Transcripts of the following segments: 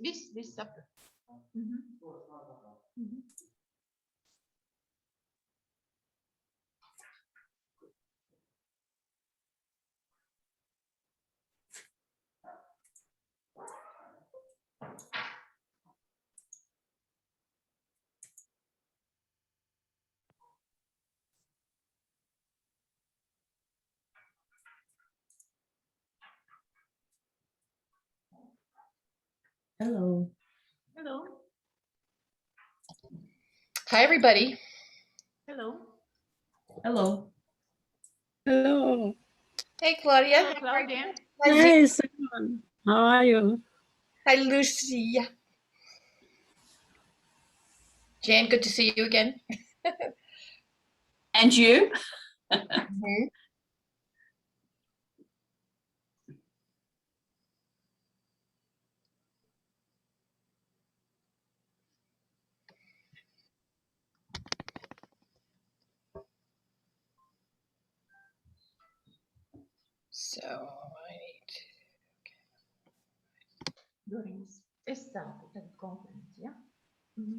This chapter. Mm-hmm. Mm-hmm. Hello. Hello. Hi, everybody. Hello. Hello. Hello. Hey, Claudia. Hello, Claudia. Hi, Simon. How are you? Hi, Lucy. Jan, good to see you again. And you? Mhm. So I need During the conference, yeah. Mm-hmm.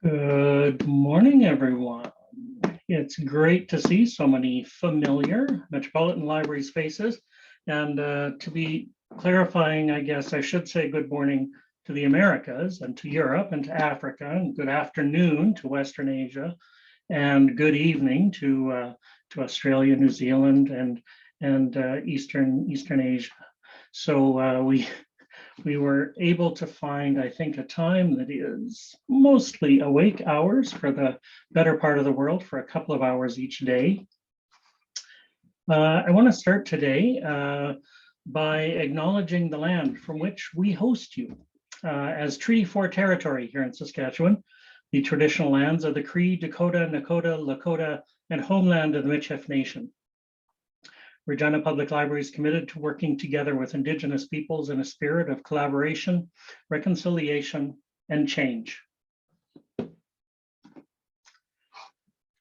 Good morning, everyone. It's great to see so many familiar Metropolitan Libraries faces. And to be clarifying, I guess I should say good morning to the Americas and to Europe and to Africa, and good afternoon to Western Asia, and good evening to Australia, New Zealand, and Eastern Asia. So we were able to find, I think, a time that is mostly awake hours for the better part of the world for a couple of hours each day. I want to start today by acknowledging the land from which we host you as Treaty 4 territory here in Saskatchewan, the traditional lands of the Cree, Dakota, Nakota, Lakota, and homeland of the Michif Nation. Regina Public Library is committed to working together with Indigenous peoples in a spirit of collaboration, reconciliation, and change.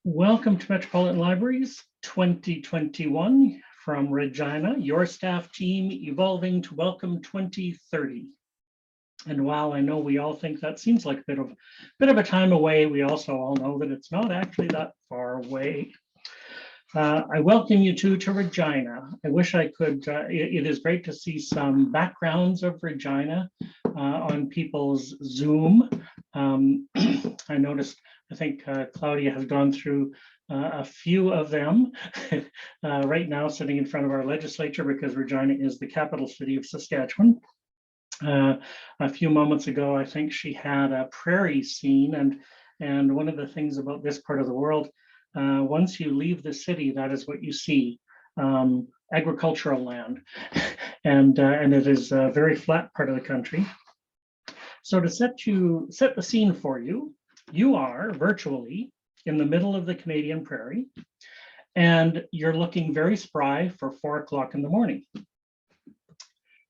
Welcome to Metropolitan Libraries 2021 from Regina, your staff team evolving to welcome 2030. And while I know we all think that seems like a bit of a time away, we also all know that it's not actually that far away. I welcome you to Regina. I wish I could, it is great to see some backgrounds of Regina on people's Zoom. I noticed, I think Claudia has gone through a few of them right now, sitting in front of our legislature, because Regina is the capital city of Saskatchewan. A few moments ago, I think she had a prairie scene, and one of the things about this part of the world, once you leave the city, that is what you see, agricultural land, and it is a very flat part of the country. So to set the scene for you, you are virtually in the middle of the Canadian prairie, and you're looking very spry for 4 o'clock in the morning.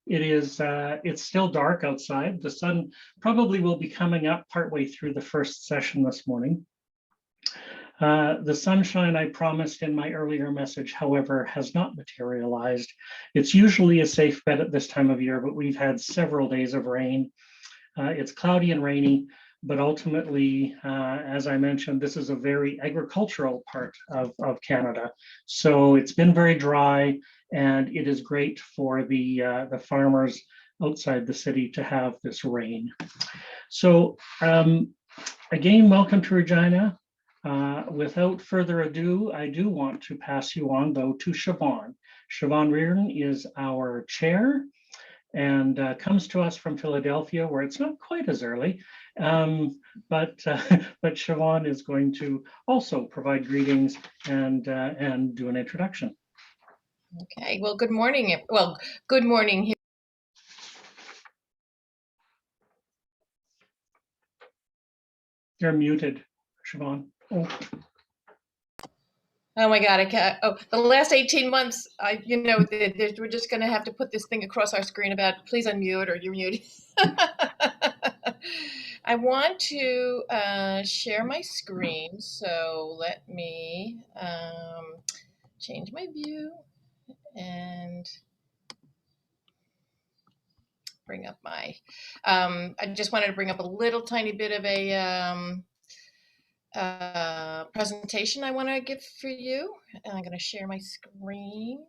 It's still dark outside. The sun probably will be coming up partway through the first session this morning. The sunshine I promised in my earlier message, however, has not materialized. It's usually a safe bet at this time of year, but we've had several days of rain. It's cloudy and rainy, but ultimately, as I mentioned, this is a very agricultural part of Canada. So it's been very dry, and it is great for the farmers outside the city to have this rain. So again, welcome to Regina. Without further ado, I do want to pass you on, though, to Siobhan. Siobhan Reardon is our chair and comes to us from Philadelphia, where it's not quite as early, but Siobhan is going to also provide greetings and do an introduction. Okay, well, good morning. Well, good morning here. You're muted, Siobhan. Oh. Oh my God, I can't. Oh, the last 18 months, we're just going to have to put this thing across our screen about please unmute or you're muted. I want to share my screen. So let me change my view and bring up my, I just wanted to bring up a little tiny bit of a presentation I want to give for you. And I'm going to share my screen.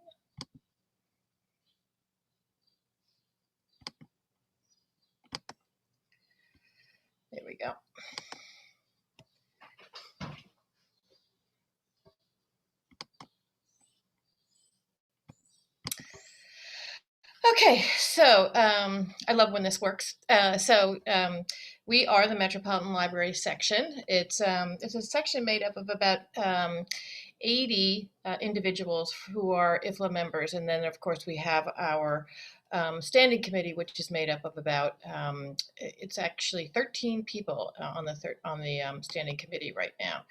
There we go. Okay, so I love when this works. We are the Metropolitan Libraries Section. It's a section made up of about 80 individuals who are Ifla members, and then of course we have our standing committee, which is made up of about it's actually 13 people on the standing committee right now.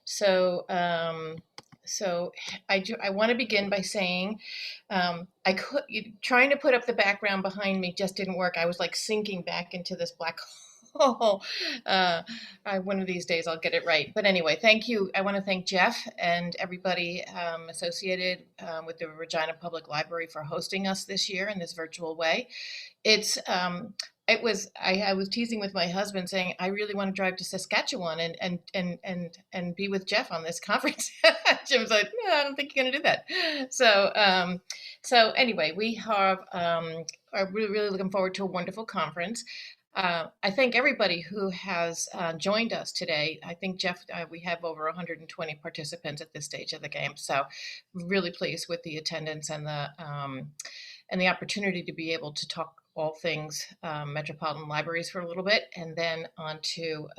So I want to begin by saying trying to put up the background behind me just didn't work. I was like sinking back into this black hole. One of these days I'll get it right. But anyway, thank you. I want to thank Jeff and everybody associated with the Regina Public Library for hosting us this year in this virtual way. It's it was I was teasing with my husband saying I really want to drive to Saskatchewan and be with Jeff on this conference. Jim was like, no, I don't think you're going to do that. So anyway, we have are really looking forward to a wonderful conference. I thank everybody who has joined us today. I think, Jeff, we have over 120 participants at this stage of the game. So really pleased with the attendance and the opportunity to be able to talk all things Metropolitan Libraries for a little bit, and then on to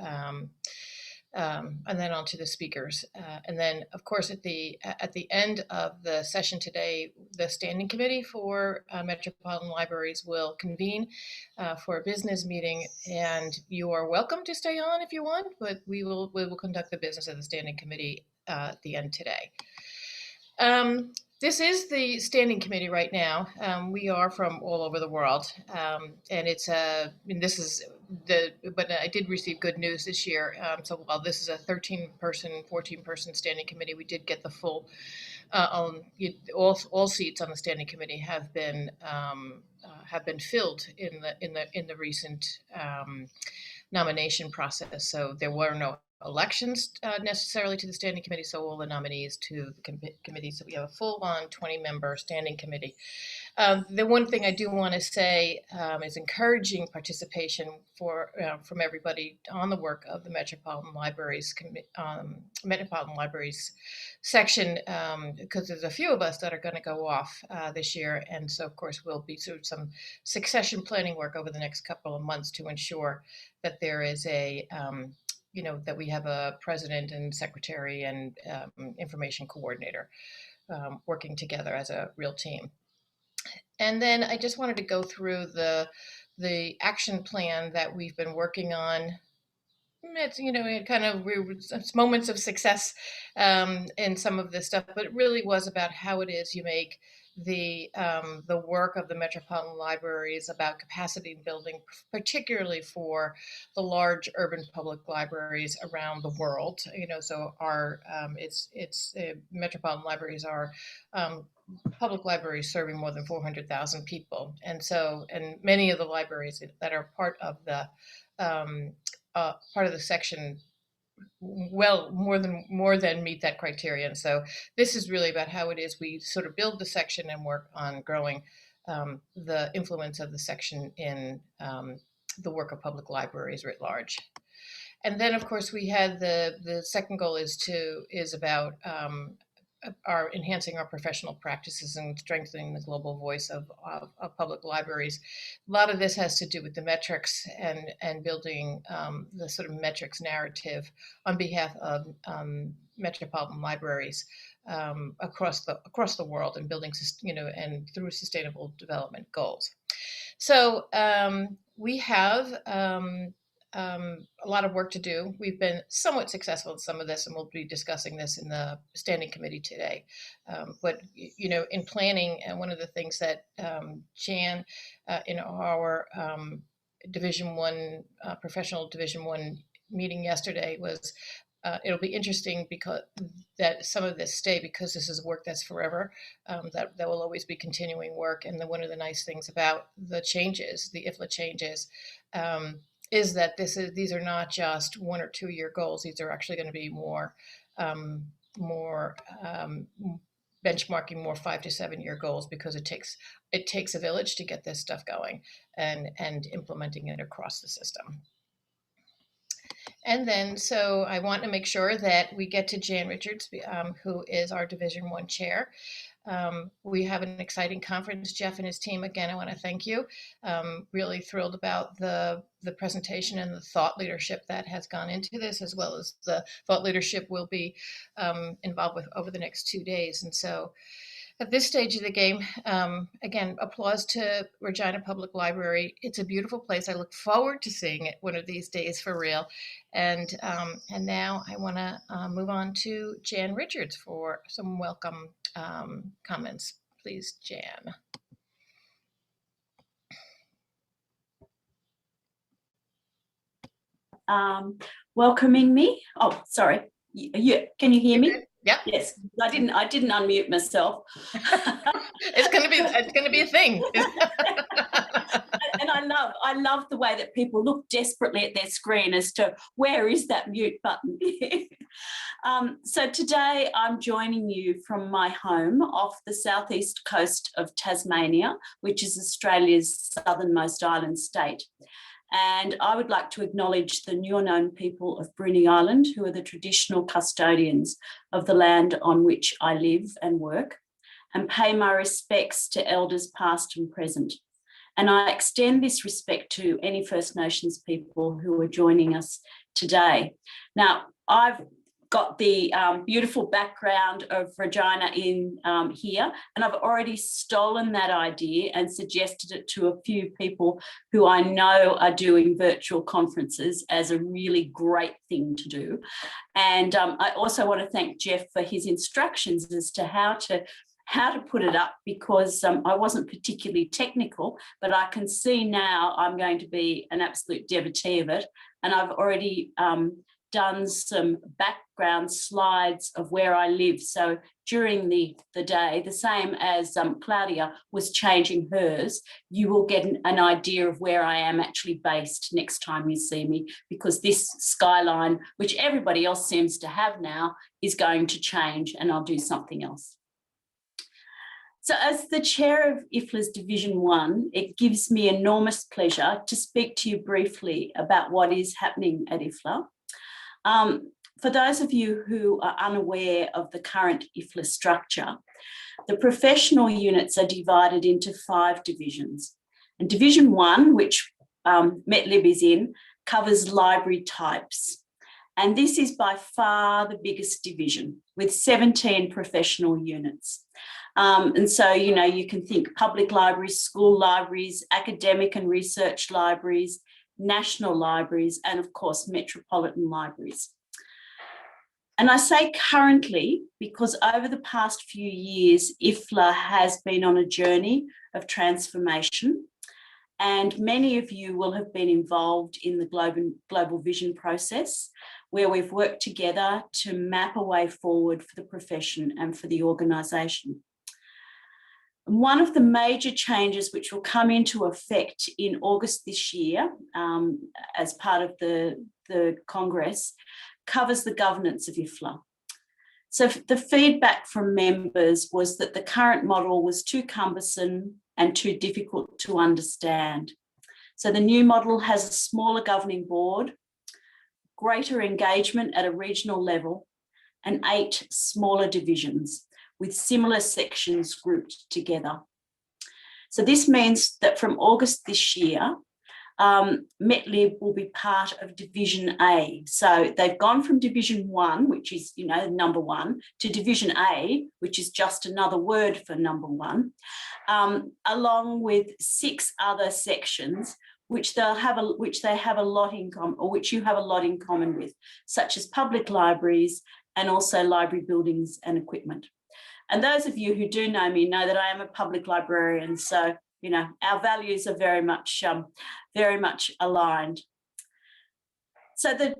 the speakers, and then of course at the end of the session today, the Standing Committee for Metropolitan Libraries will convene for a business meeting, and you are welcome to stay on if you want, but we will conduct the business of the Standing Committee at the end today. This is the Standing Committee right now. We are from all over the world, and it's but I did receive good news this year. So while this is a 13-person, 14-person Standing Committee, we did get the full, all seats on the Standing Committee have been filled in the recent nomination process. So there were no elections necessarily to the Standing Committee, so all the nominees to the committee. So we have a full-on 20-member Standing Committee. The one thing I do want to say is encouraging participation from everybody on the work of the Metropolitan Libraries Section, because there's a few of us that are going to go off this year, and so of course we'll be through some succession planning work over the next couple of months to ensure that there is that we have a president and secretary and information coordinator working together as a real team. And then I just wanted to go through the action plan that we've been working on. It's it's moments of success in some of this stuff, but it really was about how it is you make the work of the Metropolitan Libraries about capacity building, particularly for the large urban public libraries around the world. So our Metropolitan Libraries are public libraries serving more than 400,000 people, and many of the libraries that are part of the section more than meet that criterion. So this is really about how it is we sort of build the section and work on growing the influence of the section in the work of public libraries writ large. And then of course we had the second goal is about are enhancing our professional practices and strengthening the global voice of public libraries. A lot of this has to do with the metrics and building the sort of metrics narrative on behalf of Metropolitan Libraries across the world, and building and through sustainable development goals. So we have a lot of work to do. We've been somewhat successful in some of this, and we'll be discussing this in the Standing Committee today. But in planning, one of the things that Jan in our Division 1 professional Division 1 meeting yesterday was. It'll be interesting because that some of this stay, because this is work that's forever, that will always be continuing work. And one of the nice things about the changes, the Ifla changes, is that these are not just 1 or 2 year goals. These are actually going to be more benchmarking, more 5 to 7 year goals, because it takes a village to get this stuff going and implementing it across the system. And then, so I want to make sure that we get to Jan Richards, who is our Division 1 chair. We have an exciting conference. Jeff and his team, again, I want to thank you. Really thrilled about the presentation and the thought leadership that has gone into this, as well as the thought leadership we'll be involved with over the next 2 days. And so at this stage of the game, again, applause to Regina Public Library. It's a beautiful place. I look forward to seeing it one of these days for real. And now I want to move on to Jan Richards for some welcome comments. Please, Jan. Welcoming me. Oh, sorry. Can you hear me? Yeah. Yes, I didn't unmute myself. It's gonna be a thing. And I love the way that people look desperately at their screen as to where is that mute button. So today I'm joining you from my home off the southeast coast of Tasmania, which is Australia's southernmost island state. And I would like to acknowledge the Nuunuan people of Bruny Island, who are the traditional custodians of the land on which I live and work, and pay my respects to elders past and present. And I extend this respect to any First Nations people who are joining us today. Now, I've got the beautiful background of Regina in here, and I've already stolen that idea and suggested it to a few people who I know are doing virtual conferences as a really great thing to do. And I also want to thank Jeff for his instructions as to how to put it up, because I wasn't particularly technical, but I can see now I'm going to be an absolute devotee of it. And I've already done some background slides of where I live. So during the day, the same as Claudia was changing hers, you will get an idea of where I am actually based next time you see me, because this skyline, which everybody else seems to have now, is going to change, and I'll do something else. So as the chair of Ifla's Division 1, it gives me enormous pleasure to speak to you briefly about what is happening at Ifla. For those of you who are unaware of the current Ifla structure, the professional units are divided into 5 divisions. And Division 1, which MetLib is in, covers library types. And this is by far the biggest division, with 17 professional units. And so, you know, you can think public libraries, school libraries, academic and research libraries, national libraries, and of course, metropolitan libraries. And I say currently because over the past few years, Ifla has been on a journey of transformation, and many of you will have been involved in the global vision process, where we've worked together to map a way forward for the profession and for the organisation. One of the major changes which will come into effect in August this year as part of the Congress covers the governance of Ifla. So the feedback from members was that the current model was too cumbersome and too difficult to understand. So the new model has a smaller governing board, greater engagement at a regional level, and 8 smaller divisions with similar sections grouped together. So this means that from August this year, MetLib will be part of Division A. So they've gone from Division 1, which is, you know, number 1, to Division A, which is just another word for number 1, along with 6 other sections which they have a lot in common, or which you have a lot in common with, such as public libraries and also library buildings and equipment. And those of you who do know me know that I am a public librarian, so you know our values are very much aligned. So the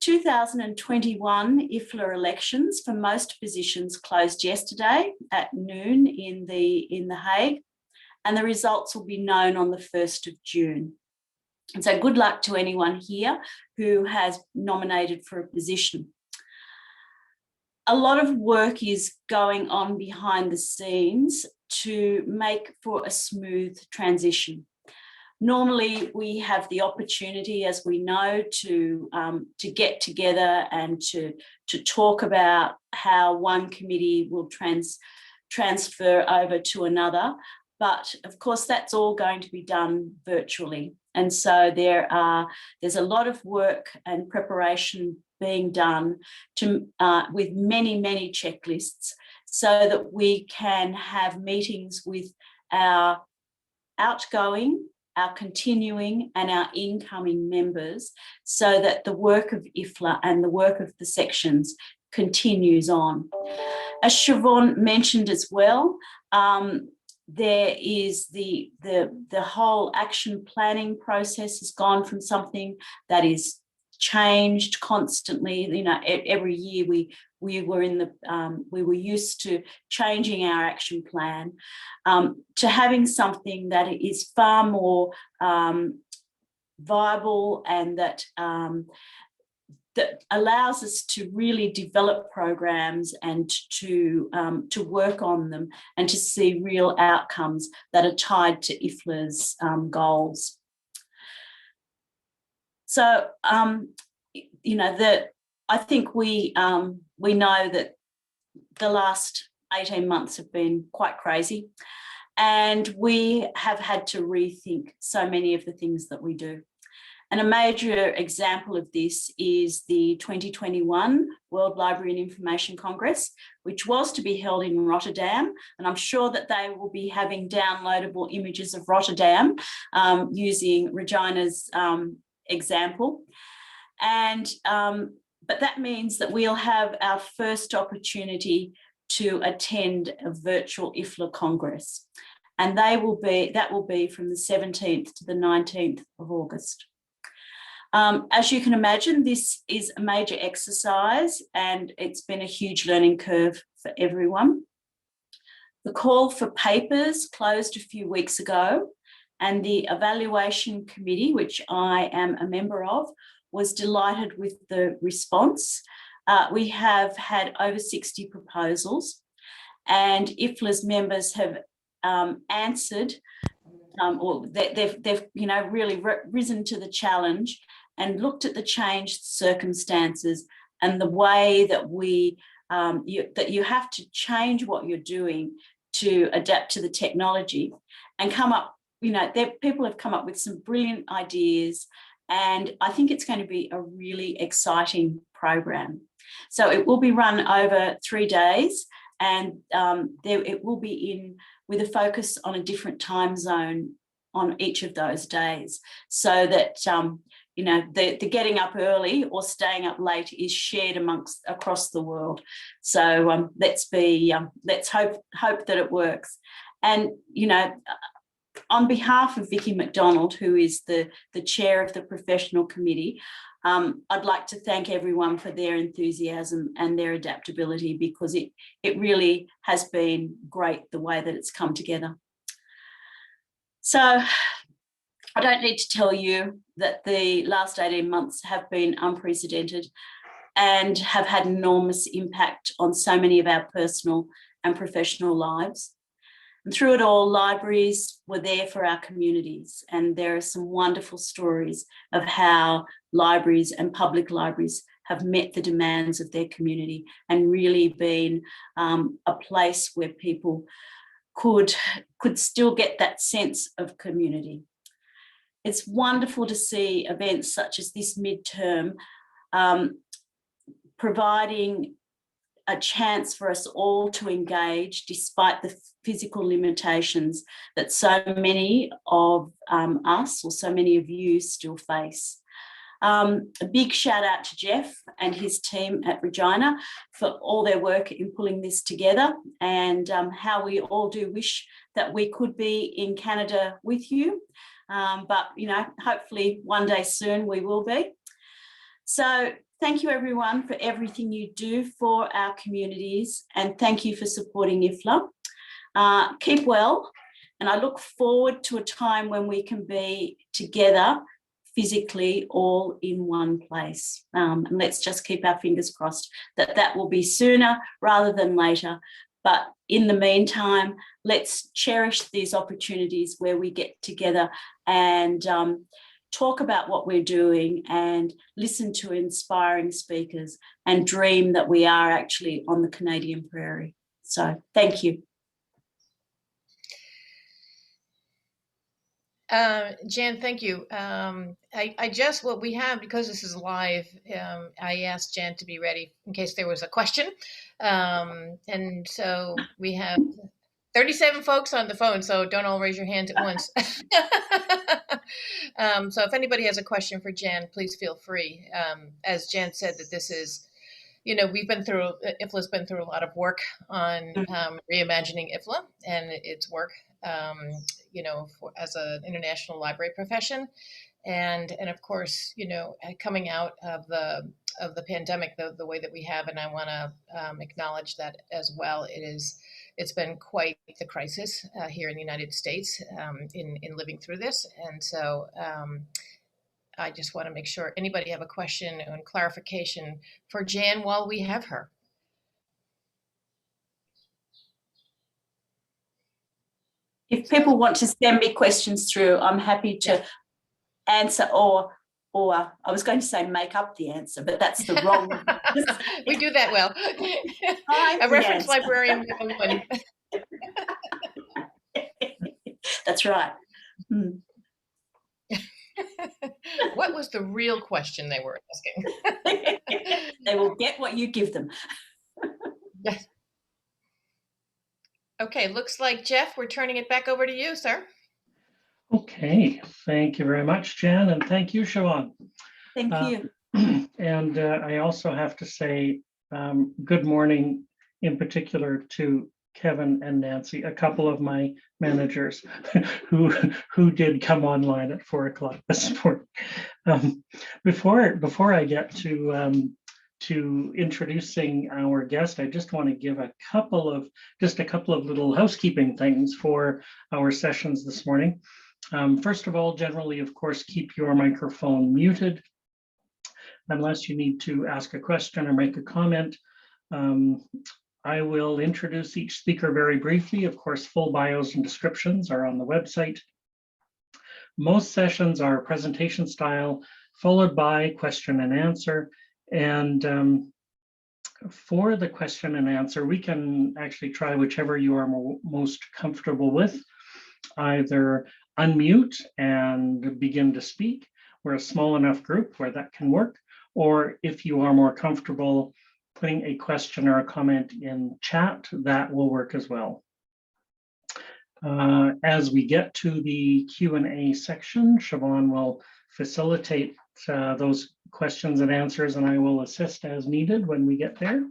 2021 Ifla elections for most positions closed yesterday at noon in The Hague, and the results will be known on the 1st of June. And so good luck to anyone here who has nominated for a position. A lot of work is going on behind the scenes to make for a smooth transition. Normally, we have the opportunity, as we know, to get together and to talk about how one committee will transfer over to another. But of course, that's all going to be done virtually. And so there's a lot of work and preparation being done with many checklists, so that we can have meetings with our outgoing, our continuing and our incoming members, so that the work of Ifla and the work of the sections continues on. As Siobhan mentioned as well, there is the whole action planning process has gone from something that is changed constantly. You know, every year we were used to changing our action plan to having something that is far more viable and that allows us to really develop programs and to work on them and to see real outcomes that are tied to Ifla's goals. So, you know, I think we know that the last 18 months have been quite crazy, and we have had to rethink so many of the things that we do. And a major example of this is the 2021 World Library and Information Congress, which was to be held in Rotterdam. And I'm sure that they will be having downloadable images of Rotterdam using Regina's example. And but that means that we'll have our first opportunity to attend a virtual Ifla Congress. And that will be from the 17th to the 19th of August. As you can imagine, this is a major exercise and it's been a huge learning curve for everyone. The call for papers closed a few weeks ago, and the evaluation committee, which I am a member of, was delighted with the response. We have had over 60 proposals, and Ifla's members have answered, or they've really risen to the challenge and looked at the changed circumstances and the way that you have to change what you're doing to adapt to the technology and come up. People have come up with some brilliant ideas, and I think it's going to be a really exciting program. So it will be run over 3 days, and it will be with a focus on a different time zone on each of those days, so that the getting up early or staying up late is shared across the world. So let's hope that it works. And on behalf of Vicky McDonald, who is the chair of the professional committee, I'd like to thank everyone for their enthusiasm and their adaptability, because it really has been great the way that it's come together. So I don't need to tell you that the last 18 months have been unprecedented and have had enormous impact on so many of our personal and professional lives. And through it all, libraries were there for our communities, and there are some wonderful stories of how libraries and public libraries have met the demands of their community and really been a place where people could still get that sense of community. It's wonderful to see events such as this midterm providing a chance for us all to engage despite the physical limitations that so many of us, or so many of you, still face. A big shout out to Jeff and his team at Regina for all their work in pulling this together, and how we all do wish that we could be in Canada with you. But hopefully one day soon we will be. So thank you everyone for everything you do for our communities, and thank you for supporting Ifla. Keep well, and I look forward to a time when we can be together physically all in one place. And let's just keep our fingers crossed that will be sooner rather than later. But in the meantime, let's cherish these opportunities where we get together and talk about what we're doing and listen to inspiring speakers and dream that we are actually on the Canadian prairie. So thank you. Jan, thank you. What we have, because this is live, I asked Jan to be ready in case there was a question. And so we have 37 folks on the phone, so don't all raise your hands at once. So if anybody has a question for Jan, please feel free. As Jan said, that this is, IFLA's been through a lot of work on reimagining IFLA and its work, as an international library profession. and of course, coming out of the pandemic the way that we have, and I want to acknowledge that as well. It's been quite the crisis here in the United States in living through this, and so I just want to make sure anybody have a question and clarification for Jan while we have her. If people want to send me questions through, I'm happy to answer, or I was going to say make up the answer, but that's the wrong. We do that well. A reference librarian 101. That's right. What was the real question they were asking? They will get what you give them. Yes. Okay, looks like, Jeff, we're turning it back over to you, sir. Okay, thank you very much, Jan, and thank you, Siobhan. Thank you. And I also have to say good morning in particular to Kevin and Nancy, a couple of my managers who did come online at 4 o'clock this morning. Before I get to introducing our guest, I just want to give a couple of little housekeeping things for our sessions this morning. First of all, generally, of course, keep your microphone muted unless you need to ask a question or make a comment. I will introduce each speaker very briefly. Of course, full bios and descriptions are on the website. Most sessions are presentation style, followed by question and answer. And for the question and answer, we can actually try whichever you are most comfortable with. Either unmute and begin to speak. We're a small enough group where that can work. Or if you are more comfortable putting a question or a comment in chat, that will work as well. As we get to the Q&A section, Siobhan will facilitate those questions and answers, and I will assist as needed when we get there.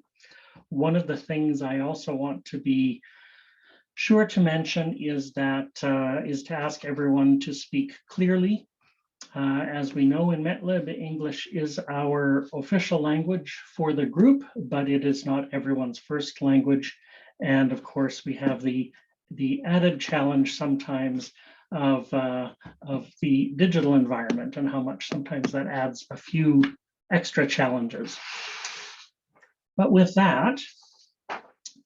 One of the things I also want to be sure to mention is to ask everyone to speak clearly. As we know in MetLib, English is our official language for the group, but it is not everyone's first language. And of course, we have the added challenge sometimes of the digital environment and how much sometimes that adds a few extra challenges. But with that,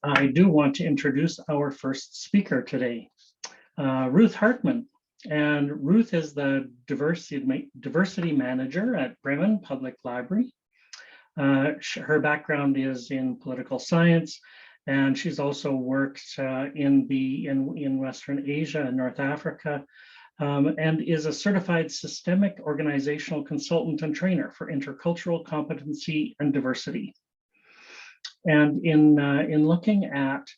I do want to introduce our first speaker today, Ruth Hartman. And Ruth is the diversity manager at Bremen Public Library. Her background is in political science, and she's also worked in Western Asia and North Africa, and is a certified systemic organizational consultant and trainer for intercultural competency and diversity. And in looking at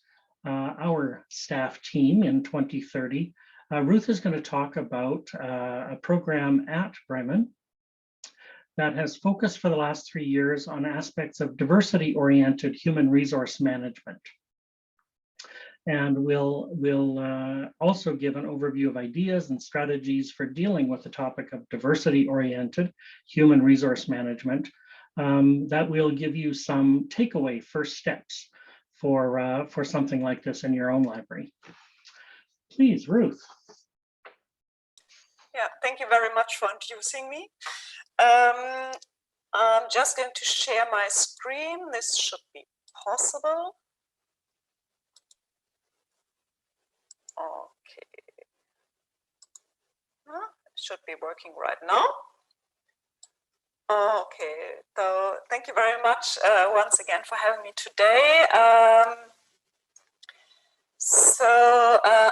our staff team in 2030, Ruth is going to talk about a program at Bremen that has focused for the last 3 years on aspects of diversity-oriented human resource management. And we'll also give an overview of ideas and strategies for dealing with the topic of diversity-oriented human resource management that will give you some takeaway first steps for something like this in your own library. Please, Ruth. Yeah, thank you very much for introducing me. I'm just going to share my screen. This should be possible. Okay. It should be working right now. Okay, so thank you very much once again for having me today.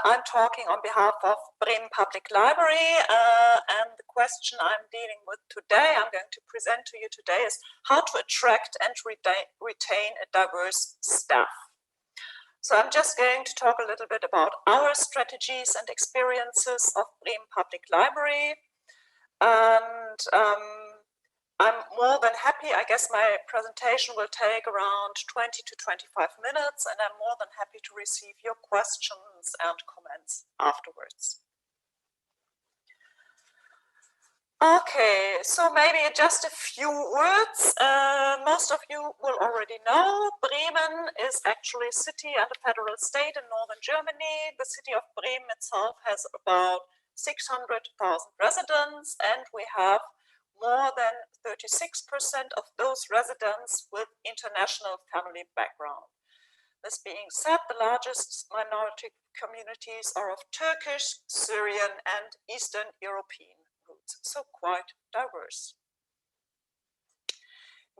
I'm talking on behalf of Bremen Public Library, and the question I'm dealing with today, I'm going to present to you today, is how to attract and retain a diverse staff. So I'm just going to talk a little bit about our strategies and experiences of Bremen Public Library. And I'm more than happy. I guess my presentation will take around 20 to 25 minutes, and I'm more than happy to receive your questions and comments afterwards. Okay, so maybe just a few words. Most of you will already know Bremen is actually a city and a federal state in northern Germany. The city of Bremen itself has about 600,000 residents, and we have more than 36% of those residents with international family background. This being said, the largest minority communities are of Turkish, Syrian, and Eastern European roots, so quite diverse.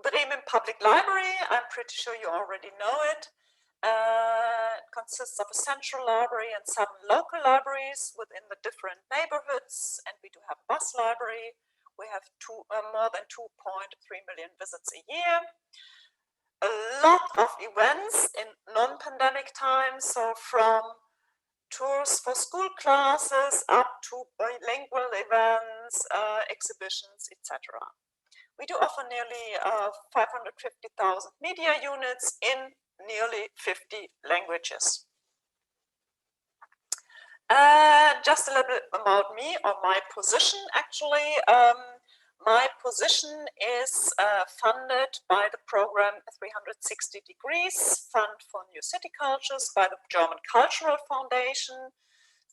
Bremen Public Library, I'm pretty sure you already know it. It consists of a central library and 7 local libraries within the different neighborhoods, and we do have a bus library. We have more than 2.3 million visits a year. A lot of events in non-pandemic times, so from tours for school classes up to bilingual events, exhibitions, etc. We do offer nearly 550,000 media units in nearly 50 languages. Just a little bit about me or my position, actually. My position is funded by the program 360 Degrees, Fund for New City Cultures by the German Cultural Foundation.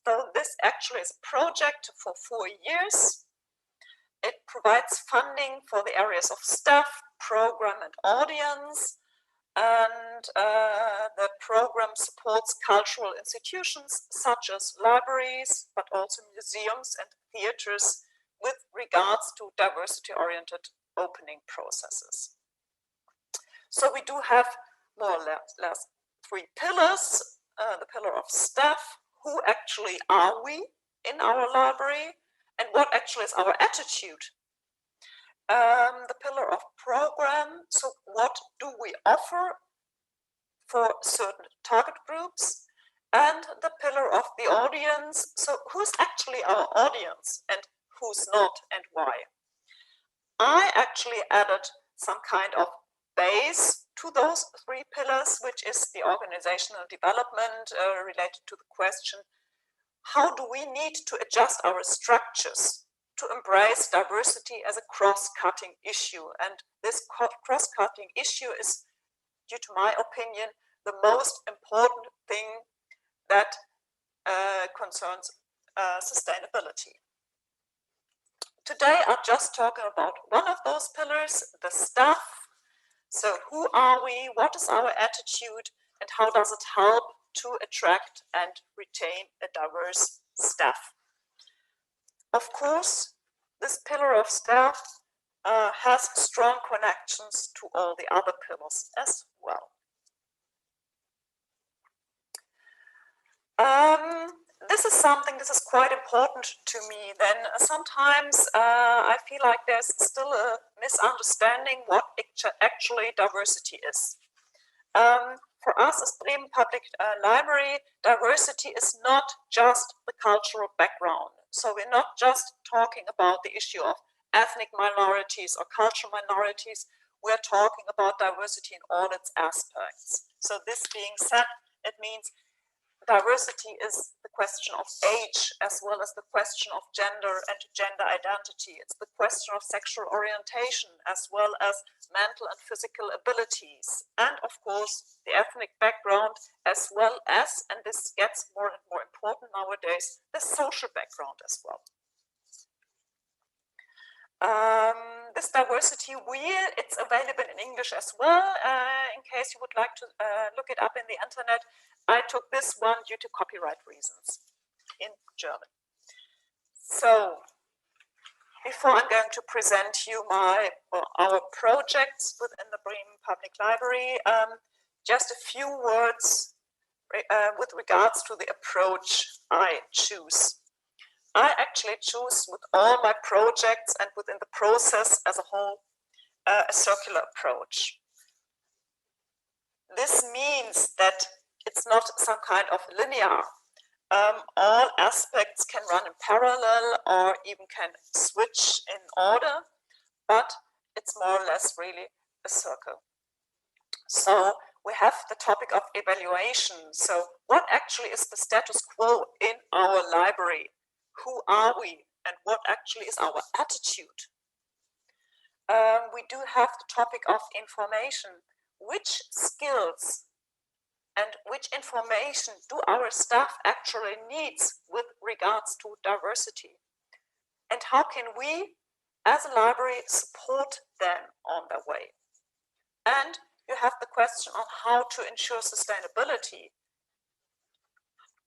So this actually is a project for 4 years. It provides funding for the areas of staff, program, and audience. And the program supports cultural institutions such as libraries, but also museums and theaters with regards to diversity-oriented opening processes. So we do have more or less 3 pillars. The pillar of staff, who actually are we in our library, and what actually is our attitude. The pillar of program, so what do we offer for certain target groups, and the pillar of the audience, so who's actually our audience and who's not and why. I actually added some kind of base to those 3 pillars, which is the organizational development related to the question, how do we need to adjust our structures to embrace diversity as a cross-cutting issue? And this cross-cutting issue is, due to my opinion, the most important thing that concerns sustainability. Today, I'm just talking about one of those pillars, the staff. So who are we? What is our attitude? And how does it help to attract and retain a diverse staff? Of course, this pillar of staff has strong connections to all the other pillars as well. This is quite important to me. Then sometimes I feel like there's still a misunderstanding what actually diversity is. For us as Bremen Public Library, diversity is not just the cultural background. So we're not just talking about the issue of ethnic minorities or cultural minorities. We're talking about diversity in all its aspects. So this being said, it means diversity is the question of age as well as the question of gender and gender identity. It's the question of sexual orientation as well as mental and physical abilities. And of course, the ethnic background as well as, and this gets more and more important nowadays, the social background as well. This diversity wheel, it's available in English as well. In case you would like to look it up in the internet, I took this one due to copyright reasons in German. So, before I'm going to present you our projects within the Bremen Public Library, just a few words with regards to the approach I choose. I actually choose with all my projects and within the process as a whole, a circular approach. This means that it's not some kind of linear. All aspects can run in parallel or even can switch in order, but it's more or less really a circle. So we have the topic of evaluation. So what actually is the status quo in our library? Who are we and what actually is our attitude. We do have the topic of information. Which skills and which information do our staff actually needs with regards to diversity? And how can we, as a library, support them on their way? And you have the question on how to ensure sustainability.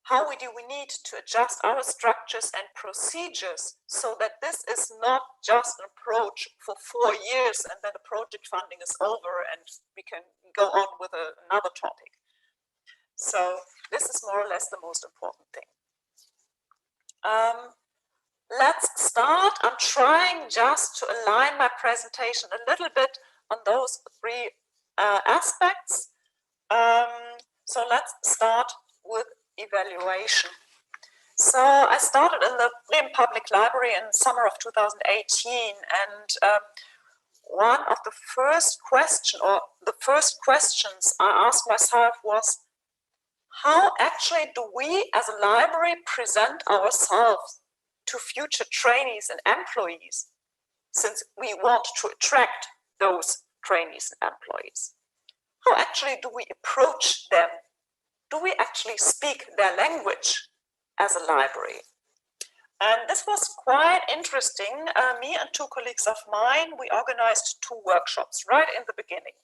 How do we need to adjust our structures and procedures so that this is not just an approach for 4 years and then the project funding is over and we can go on with another topic. So this is more or less the most important thing. Let's start. I'm trying just to align my presentation a little bit on those 3 aspects. So let's start with evaluation. So I started in the Bremen Public Library in summer of 2018, and one of the first questions I asked myself was, how actually do we as a library present ourselves to future trainees and employees, since we want to attract those trainees and employees? How actually do we approach them? Do we actually speak their language as a library? And this was quite interesting. Me and 2 colleagues of mine, we organized 2 workshops right in the beginning.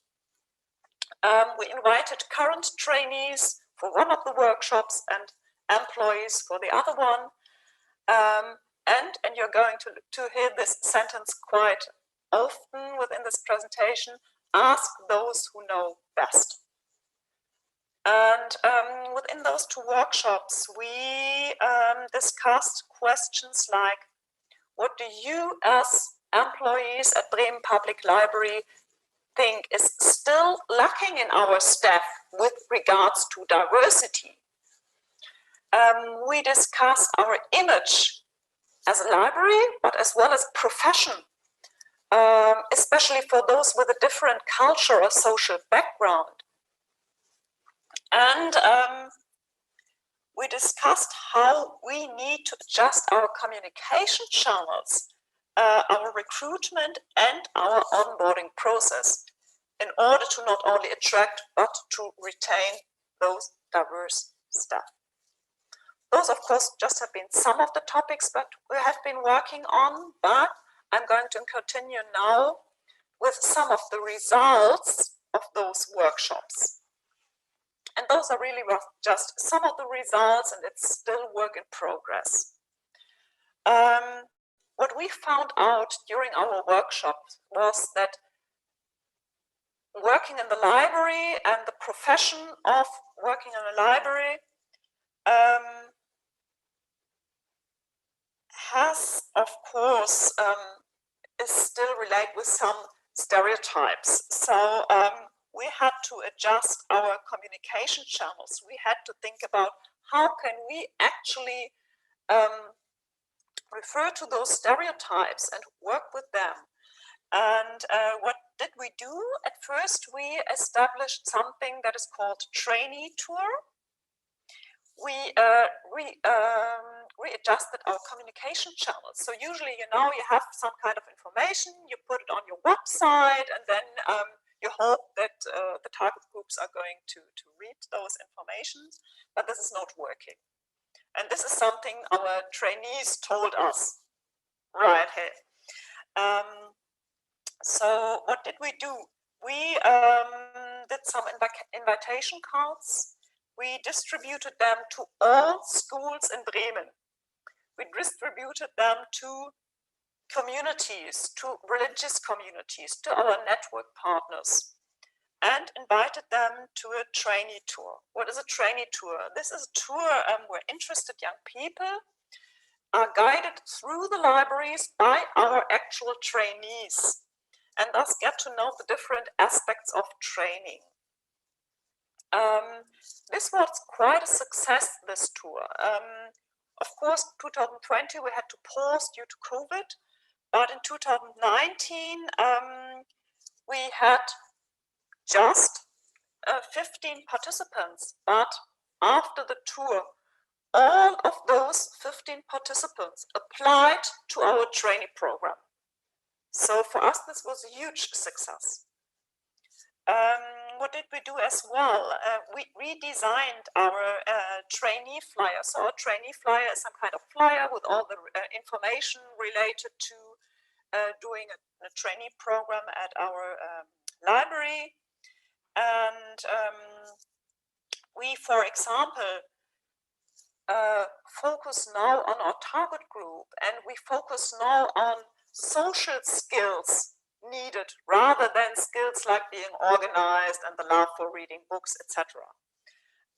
We invited current trainees for one of the workshops and employees for the other one. And you're going to hear this sentence quite often within this presentation: ask those who know best. And within those 2 workshops, we discussed questions like, what do you as employees at Bremen Public Library think is still lacking in our staff with regards to diversity? We discussed our image as a library, but as well as profession, especially for those with a different culture or social background. And we discussed how we need to adjust our communication channels, our recruitment and our onboarding process in order to not only attract, but to retain those diverse staff. Those, of course, just have been some of the topics that we have been working on, but I'm going to continue now with some of the results of those workshops. And those are really just some of the results, and it's still work in progress. What we found out during our workshop was that working in the library and the profession of working in a library has, of course, is still related with some stereotypes. So we had to adjust our communication channels. We had to think about how can we actually refer to those stereotypes and work with them. And what did we do? At first, we established something that is called Trainee Tour. We readjusted our communication channels. So usually, you know, you have some kind of information, you put it on your website, and then you hope that the target groups are going to read those informations, but this is not working. And this is something our trainees told us right here. So what did we do? We did some invitation cards. We distributed them to all schools in Bremen. We distributed them to communities, to religious communities, to our network partners, and invited them to a trainee tour. What is a trainee tour? This is a tour where interested young people are guided through the libraries by our actual trainees, and thus get to know the different aspects of training. This was quite a success, this tour. Of course, 2020 we had to pause due to COVID, but in 2019 we had just 15 participants, but after the tour all of those 15 participants applied to our trainee program. So for us, this was a huge success. What did we do as well? We redesigned our trainee flyer. So our trainee flyer is some kind of flyer with all the information related to doing a trainee program at our library. And we, for example, focus now on our target group, and we focus now on social skills needed rather than skills like being organized and the love for reading books, etc.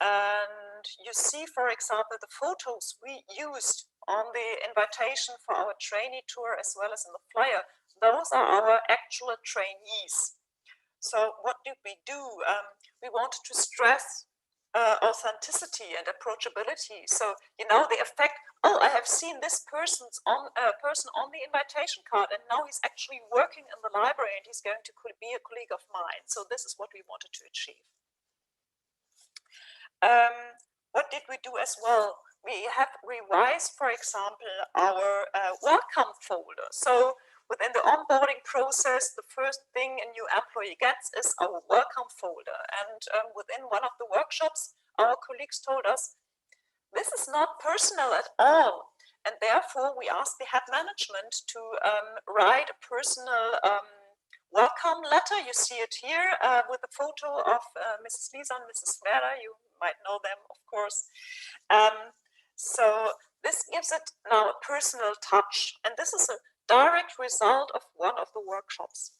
And you see, for example, the photos we used on the invitation for our trainee tour as well as in the flyer. Those are our actual trainees. So what did we do? We wanted to stress authenticity and approachability. So, you know, the effect, oh, I have seen this person on the invitation card, and now he's actually working in the library and he's going to be a colleague of mine. So this is what we wanted to achieve. What did we do as well? We have revised, for example, our welcome folder. So within the onboarding process, the first thing a new employee gets is our welcome folder. And within one of the workshops, our colleagues told us, this is not personal at all. And therefore, we asked the head management to write a personal welcome letter. You see it here with a photo of Mrs. Lisa and Mrs. Werder. You might know them, of course. So this gives it now a personal touch. And this is a direct result of one of the workshops.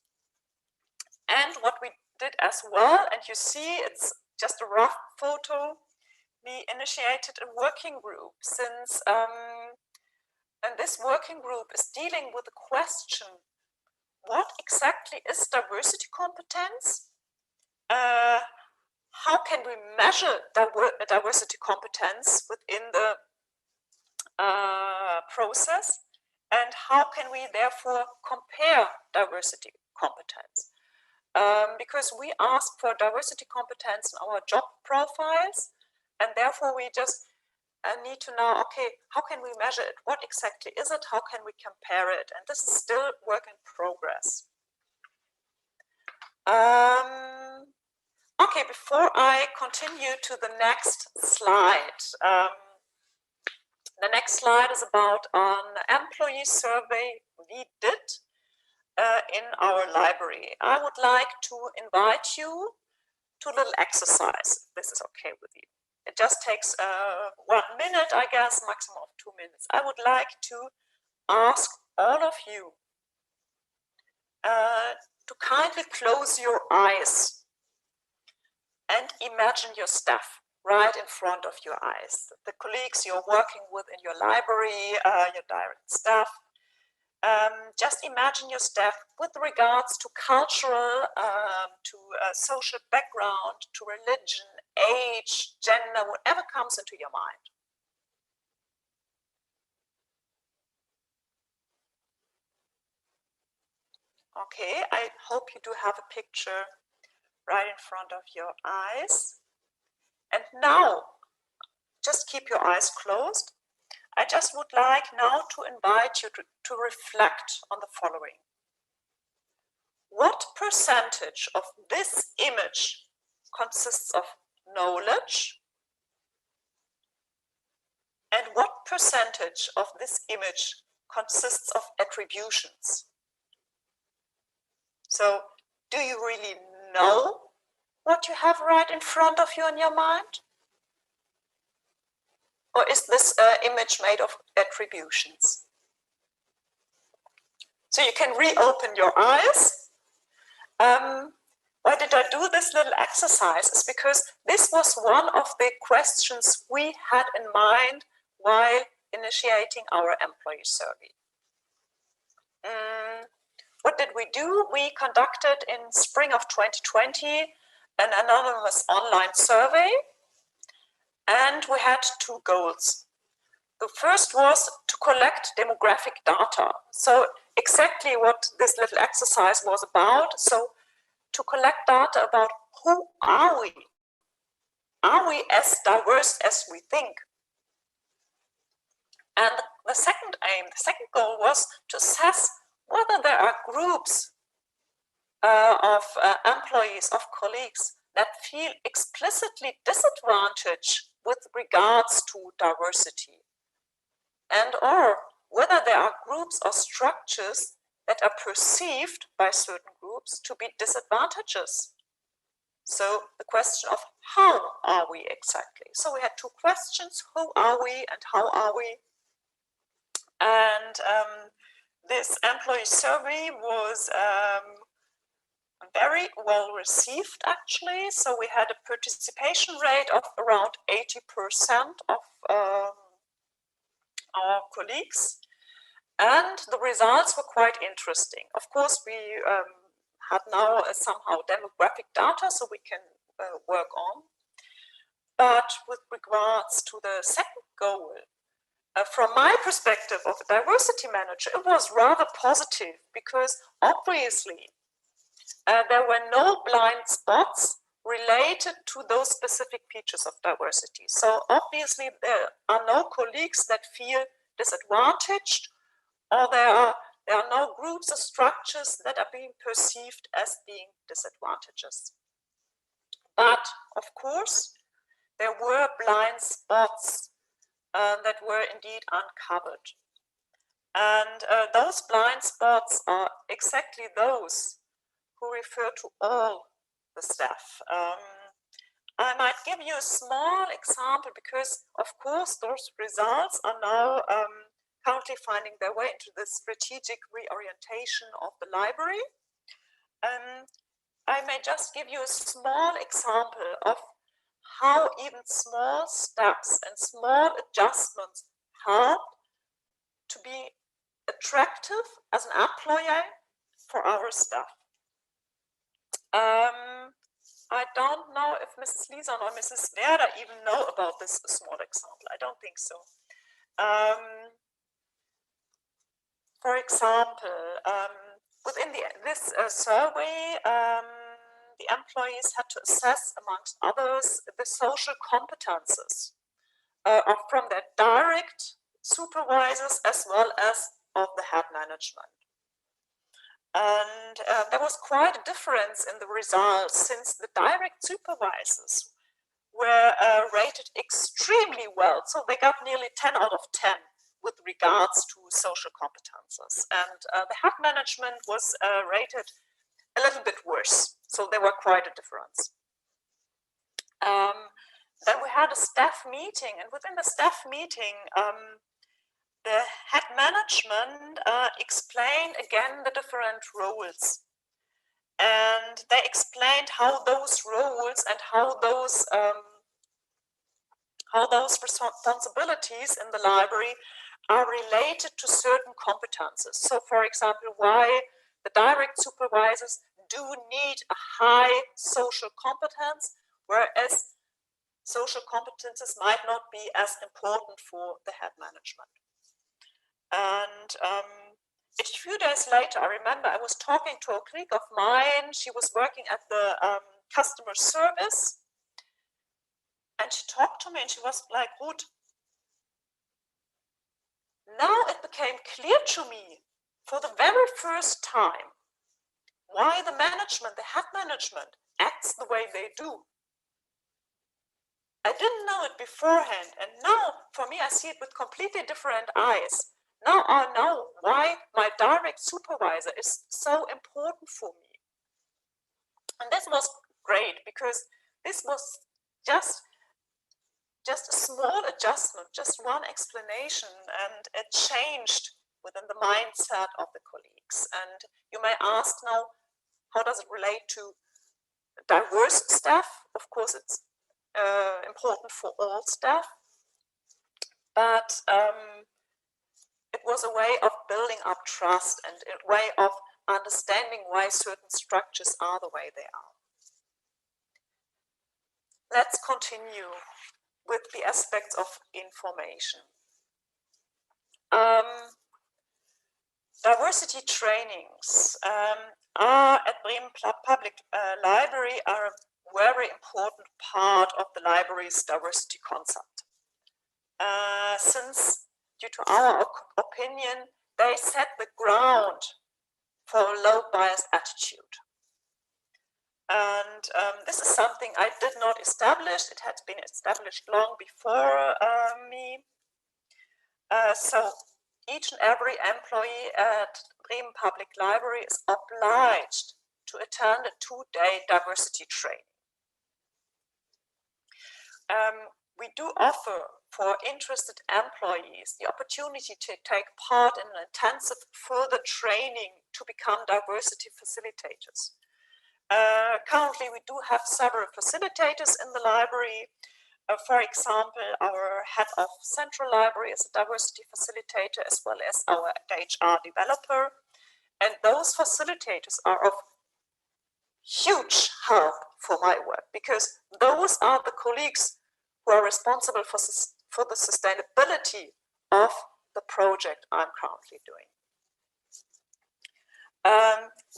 And what we did as well, and you see it's just a rough photo, we initiated a working group since, and this working group is dealing with the question, what exactly is diversity competence? How can we measure diversity competence within the process? And how can we therefore compare diversity competence? Because we ask for diversity competence in our job profiles, and therefore we just need to know, okay, how can we measure it? What exactly is it? How can we compare it? And this is still work in progress. Okay, before I continue to the next slide, the next slide is about an employee survey we did in our library. I would like to invite you to a little exercise. This is okay with you. It just takes 1 minute, I guess, maximum of 2 minutes. I would like to ask all of you to kindly close your eyes and imagine your staff right in front of your eyes. The colleagues you're working with in your library, your direct staff. Just imagine your staff with regards to cultural, to social background, to religion, age, gender, whatever comes into your mind. Okay, I hope you do have a picture right in front of your eyes. And now, just keep your eyes closed. I just would like now to invite you to reflect on the following. What percentage of this image consists of knowledge? And what percentage of this image consists of attributions? So, do you really know what you have right in front of you in your mind? Or is this image made of attributions? So you can reopen your eyes. Why did I do this little exercise? It's because this was one of the questions we had in mind while initiating our employee survey. What did we do? We conducted in spring of 2020 an anonymous online survey, and we had 2 goals. The first was to collect demographic data. So exactly what this little exercise was about. So to collect data about who are we? Are we as diverse as we think? And the second aim, the second goal was to assess whether there are groups of employees, of colleagues that feel explicitly disadvantaged with regards to diversity, and or whether there are groups or structures that are perceived by certain groups to be disadvantages. So the question of how are we exactly? So we had two questions: who are we and how are we? And this employee survey was very well received, actually. So we had a participation rate of around 80% of our colleagues, and the results were quite interesting. Of course, we had now somehow demographic data, so we can work on. But with regards to the second goal, from my perspective of a diversity manager, it was rather positive, because obviously there were no blind spots related to those specific features of diversity. So obviously there are no colleagues that feel disadvantaged, or there are no groups or structures that are being perceived as being disadvantages. But of course, there were blind spots that were indeed uncovered. And those blind spots are exactly those who refer to all the staff. I might give you a small example, because of course those results are now currently finding their way into the strategic reorientation of the library. I may just give you a small example of how even small steps and small adjustments help to be attractive as an employer for our staff. I don't know if Mrs. Lisa or Mrs. Werder even know about this small example. I don't think so. For example, within this survey, the employees had to assess, amongst others, the social competences from their direct supervisors as well as of the head management. And there was quite a difference in the results, since the direct supervisors were rated extremely well. So they got nearly 10 out of 10 with regards to social competences. And the head management was rated a little bit worse. So there were quite a difference. Then we had a staff meeting, and within the staff meeting, the head management explained again the different roles, and they explained how those roles and how those responsibilities in the library are related to certain competences. So, for example, why the direct supervisors do need a high social competence, whereas social competences might not be as important for the head management. And a few days later, I remember I was talking to a colleague of mine. She was working at the customer service, and she talked to me and she was like, Ruth, now it became clear to me for the very first time why the management, the head management, acts the way they do. I didn't know it beforehand, and now for me I see it with completely different eyes. Now I know why my direct supervisor is so important for me. And this was great, because this was just a small adjustment, just one explanation, and it changed within the mindset of the colleagues. And you may ask now, how does it relate to diverse staff? Of course, it's important for all staff, but it was a way of building up trust and a way of understanding why certain structures are the way they are. Let's continue with the aspects of information. Diversity trainings are at Bremen Public Library are a very important part of the library's diversity concept. Since due to our opinion, they set the ground for a low bias attitude. And this is something I did not establish. It had been established long before me. So each and every employee at Bremen Public Library is obliged to attend a 2-day diversity training. We do offer for interested employees the opportunity to take part in an intensive further training to become diversity facilitators. Currently, we do have several facilitators in the library. For example, our head of Central Library is a diversity facilitator, as well as our HR developer. And those facilitators are of huge help for my work, because those are the colleagues who are responsible for the sustainability of the project I'm currently doing.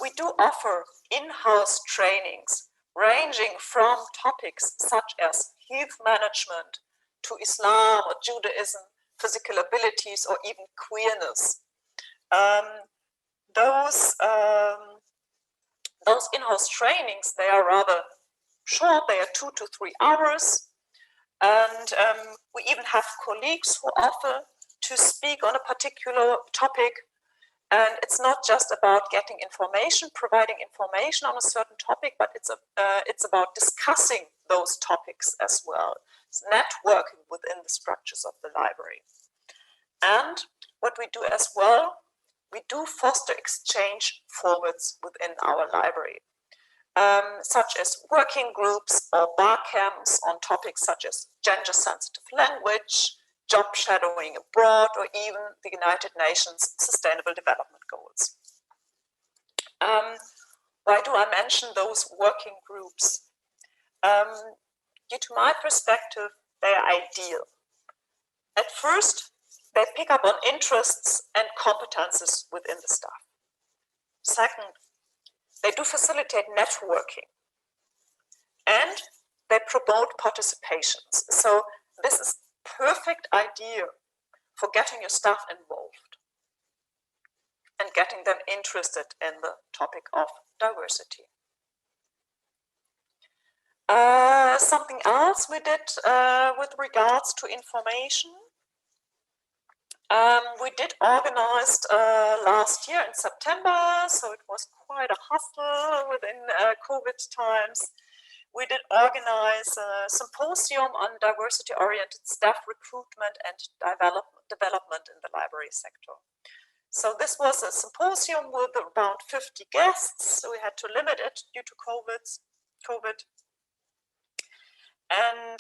We do offer in-house trainings ranging from topics such as health management to Islam or Judaism, physical abilities, or even queerness. Those in-house trainings, they are rather short, they are 2 to 3 hours. And we even have colleagues who offer to speak on a particular topic. And it's not just about getting information, providing information on a certain topic, but it's about discussing those topics as well. It's networking within the structures of the library. And what we do as well, we do foster exchange formats within our library, such as working groups or bar camps on topics such as gender-sensitive language, job shadowing abroad, or even the United Nations Sustainable Development Goals. Why do I mention those working groups? Due to my perspective, they are ideal. At first, they pick up on interests and competences within the staff. Second, they do facilitate networking, and they promote participations. So this is perfect idea for getting your staff involved and getting them interested in the topic of diversity. Something else we did with regards to information. We did organize last year in September, so it was quite a hustle within COVID times. We did organize a symposium on diversity-oriented staff recruitment and development in the library sector. So this was a symposium with around 50 guests. So we had to limit it due to COVID. And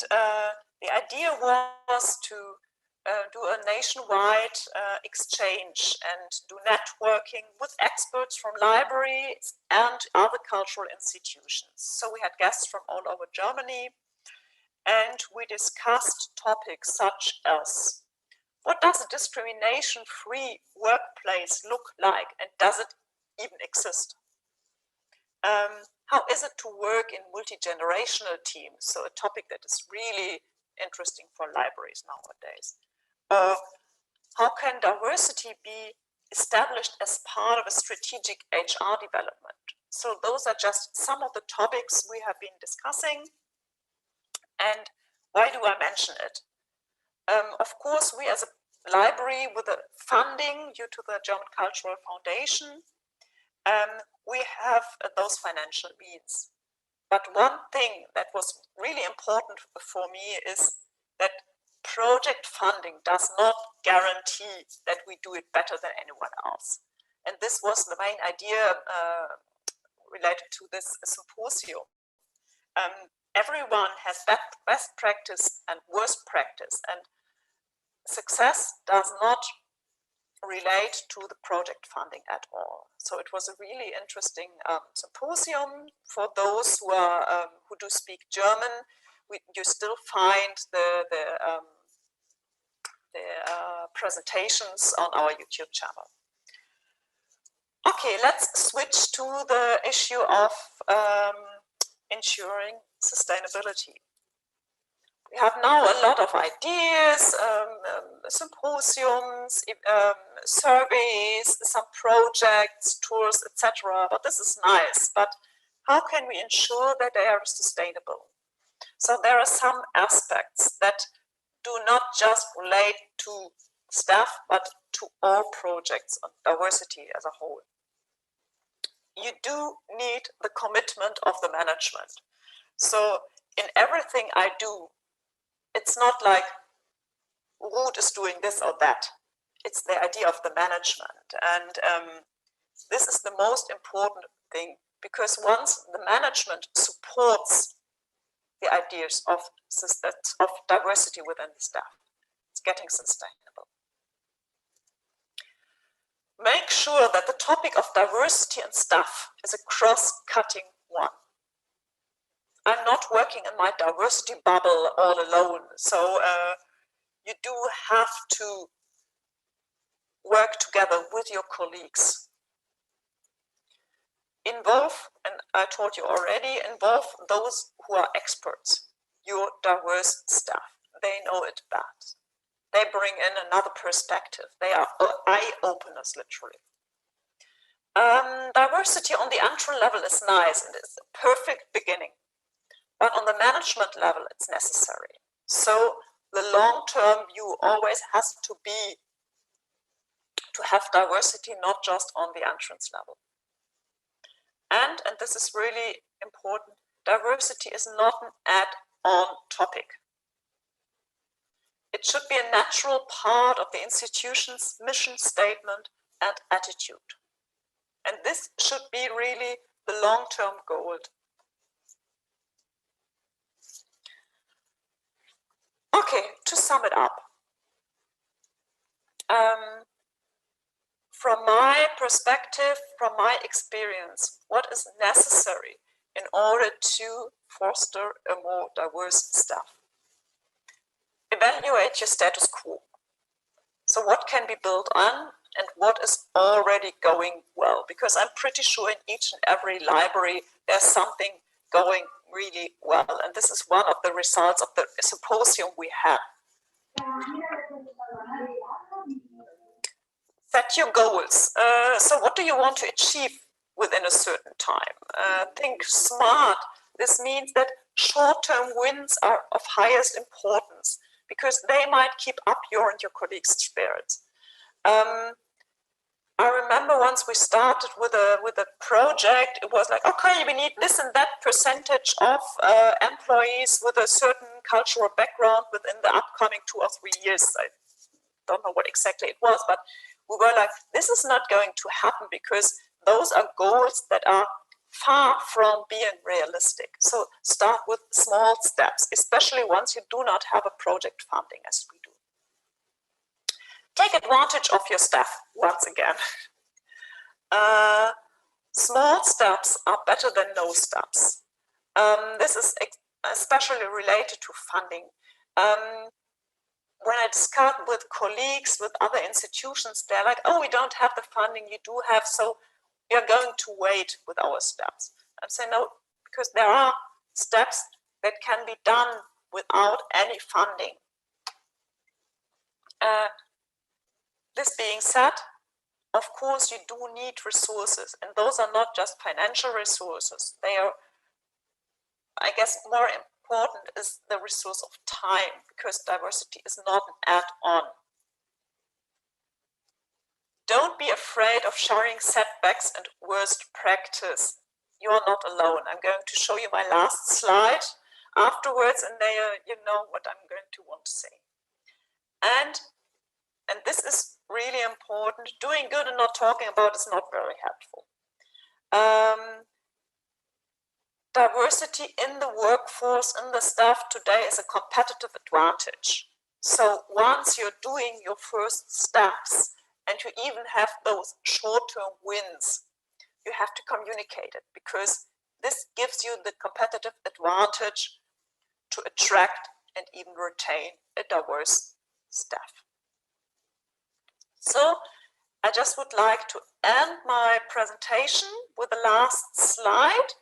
the idea was to do a nationwide exchange and do networking with experts from libraries and other cultural institutions. So we had guests from all over Germany, and we discussed topics such as, what does a discrimination-free workplace look like, and does it even exist? How is it to work in multi-generational teams? So a topic that is really interesting for libraries nowadays. How can diversity be established as part of a strategic HR development? So those are just some of the topics we have been discussing. And why do I mention it? Of course, we as a library with the funding due to the German Cultural Foundation, we have those financial means. But one thing that was really important for me is that project funding does not guarantee that we do it better than anyone else. And this was the main idea related to this symposium. Everyone has best practice and worst practice, and success does not relate to the project funding at all. So it was a really interesting symposium. For those who are who do speak German, you still find the presentations on our YouTube channel. Okay, let's switch to the issue of ensuring sustainability. We have now a lot of ideas, symposiums, surveys, some projects, tours, etc. But this is nice. But how can we ensure that they are sustainable? So there are some aspects that do not just relate to staff, but to all projects on diversity as a whole. You do need the commitment of the management. So in everything I do, it's not like Ruth is doing this or that. It's the idea of the management. And this is the most important thing, because once the management supports the ideas of diversity within the staff, it's getting sustainable. Make sure that the topic of diversity in staff is a cross-cutting one. I'm not working in my diversity bubble all alone, so you do have to work together with your colleagues. Involve, and I told you already, involve those who are experts, your diverse staff. They know it best. They bring in another perspective. They are eye-openers, literally. Diversity on the entry level is nice and it's a perfect beginning. But on the management level, it's necessary. So the long-term view always has to be to have diversity, not just on the entrance level. And this is really important, diversity is not an add-on topic. It should be a natural part of the institution's mission statement and attitude. And this should be really the long-term goal. Okay, to sum it up. From my perspective, from my experience, what is necessary in order to foster a more diverse staff? Evaluate your status quo. So what can be built on and what is already going well? Because I'm pretty sure in each and every library, there's something going really well. And this is one of the results of the symposium we had. Set your goals. So what do you want to achieve within a certain time? Think smart. This means that short-term wins are of highest importance because they might keep up your and your colleagues' spirits. I remember once we started with a project, it was like, okay, we need this and that percentage of employees with a certain cultural background within the upcoming 2 or 3 years. I don't know what exactly it was, but we were like, this is not going to happen because those are goals that are far from being realistic. So start with small steps, especially once you do not have a project funding as we do. Take advantage of your staff once again. Small steps are better than no steps. This is especially related to funding. When I discuss with colleagues, with other institutions, they're like, oh, we don't have the funding, you do have, so we are going to wait with our steps. I'm saying no, because there are steps that can be done without any funding. This being said, of course, you do need resources, and those are not just financial resources. They are, I guess, more important is the resource of time, because diversity is not an add-on. Don't be afraid of sharing setbacks and worst practice. You are not alone. I'm going to show you my last slide afterwards, and there you know what I'm going to want to say. And this is really important. Doing good and not talking about is not very helpful. Diversity in the workforce, in the staff today is a competitive advantage. So once you're doing your first steps and you even have those short-term wins, you have to communicate it, because this gives you the competitive advantage to attract and even retain a diverse staff. So I just would like to end my presentation with the last slide.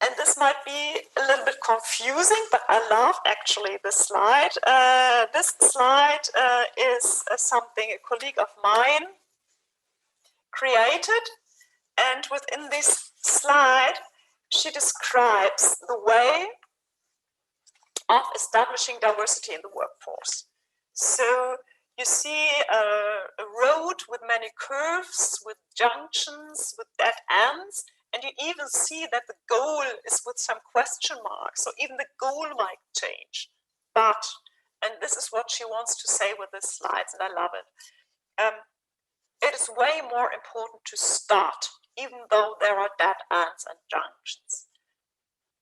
And this might be a little bit confusing, but I love actually this slide. This slide is something a colleague of mine created, and within this slide, she describes the way of establishing diversity in the workforce. So you see a road with many curves, with junctions, with dead ends, and you even see that the goal is with some question marks. So even the goal might change. But, and this is what she wants to say with these slides, and I love it. It is way more important to start, even though there are dead ends and junctions.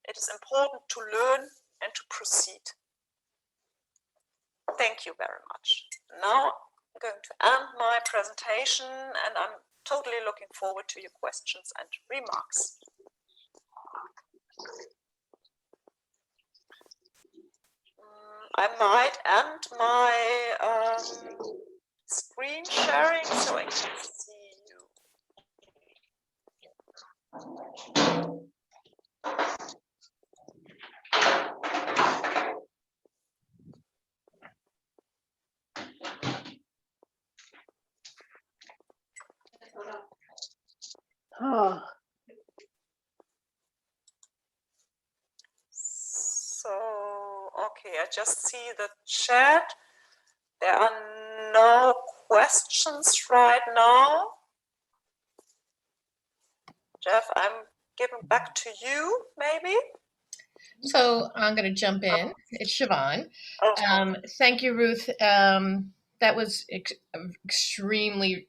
It is important to learn and to proceed. Thank you very much. Now I'm going to end my presentation, and I'm totally looking forward to your questions and remarks. I might end my screen sharing so I can see you. Oh, So, okay, I just see the chat. There are no questions right now. Jeff, I'm giving back to you, maybe. So I'm going to jump in. It's Siobhan. Oh, Thank you, Ruth. That was extremely,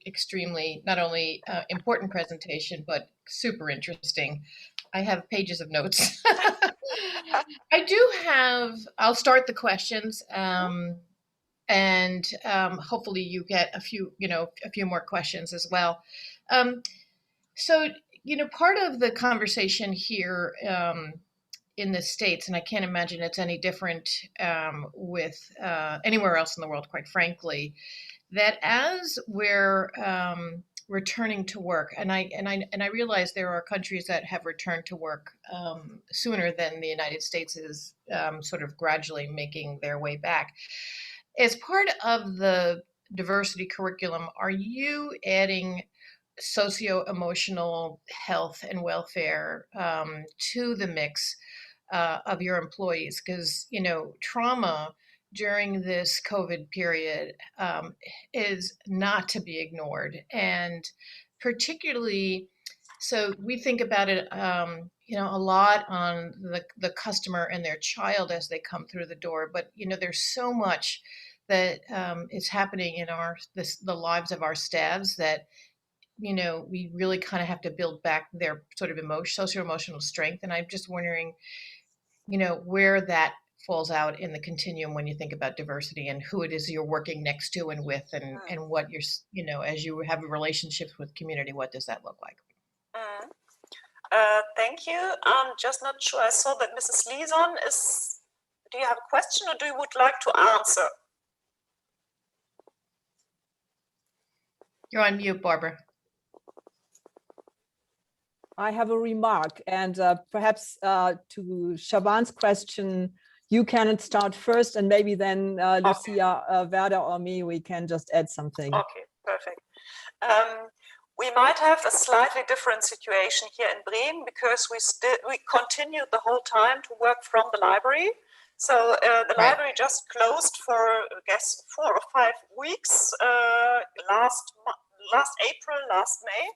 not only important presentation, but super interesting. I have pages of notes. I do have, I'll start the questions, and hopefully you get a few more questions as well. So, part of the conversation here in the States, and I can't imagine it's any different with anywhere else in the world, quite frankly, that as we're returning to work, and I realize there are countries that have returned to work sooner than the United States is sort of gradually making their way back. As part of the diversity curriculum, are you adding socio-emotional health and welfare to the mix of your employees? Because, trauma during this COVID period is not to be ignored. And particularly, so we think about it, a lot on the customer and their child as they come through the door. But, there's so much that is happening in the lives of our staffs that we really kind of have to build back their sort of socio-emotional strength. And I'm just wondering, where that falls out in the continuum when you think about diversity and who it is you're working next to and with, and what you're, as you have relationships with community, what does that look like? Thank you. I'm just not sure. I saw that Mrs. Leeson is, do you have a question or do you would like to answer? You're on mute, Barbara. I have a remark, and perhaps to Siobhan's question, you can start first, and maybe then Lucia, Werder, or me, we can just add something. Okay, perfect. We might have a slightly different situation here in Bremen because we continued the whole time to work from the library. So the library just closed for, I guess, 4 or 5 weeks, last April, last May.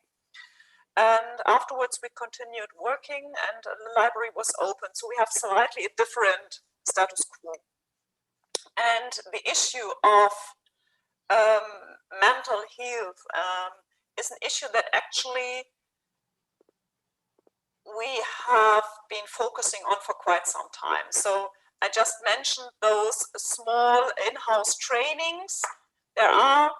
And afterwards we continued working and the library was open. So we have slightly a different status quo. And the issue of mental health is an issue that actually we have been focusing on for quite some time. So I just mentioned those small in-house trainings. There are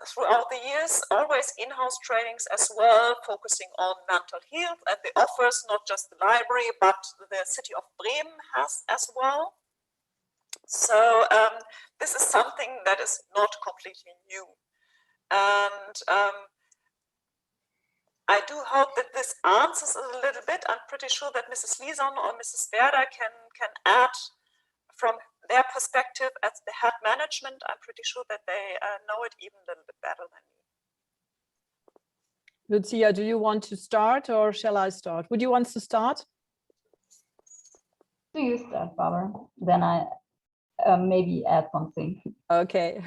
throughout the years always in-house trainings as well, focusing on mental health, and the offers not just the library but the city of Bremen has as well. So this is something that is not completely new. And I do hope that this answers a little bit. I'm pretty sure that Mrs. Liesson or Mrs. Werder can add from their perspective as the head management. I'm pretty sure that they know it even a little bit better than me. Lucia, do you want to start or shall I start? Would you want to start? Do you start, Barbara? Then I maybe add something. Okay.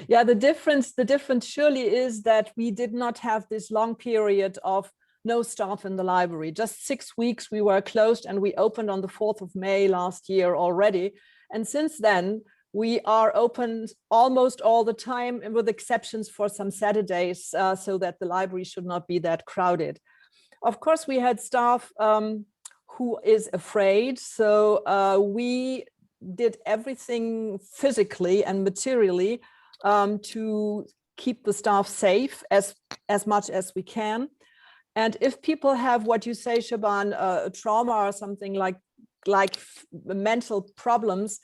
Yeah, the difference surely is that we did not have this long period of no staff in the library. Just 6 weeks we were closed, and we opened on the 4th of May last year already. And since then, we are open almost all the time, and with exceptions for some Saturdays, so that the library should not be that crowded. Of course, we had staff who is afraid. So we did everything physically and materially to keep the staff safe as much as we can. And if people have what you say, Shaban, a trauma or something like mental problems,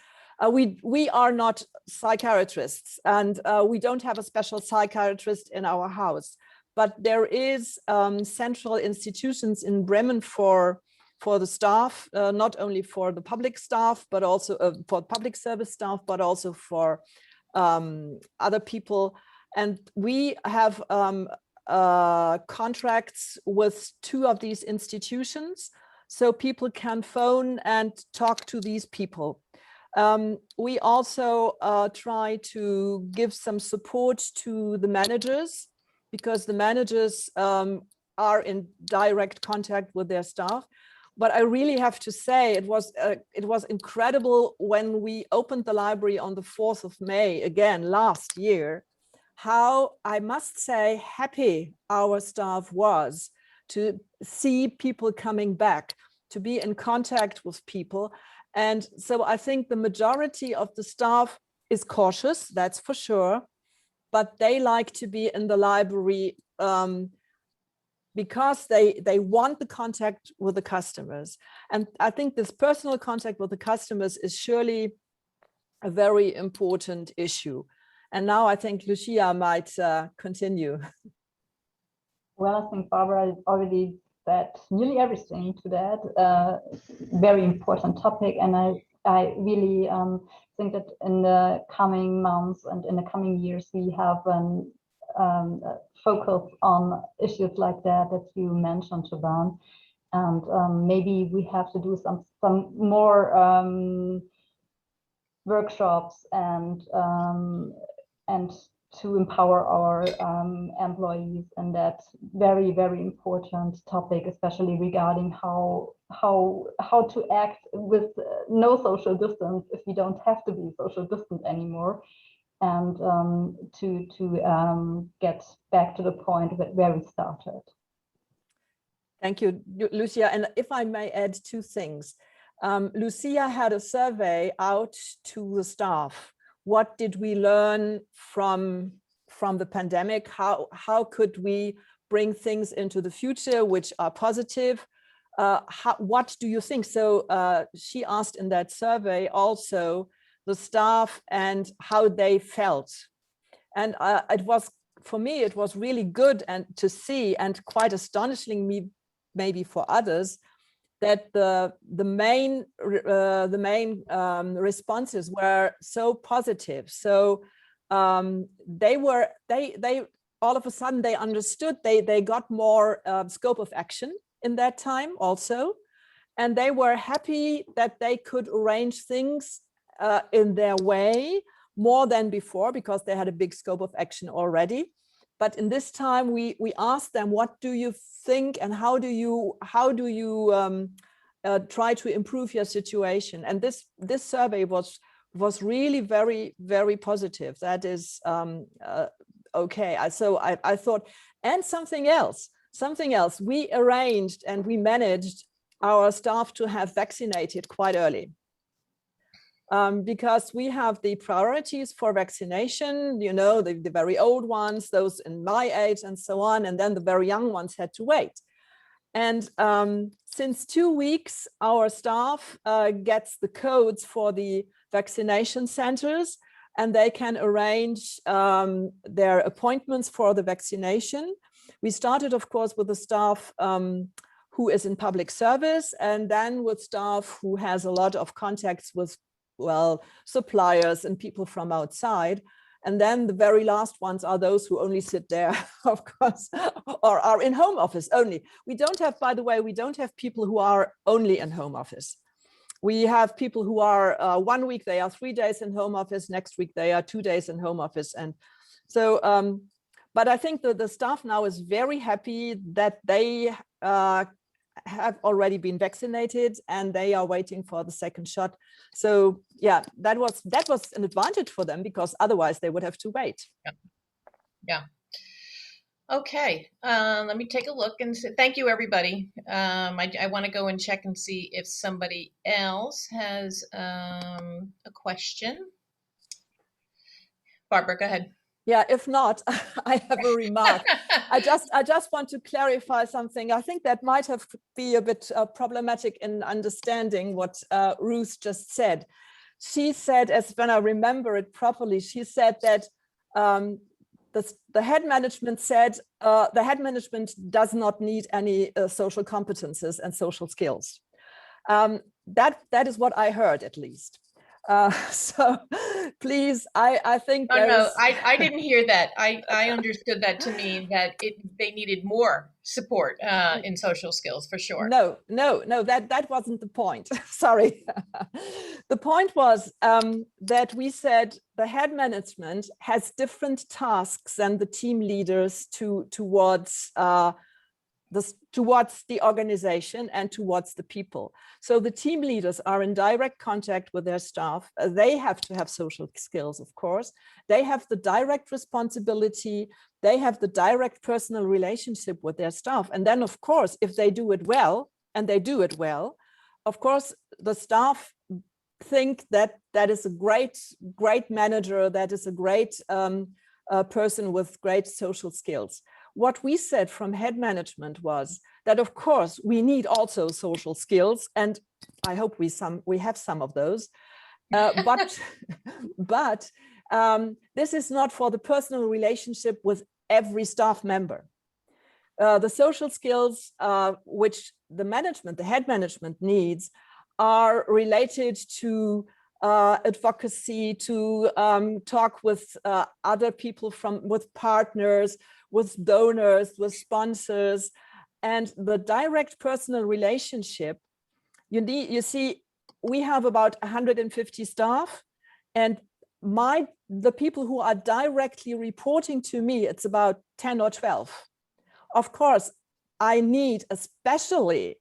we are not psychiatrists, and we don't have a special psychiatrist in our house. But there is central institutions in Bremen for the staff, not only for the public staff, but also for public service staff, but also for other people. And we have contracts with 2 of these institutions, so people can phone and talk to these people. We also try to give some support to the managers, because the managers are in direct contact with their staff. But I really have to say it was incredible when we opened the library on the 4th of May, again, last year, how, I must say, happy our staff was to see people coming back, to be in contact with people. And so I think the majority of the staff is cautious, that's for sure, but they like to be in the library because they want the contact with the customers. And I think this personal contact with the customers is surely a very important issue. And now I think Lucia might continue. Well, I think Barbara already said nearly everything to that. Very important topic. And I really think that in the coming months and in the coming years, we have focus on issues like that you mentioned, Shaban. And maybe we have to do some more workshops and to empower our employees, and that very, very important topic, especially regarding how to act with no social distance if we don't have to be social distant anymore, and to get back to the point where we started. Thank you, Lucia. And if I may add 2 things. Lucia had a survey out to the staff. What did we learn from the pandemic? How could we bring things into the future which are positive? What do you think? So she asked in that survey also the staff and how they felt. And for me, it was really good and to see, and quite astonishing maybe for others, that the main responses were so positive. So they all of a sudden they understood, they got more scope of action in that time also, and they were happy that they could arrange things in their way more than before, because they had a big scope of action already. But in this time, we asked them, what do you think, and how do you try to improve your situation? And this survey was really very, very positive. That is okay. So I thought, and something else. We arranged and we managed our staff to have vaccinated quite early. Because we have the priorities for vaccination, you know, the very old ones, those in my age and so on, and then the very young ones had to wait. And since 2 weeks, our staff gets the codes for the vaccination centers, and they can arrange their appointments for the vaccination. We started, of course, with the staff who is in public service, and then with staff who has a lot of contacts with, well, suppliers and people from outside. And then the very last ones are those who only sit there, of course, or are in home office only. We don't have, by the way, we don't have people who are only in home office. We have people who are 1 week, they are 3 days in home office, next week they are 2 days in home office. And so, but I think that the staff now is very happy that they have already been vaccinated and they are waiting for the second shot. So yeah, that was an advantage for them, because otherwise they would have to wait. Yeah. Okay, let me take a look and say, thank you, everybody. I want to go and check and see if somebody else has a question. Barbara, go ahead. Yeah, if not, I have a remark. I just want to clarify something. I think that might have be a bit problematic in understanding what Ruth just said. She said, as when I remember it properly, she said that the head management said the head management does not need any social competences and social skills. That is what I heard, at least. So please, I think no, I didn't hear that. I understood that to mean that they needed more support in social skills, for sure. No, that wasn't the point. Sorry. The point was that we said the head management has different tasks than the team leaders towards the organization and towards the people. So the team leaders are in direct contact with their staff. They have to have social skills, of course. They have the direct responsibility. They have the direct personal relationship with their staff. And then, of course, if they do it well, and they do it well, of course, the staff think that that is a great manager, that is a great person with great social skills. What we said from head management was that, of course, we need also social skills, and I hope we have some of those. But this is not for the personal relationship with every staff member. The social skills which the head management needs are related to advocacy, to talk with other people, with partners, with donors, with sponsors, and the direct personal relationship. You see, we have about 150 staff, and the people who are directly reporting to me, it's about 10 or 12. Of course, I need especially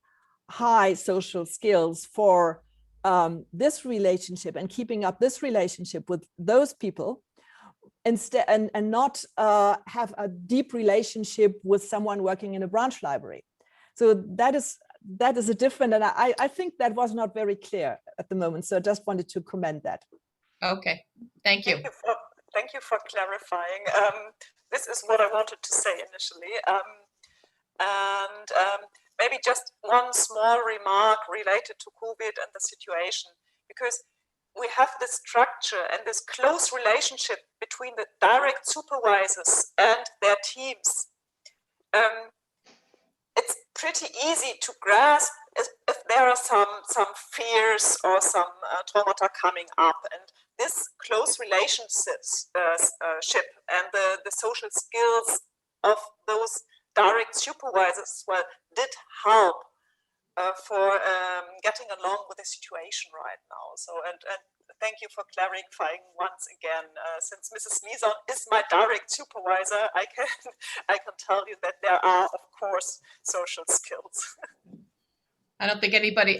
high social skills for this relationship and keeping up this relationship with those people, instead and not have a deep relationship with someone working in a branch library. So that is a different, and I think that was not very clear at the moment. So I just wanted to comment that. Okay, thank you. Thank you for clarifying. This is what I wanted to say initially. Maybe just one small remark related to COVID and the situation, because we have this structure and this close relationship between the direct supervisors and their teams. It's pretty easy to grasp if there are some fears or some traumata coming up, and this close relationship and the social skills of those direct supervisors as well did help for getting along with the situation right now. So, and thank you for clarifying once again. Since Mrs. Lison is my direct supervisor, I can tell you that there are, of course, social skills. I don't think anybody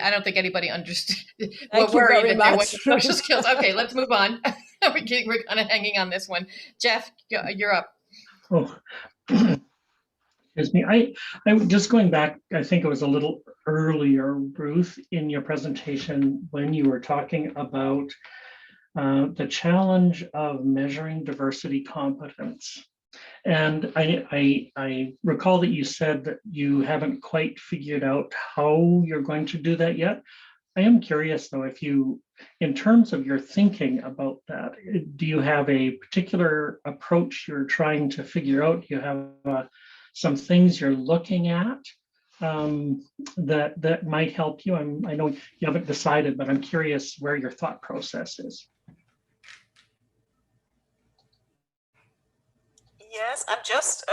understood. Thank you very much. Social skills. Okay, let's move on. We're kind of hanging on this one. Jeff, you're up. Oh. Excuse me. I just going back, I think it was a little earlier, Ruth, in your presentation when you were talking about the challenge of measuring diversity competence. And I recall that you said that you haven't quite figured out how you're going to do that yet. I am curious though, if you, in terms of your thinking about that, do you have a particular approach you're trying to figure out? Do you have a some things you're looking at that might help you? I know you haven't decided, but I'm curious where your thought process is. Yes, I'm just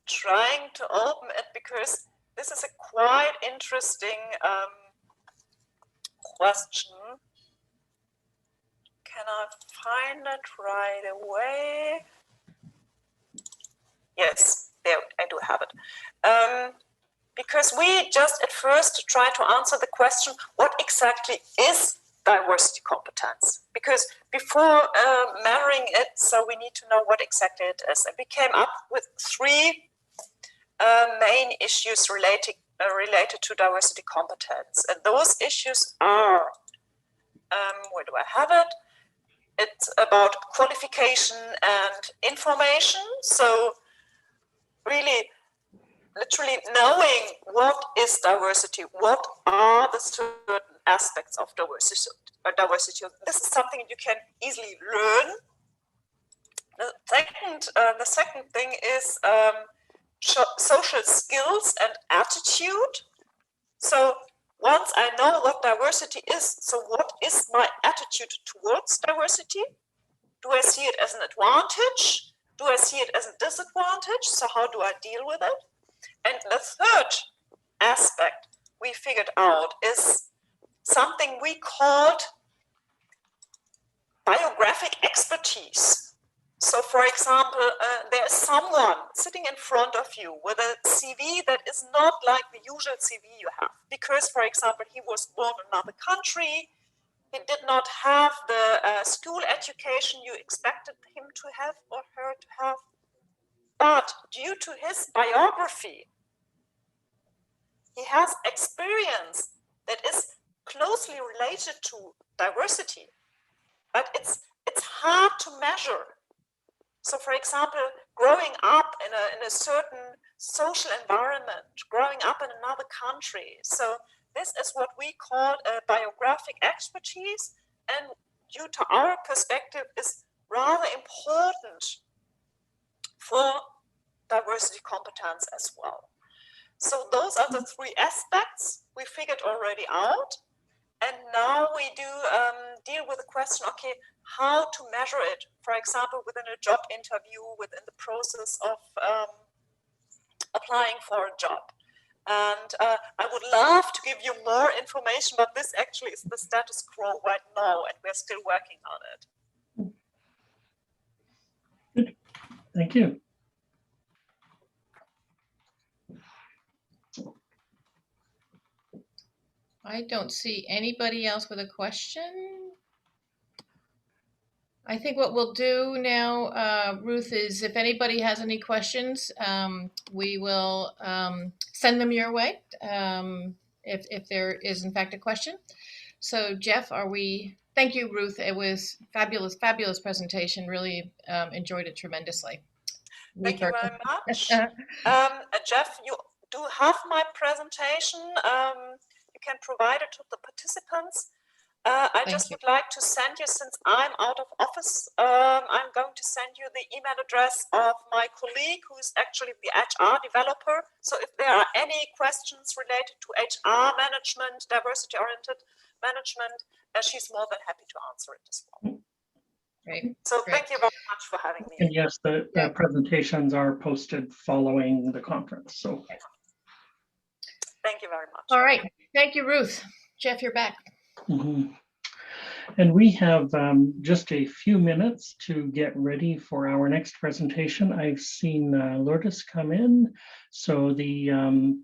trying to open it because this is a quite interesting question. Can I find it right away? Yes, there, I do have it. Because we just at first try to answer the question, what exactly is diversity competence? Because before measuring it, so we need to know what exactly it is. And we came up with three main issues related to diversity competence. And those issues are, where do I have it? It's about qualification and information. So really, literally knowing what is diversity, what are the certain aspects of diversity. This is something you can easily learn. The second thing is social skills and attitude. So once I know what diversity is, so what is my attitude towards diversity? Do I see it as an advantage? Do I see it as a disadvantage? So how do I deal with it? And the third aspect we figured out is something we called biographic expertise. So for example, there's someone sitting in front of you with a CV that is not like the usual CV you have. Because, for example, he was born in another country, he did not have the school education you expected him to have or her to have. But due to his biography, he has experience that is closely related to diversity, but it's hard to measure. So, for example, growing up in a certain social environment, growing up in another country. So this is what we call a biographic expertise, and due to our perspective is rather important for diversity competence as well. So those are the three aspects we figured already out. And now we do deal with the question, okay, how to measure it, for example, within a job interview, within the process of applying for a job. And I would love to give you more information, but this actually is the status quo right now, and we're still working on it. Good. Thank you. I don't see anybody else with a question. I think what we'll do now, Ruth, is if anybody has any questions, we will send them your way if there is in fact a question. So Jeff, thank you, Ruth. It was fabulous, fabulous presentation. Really enjoyed it tremendously. Thank you very much. Jeff, you do have my presentation. You can provide it to the participants. I just would like to send you, since I'm out of office, I'm going to send you the email address of my colleague who is actually the HR developer. So if there are any questions related to HR management, diversity-oriented management, she's more than happy to answer it as well. Great. So thank you very much for having me. And yes, the presentations are posted following the conference. So thank you very much. All right. Thank you, Ruth. Jeff, you're back. Mm-hmm. And we have just a few minutes to get ready for our next presentation. I've seen Lourdes come in. So the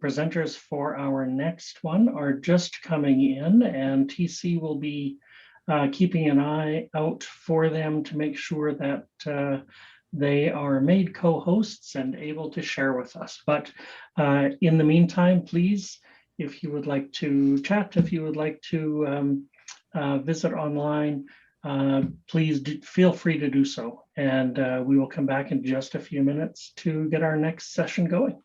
presenters for our next one are just coming in, and TC will be keeping an eye out for them to make sure that they are made co-hosts and able to share with us. But in the meantime, please, if you would like to chat, if you would like to visit online, please feel free to do so. And we will come back in just a few minutes to get our next session going.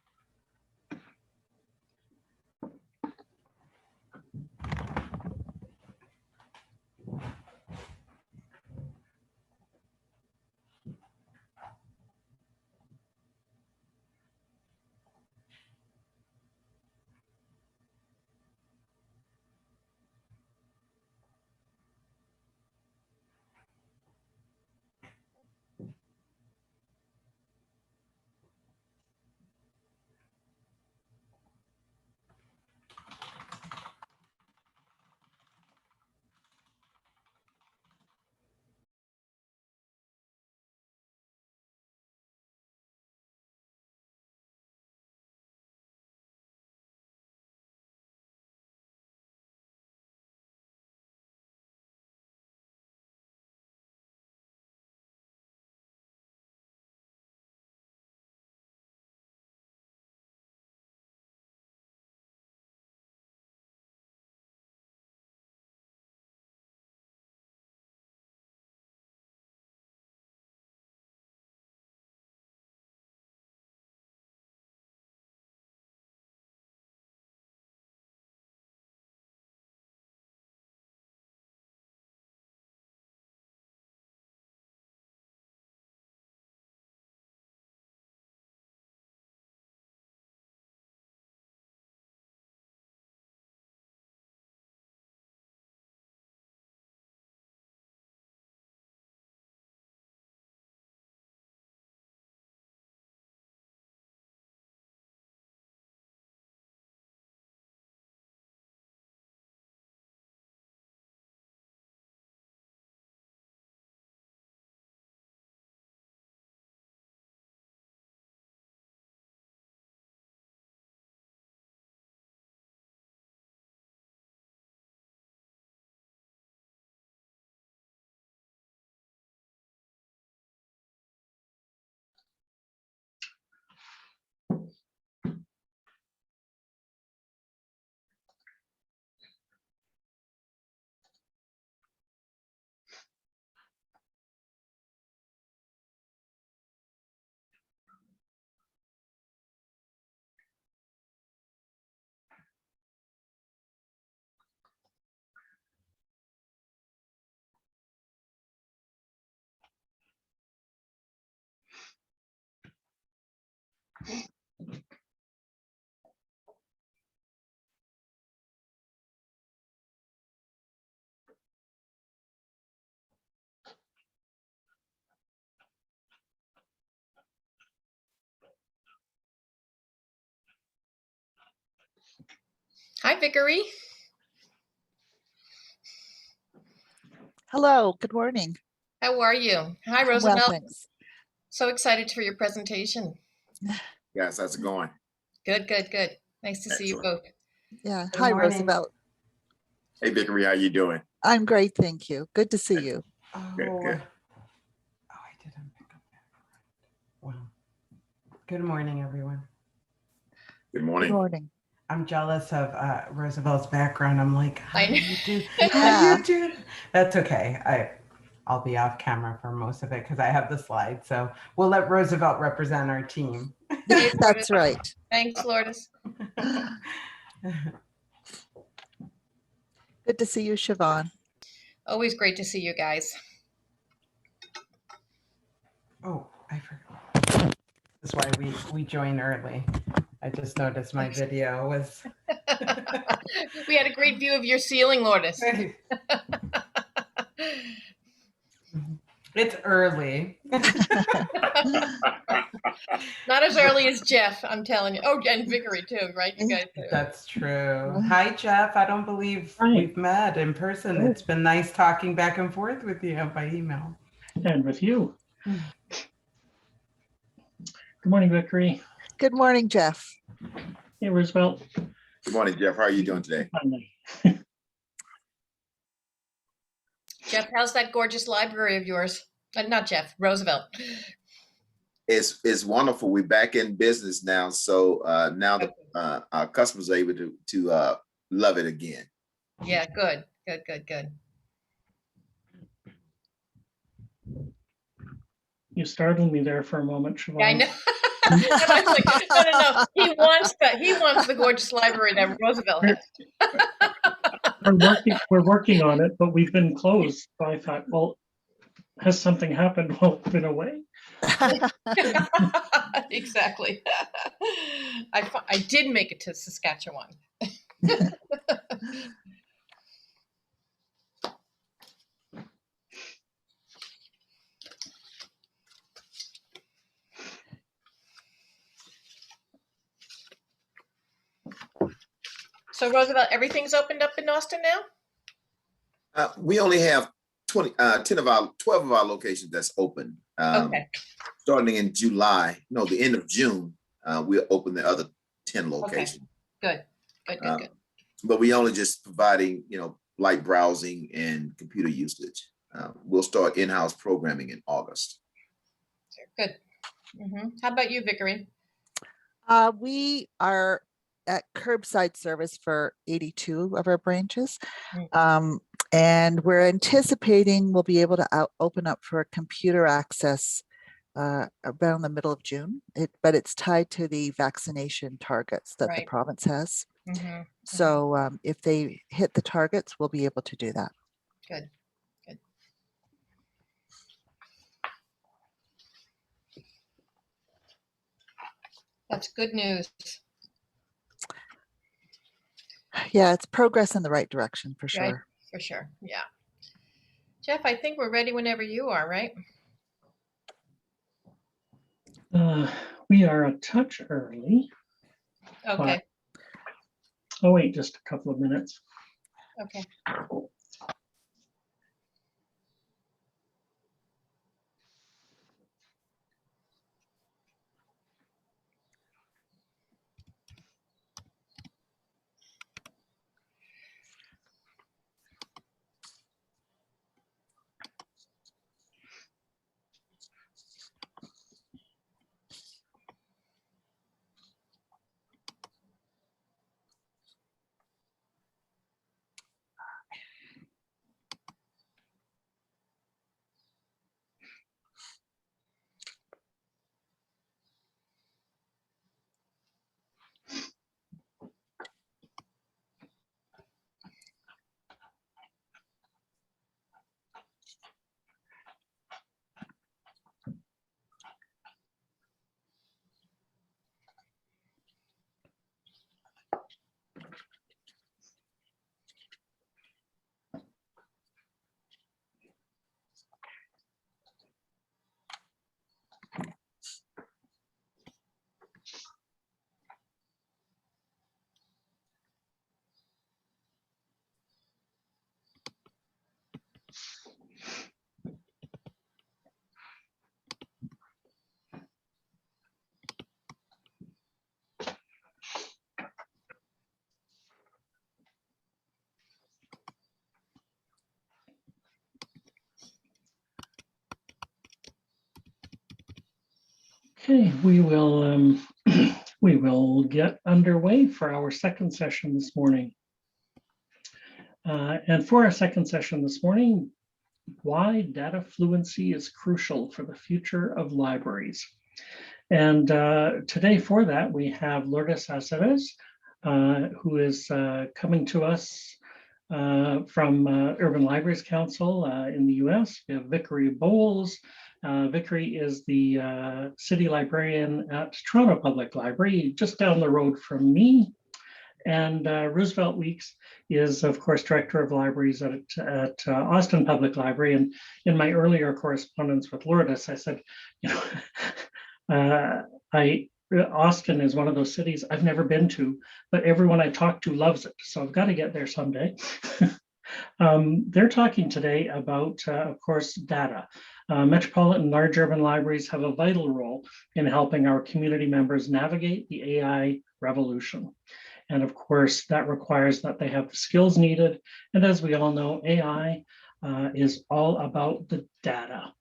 Hi, Vickery. Hello, good morning. How are you? Hi, Well, Roosevelt. thanks. So excited for your presentation. Yes, how's it going? Good, good, good. Nice to see you both. Yeah, Good hi, morning. Roosevelt. Hey, Vickery, how you doing? I'm great, thank you. Good to see you. Good, good. I didn't pick up that. Wow. Good morning, everyone. Good Good morning. morning. I'm jealous of Roosevelt's background. I'm like, how I do know. you do? How do you do? That's okay. I'll be off camera for most of it because I have the slide. So we'll let Roosevelt represent our team. That's right. Thanks, Lourdes. Good to see you, Siobhan. Always great to see you guys. Oh, I forgot. That's why we join early. I just noticed my video was. We had a great view of your ceiling, Lourdes. It's early. Not as early as Jeff, I'm telling you. Oh, and Vickery too, right? You guys too. That's true. Hi, Jeff. I don't believe Hi. we've met in person. Oh. It's been nice talking back and forth with you by email. And with you. Good morning, Vickery. Good morning, Jeff. Hey, Roosevelt. Good morning, Jeff. How are you doing today? Finally. Jeff, how's that gorgeous library of yours? Not Jeff, Roosevelt. It's wonderful. We're back in business now, so now the our customers are able to love it again. Yeah, good, good, good, good. You startled me there for a moment, Siobhan. Yeah, I know. And I was like, no. He wants the gorgeous library that Roosevelt has. We're working on it, but we've been closed. So I thought, well, has something happened while we've been away? Exactly. I did make it to Saskatchewan. So Roosevelt, everything's opened up in Austin now? We only have 12 of our locations that's open. Okay. Starting in July, no, the end of June, we'll open the other 10 locations. Good, good, good, good. But we only just providing, light browsing and computer usage. We'll start in-house programming in August. Good. How about you, Vickery? We are at curbside service for 82 of our branches. And we're anticipating we'll be able to open up for computer access around the middle of June, but it's tied to the vaccination targets that the province has. So if they hit the targets, we'll be able to do that. Good, good. That's good news. Yeah, it's progress in the right direction for sure. Right, for sure, yeah. Jeff, I think we're ready whenever you are, right? We are a touch early. Okay. Oh, wait, just a couple of minutes. Okay. Okay, we will we will get underway for our second session this morning. And for our second session this morning, why data fluency is crucial for the future of libraries. And today for that, we have Lourdes Aceves, who is coming to us from Urban Libraries Council in the US. We have Vickery Bowles. Vickery is the city librarian at Toronto Public Library, just down the road from me. And Roosevelt Weeks is, of course, Director of Libraries at Austin Public Library. And in my earlier correspondence with Lourdes, I said, you know, Austin is one of those cities I've never been to, but everyone I talk to loves it. So I've got to get there someday. They're talking today about, of course, data. Metropolitan large urban libraries have a vital role in helping our community members navigate the AI revolution. And of course, that requires that they have the skills needed. And as we all know, AI is all about the data.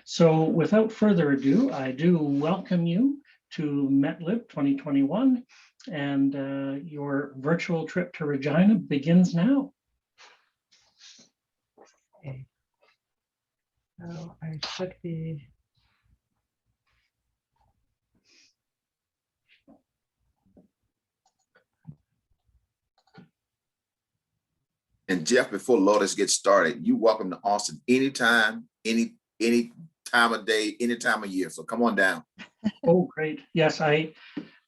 So without further ado, I do welcome you to MetLib 2021, and your virtual trip to Regina begins now. Okay. So I should be. And Jeff, before Lourdes gets started, you're welcome to Austin anytime, any time of day, any time of year. So come on down. Oh, great. Yes,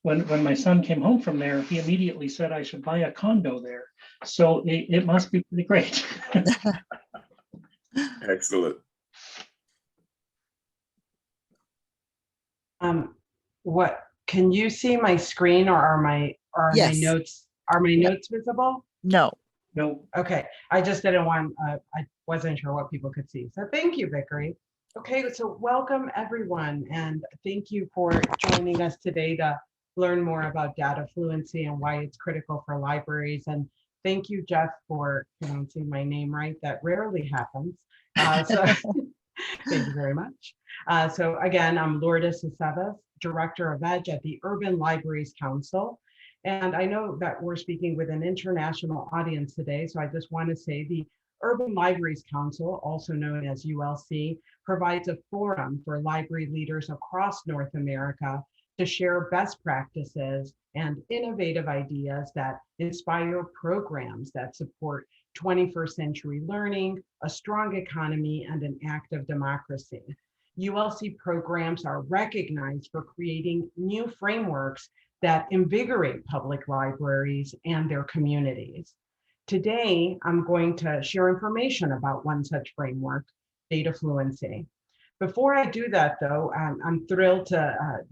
when my son came home from there, he immediately said I should buy a condo there. So it must be pretty great. Excellent. What can you see my screen, or are my Yes. notes notes visible? No. No. Okay, I just didn't want, I wasn't sure what people could see. So thank you, Vickery. Okay, so welcome everyone, and thank you for joining us today to learn more about data fluency and why it's critical for libraries. And thank you, Jeff, for pronouncing my name right. That rarely happens. So thank you very much. So again, I'm Lourdes Aceves, Director of Edge at the Urban Libraries Council. And I know that we're speaking with an international audience today, so I just want to say the Urban Libraries Council, also known as ULC, provides a forum for library leaders across North America to share best practices and innovative ideas that inspire programs that support 21st century learning, a strong economy, and an active democracy. ULC programs are recognized for creating new frameworks that invigorate public libraries and their communities. Today, I'm going to share information about one such framework, data fluency. Before I do that, though, I'm thrilled to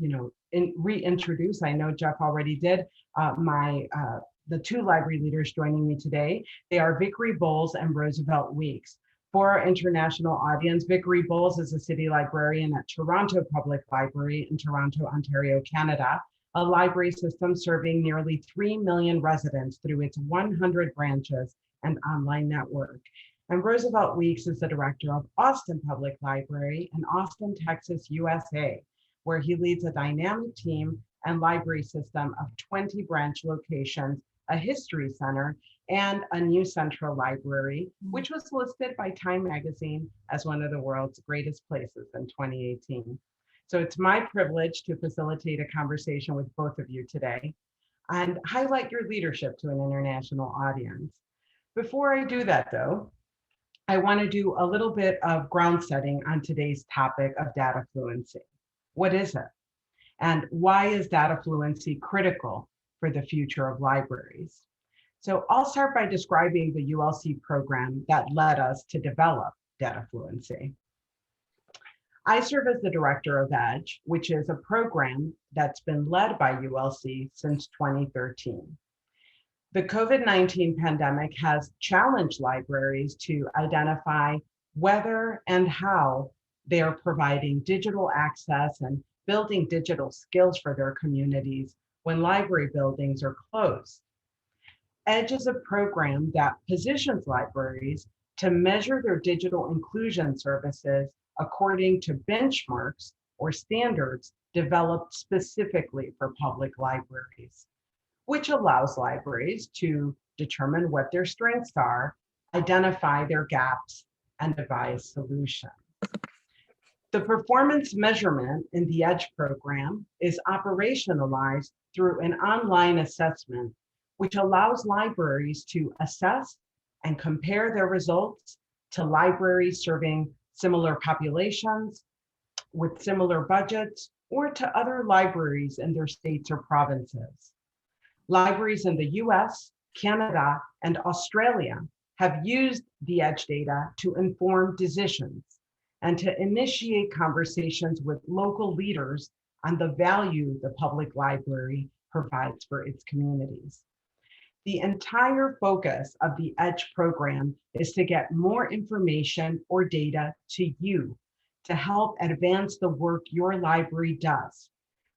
reintroduce, I know Jeff already did, the two library leaders joining me today. They are Vickery Bowles and Roosevelt Weeks. For our international audience, Vickery Bowles is a city librarian at Toronto Public Library in Toronto, Ontario, Canada, a library system serving nearly 3 million residents through its 100 branches and online network. And Roosevelt Weeks is the director of Austin Public Library in Austin, Texas, USA, where he leads a dynamic team and library system of 20 branch locations, a history center, and a new central library, which was listed by Time Magazine as one of the world's greatest places in 2018. So it's my privilege to facilitate a conversation with both of you today and highlight your leadership to an international audience. Before I do that, though, I want to do a little bit of ground setting on today's topic of data fluency. What is it? And why is data fluency critical for the future of libraries? So I'll start by describing the ULC program that led us to develop data fluency. I serve as the director of EDGE, which is a program that's been led by ULC since 2013. The COVID-19 pandemic has challenged libraries to identify whether and how they are providing digital access and building digital skills for their communities when library buildings are closed. EDGE is a program that positions libraries to measure their digital inclusion services according to benchmarks or standards developed specifically for public libraries, which allows libraries to determine what their strengths are, identify their gaps, and devise solutions. The performance measurement in the EDGE program is operationalized through an online assessment, which allows libraries to assess and compare their results to libraries serving similar populations with similar budgets or to other libraries in their states or provinces. Libraries in the US, Canada, and Australia have used the EDGE data to inform decisions and to initiate conversations with local leaders on the value the public library provides for its communities. The entire focus of the EDGE program is to get more information or data to you to help advance the work your library does,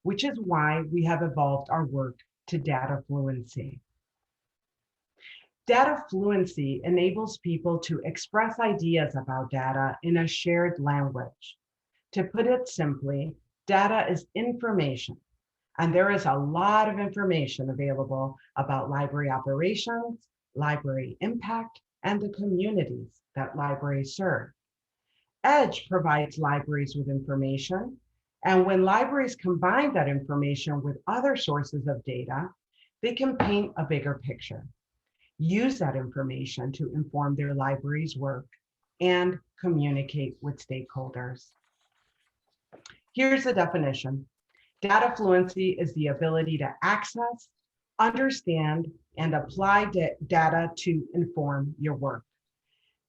which is why we have evolved our work to data fluency. Data fluency enables people to express ideas about data in a shared language. To put it simply, data is information, and there is a lot of information available about library operations, library impact, and the communities that libraries serve. EDGE provides libraries with information, and when libraries combine that information with other sources of data, they can paint a bigger picture, use that information to inform their library's work, and communicate with stakeholders. Here's the definition. Data fluency is the ability to access, understand, and apply data to inform your work.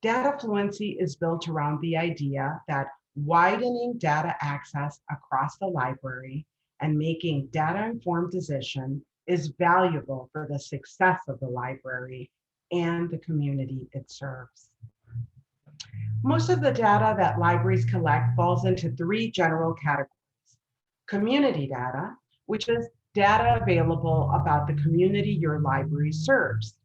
Data fluency is built around the idea that widening data access across the library and making data-informed decisions is valuable for the success of the library and the community it serves. Most of the data that libraries collect falls into three general categories. Community data, which is data available about the community your library serves,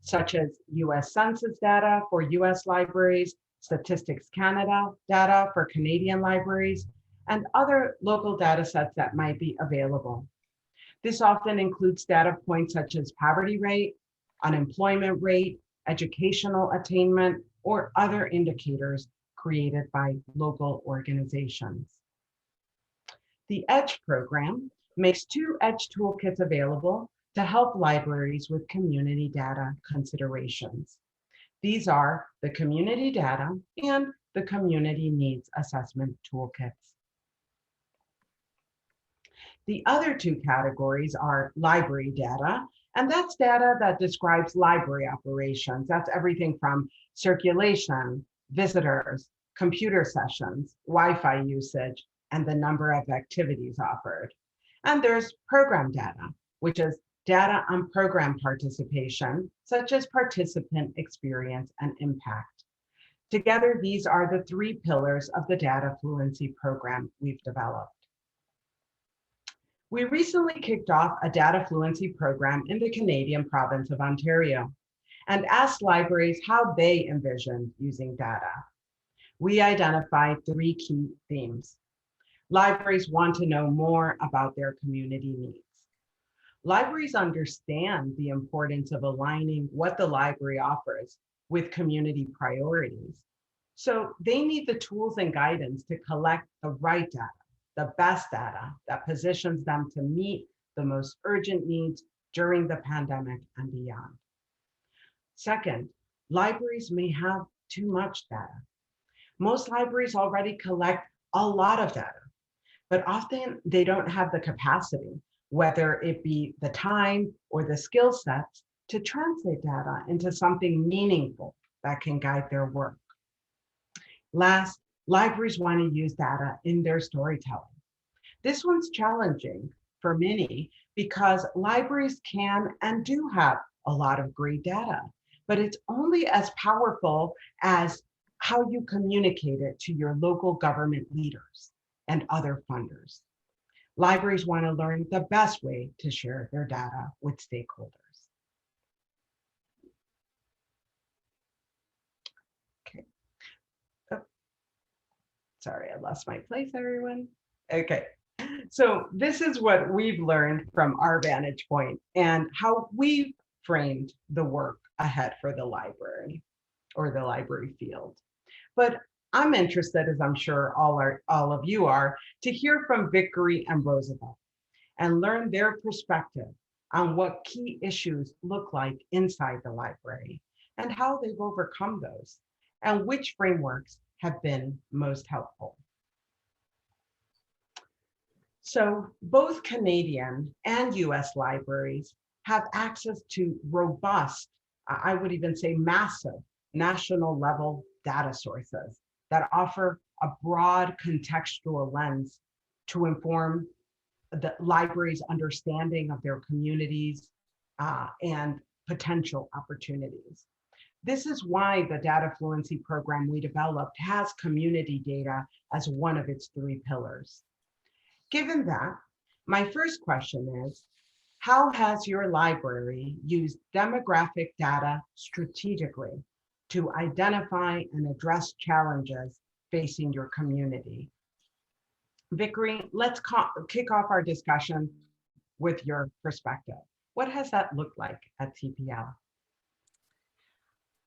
such as US Census data for US libraries, Statistics Canada data for Canadian libraries, and other local data sets that might be available. This often includes data points such as poverty rate, unemployment rate, educational attainment, or other indicators created by local organizations. The EDGE program makes 2 EDGE toolkits available to help libraries with community data considerations. These are the Community Data and the Community Needs Assessment Toolkits. The other 2 categories are library data, and that's data that describes library operations. That's everything from circulation, visitors, computer sessions, Wi-Fi usage, and the number of activities offered. And there's program data, which is data on program participation, such as participant experience and impact. Together, these are the 3 pillars of the data fluency program we've developed. We recently kicked off a data fluency program in the Canadian province of Ontario and asked libraries how they envision using data. We identified 3 key themes. Libraries want to know more about their community needs. Libraries understand the importance of aligning what the library offers with community priorities. So they need the tools and guidance to collect the right data, the best data that positions them to meet the most urgent needs during the pandemic and beyond. Second, libraries may have too much data. Most libraries already collect a lot of data, but often they don't have the capacity, whether it be the time or the skill sets, to translate data into something meaningful that can guide their work. Last, libraries want to use data in their storytelling. This one's challenging for many because libraries can and do have a lot of great data, but it's only as powerful as how you communicate it to your local government leaders and other funders. Libraries want to learn the best way to share their data with stakeholders. Okay. Oh, sorry, I lost my place, everyone. Okay. So this is what we've learned from our vantage point and how we framed the work ahead for the library or the library field. But I'm interested, as I'm sure all of you are, to hear from Vickery and Roosevelt and learn their perspective on what key issues look like inside the library and how they've overcome those and which frameworks have been most helpful. So both Canadian and US libraries have access to robust, I would even say massive, national level data sources that offer a broad contextual lens to inform the library's understanding of their communities and potential opportunities. This is why the data fluency program we developed has community data as one of its 3 pillars. Given that, my first question is, how has your library used demographic data strategically to identify and address challenges facing your community? Vickery, let's kick off our discussion with your perspective. What has that looked like at TPL?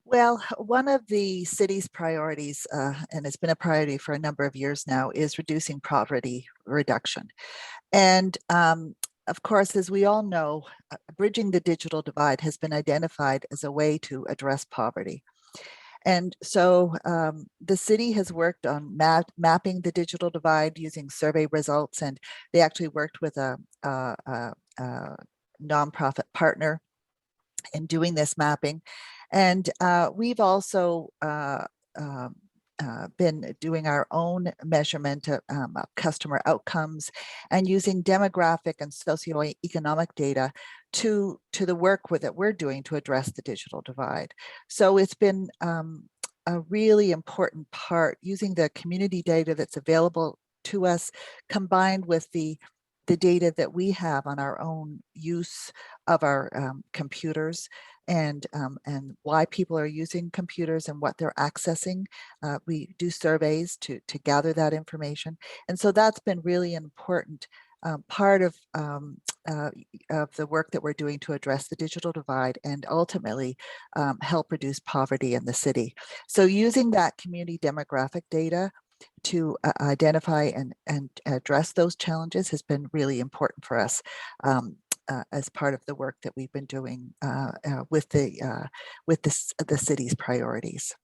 Well, one of the city's priorities, and it's been a priority for a number of years now, is reducing poverty reduction. And of course, as we all know, bridging the digital divide has been identified as a way to address poverty. And so the city has worked on mapping the digital divide using survey results, and they actually worked with a nonprofit partner in doing this mapping. And we've also been doing our own measurement of customer outcomes and using demographic and socioeconomic data to the work that we're doing to address the digital divide. So it's been a really important part, using the community data that's available to us, combined with the data that we have on our own use of our computers, and why people are using computers and what they're accessing. We do surveys to gather that information. And so that's been really an important part of the work that we're doing to address the digital divide and ultimately help reduce poverty in the city. So using that community demographic data to identify and address those challenges has been really important for us as part of the work that we've been doing with the city's priorities.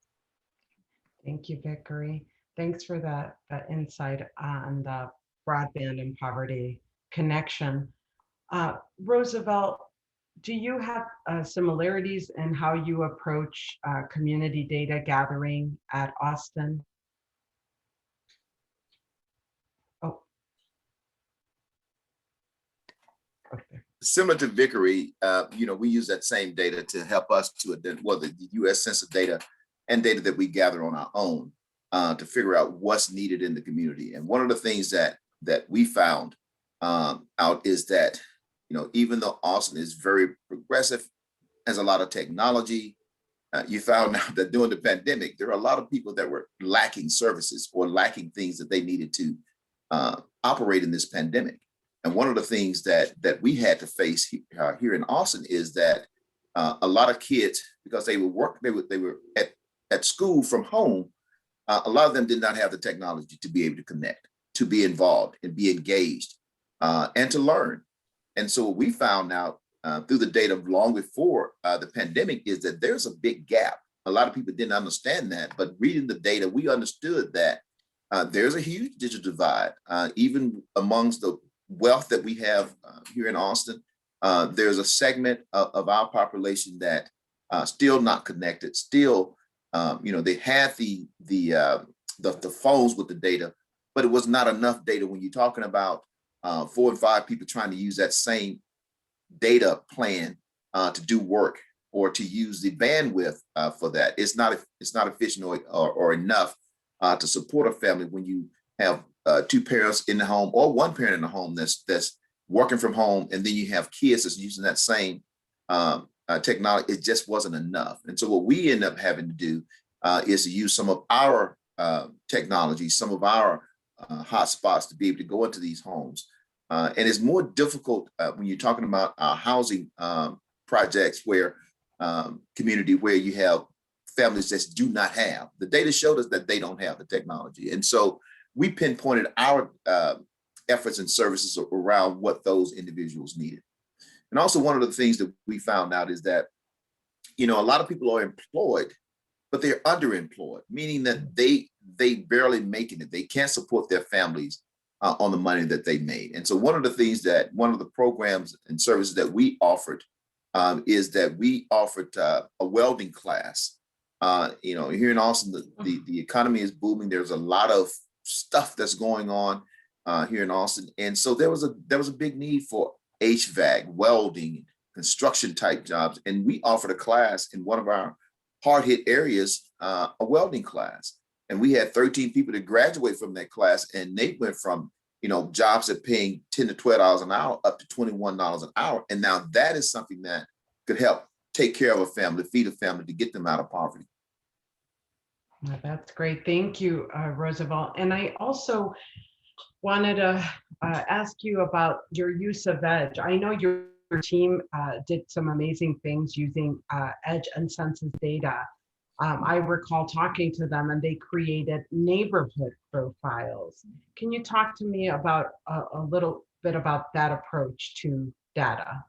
Thank you, Vickery. Thanks for that insight on the broadband and poverty connection. Roosevelt, do you have similarities in how you approach community data gathering at Austin? Oh. Okay. Similar to Vickery, we use that same data to help us to the U.S. Census data and data that we gather on our own to figure out what's needed in the community. And one of the things that we found out is that, even though Austin is very progressive, has a lot of technology, you found out that during the pandemic, there are a lot of people that were lacking services or lacking things that they needed to operate in this pandemic. And one of the things that we had to face here in Austin is that a lot of kids, because they were at school from home, a lot of them did not have the technology to be able to connect, to be involved and be engaged and to learn. And so what we found out through the data long before the pandemic is that there's a big gap. A lot of people didn't understand that, but reading the data, we understood that there's a huge digital divide, even amongst the wealth that we have here in Austin. There's a segment of our population that still not connected, still, they had the phones with the data, but it was not enough data when you're talking about 4 and 5 people trying to use that same data plan to do work or to use the bandwidth for that. It's not efficient or enough to support a family when you have 2 parents in the home or 1 parent in the home that's working from home, and then you have kids that's using that same technology. It just wasn't enough. And so what we end up having to do is to use some of our technology, some of our hotspots to be able to go into these homes. And it's more difficult when you're talking about housing projects where community where you have families that do not have. The data showed us that they don't have the technology. And so we pinpointed our efforts and services around what those individuals needed. And also one of the things that we found out is that, you know, a lot of people are employed, but they're underemployed, meaning that they barely making it. They can't support their families on the money that they made. And so one of the programs and services that we offered is that we offered a welding class. You know, here in Austin, the economy is booming. There's a lot of stuff that's going on here in Austin. And so there was a big need for HVAC, welding, construction type jobs. And we offered a class in one of our hard hit areas, a welding class. And we had 13 people to graduate from that class. And they went from, you know, jobs that paying $10 to $12 an hour up to $21 an hour. And now that is something that could help take care of a family, feed a family, to get them out of poverty. That's great. Thank you, Roosevelt. And I also wanted to ask you about your use of EDGE. I know your team did some amazing things using EDGE and census data. I recall talking to them and they created neighborhood profiles. Can you talk to me about a little bit about that approach to data?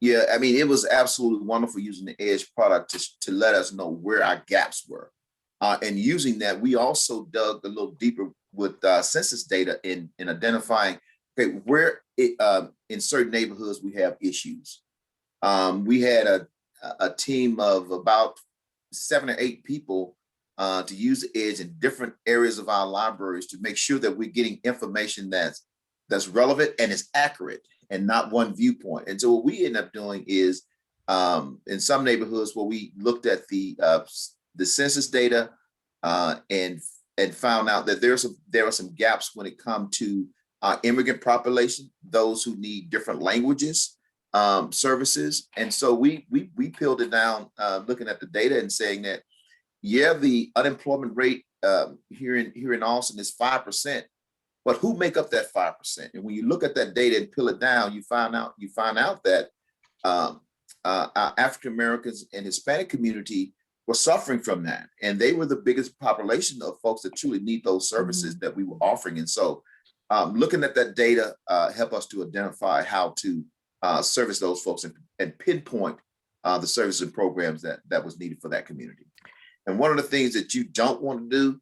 Yeah, I mean, it was absolutely wonderful using the EDGE product to let us know where our gaps were. And using that, we also dug a little deeper with census data in identifying, okay, where in certain neighborhoods we have issues. We had a team of about 7 or 8 people to use the EDGE in different areas of our libraries to make sure that we're getting information that's relevant and is accurate and not one viewpoint. And so what we end up doing is in some neighborhoods where we looked at the census data and found out that there are some gaps when it comes to immigrant population, those who need different languages, services. And so we peeled it down, looking at the data and saying that, yeah, the unemployment rate here in Austin is 5%, but who make up that 5%? And when you look at that data and peel it down, you find out that our African Americans and Hispanic community were suffering from that, and they were the biggest population of folks that truly need those services that we were offering. And so, looking at that data help us to identify how to service those folks and pinpoint the services and programs that was needed for that community. And one of the things that you don't want to do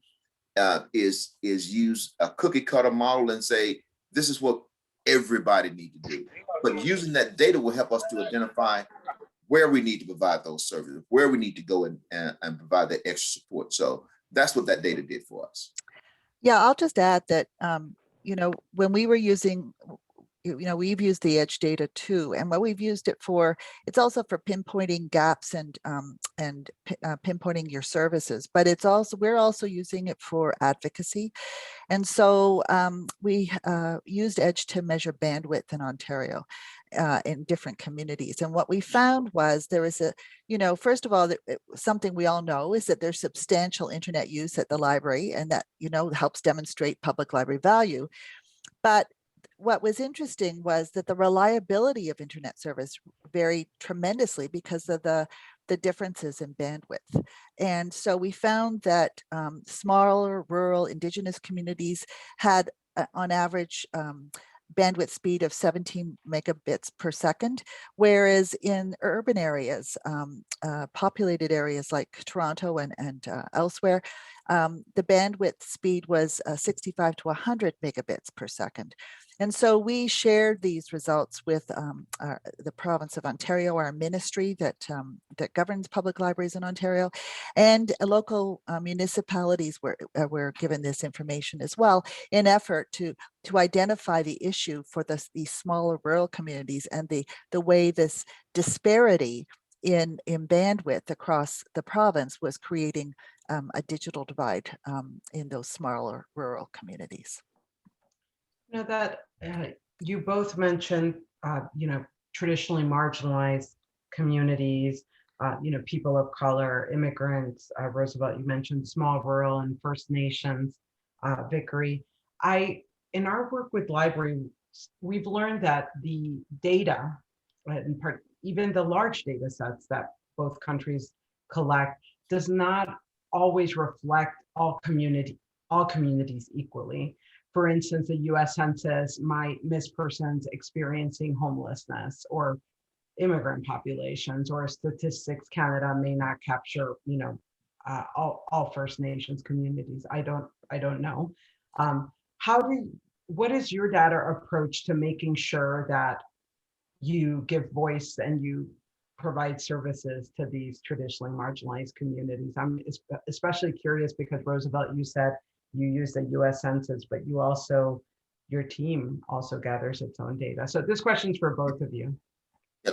is use a cookie cutter model and say, this is what everybody needs to do. But using that data will help us to identify where we need to provide those services, where we need to go and provide that extra support. So that's what that data did for us. Yeah, I'll just add that, you know, when we were using, you know, we've used the EDGE data too, and what we've used it for, it's also for pinpointing gaps and pinpointing your services, but it's also, we're also using it for advocacy. And so we used EDGE to measure bandwidth in Ontario in different communities. And what we found was there is you know, first of all, something we all know is that there's substantial internet use at the library, and that, you know, helps demonstrate public library value. But what was interesting was that the reliability of internet service varied tremendously because of the differences in bandwidth. And so we found that smaller, rural, indigenous communities had on average bandwidth speed of 17 megabits per second, whereas in urban areas, populated areas like Toronto and elsewhere, the bandwidth speed was 65 to 100 megabits per second. And so we shared these results with the province of Ontario, our ministry that governs public libraries in Ontario, and local municipalities were given this information as well, in effort to identify the issue for these smaller rural communities and the way this disparity in bandwidth across the province was creating a digital divide in those smaller rural communities. You know, that you both mentioned, you know, traditionally marginalized communities, you know, people of color, immigrants. Roosevelt, you mentioned small rural and First Nations, Vickery. in our work with libraries, we've learned that the data, in part, even the large data sets that both countries collect, does not always reflect all communities equally. For instance, the US Census might miss persons experiencing homelessness or immigrant populations, or Statistics Canada may not capture, all First Nations communities. I don't know. What is your data approach to making sure that you give voice and you provide services to these traditionally marginalized communities? I'm especially curious because Roosevelt, you said you use the US Census, but your team also gathers its own data. So this question's for both of you.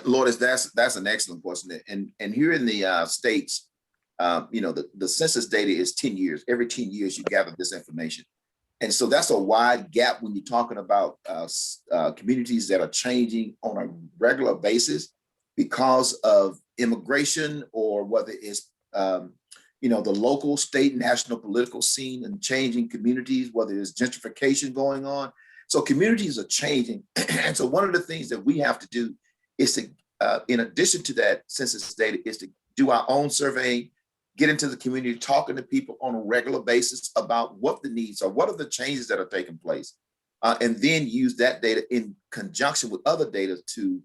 Lourdes, that's an excellent question. And here in the States, the census data is 10 years. Every 10 years you gather this information. And so that's a wide gap when you're talking about communities that are changing on a regular basis because of immigration, or whether it's the local, state, national political scene and changing communities, whether there's gentrification going on. So communities are changing. And so one of the things that we have to do is to, in addition to that census data, is to do our own surveying, get into the community, talking to people on a regular basis about what the needs are, what are the changes that are taking place, and then use that data in conjunction with other data to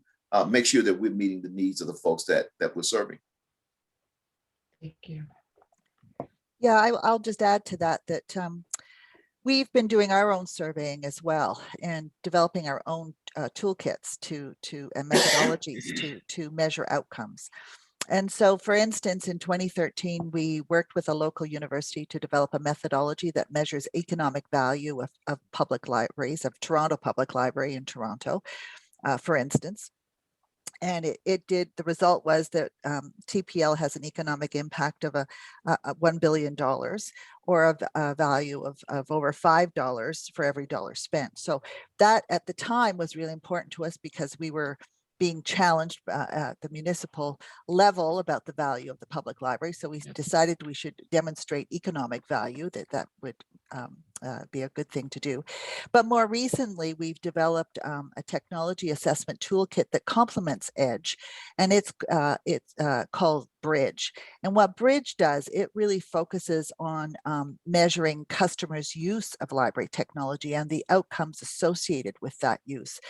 make sure that we're meeting the needs of the folks that we're serving. Thank you. Yeah, I'll just add to that we've been doing our own surveying as well and developing our own toolkits and methodologies to measure outcomes. And so, for instance, in 2013, we worked with a local university to develop a methodology that measures economic value of public libraries, of Toronto Public Library in Toronto, for instance. And the result was that TPL has an economic impact of $1 billion, or a value of over $5 for every dollar spent. So that at the time was really important to us because we were being challenged at the municipal level about the value of the public library. So we decided we should demonstrate economic value, that would be a good thing to do. But more recently, we've developed a technology assessment toolkit that complements EDGE, and it's called Bridge. And what Bridge does, it really focuses on measuring customers' use of library technology and the outcomes associated with that use.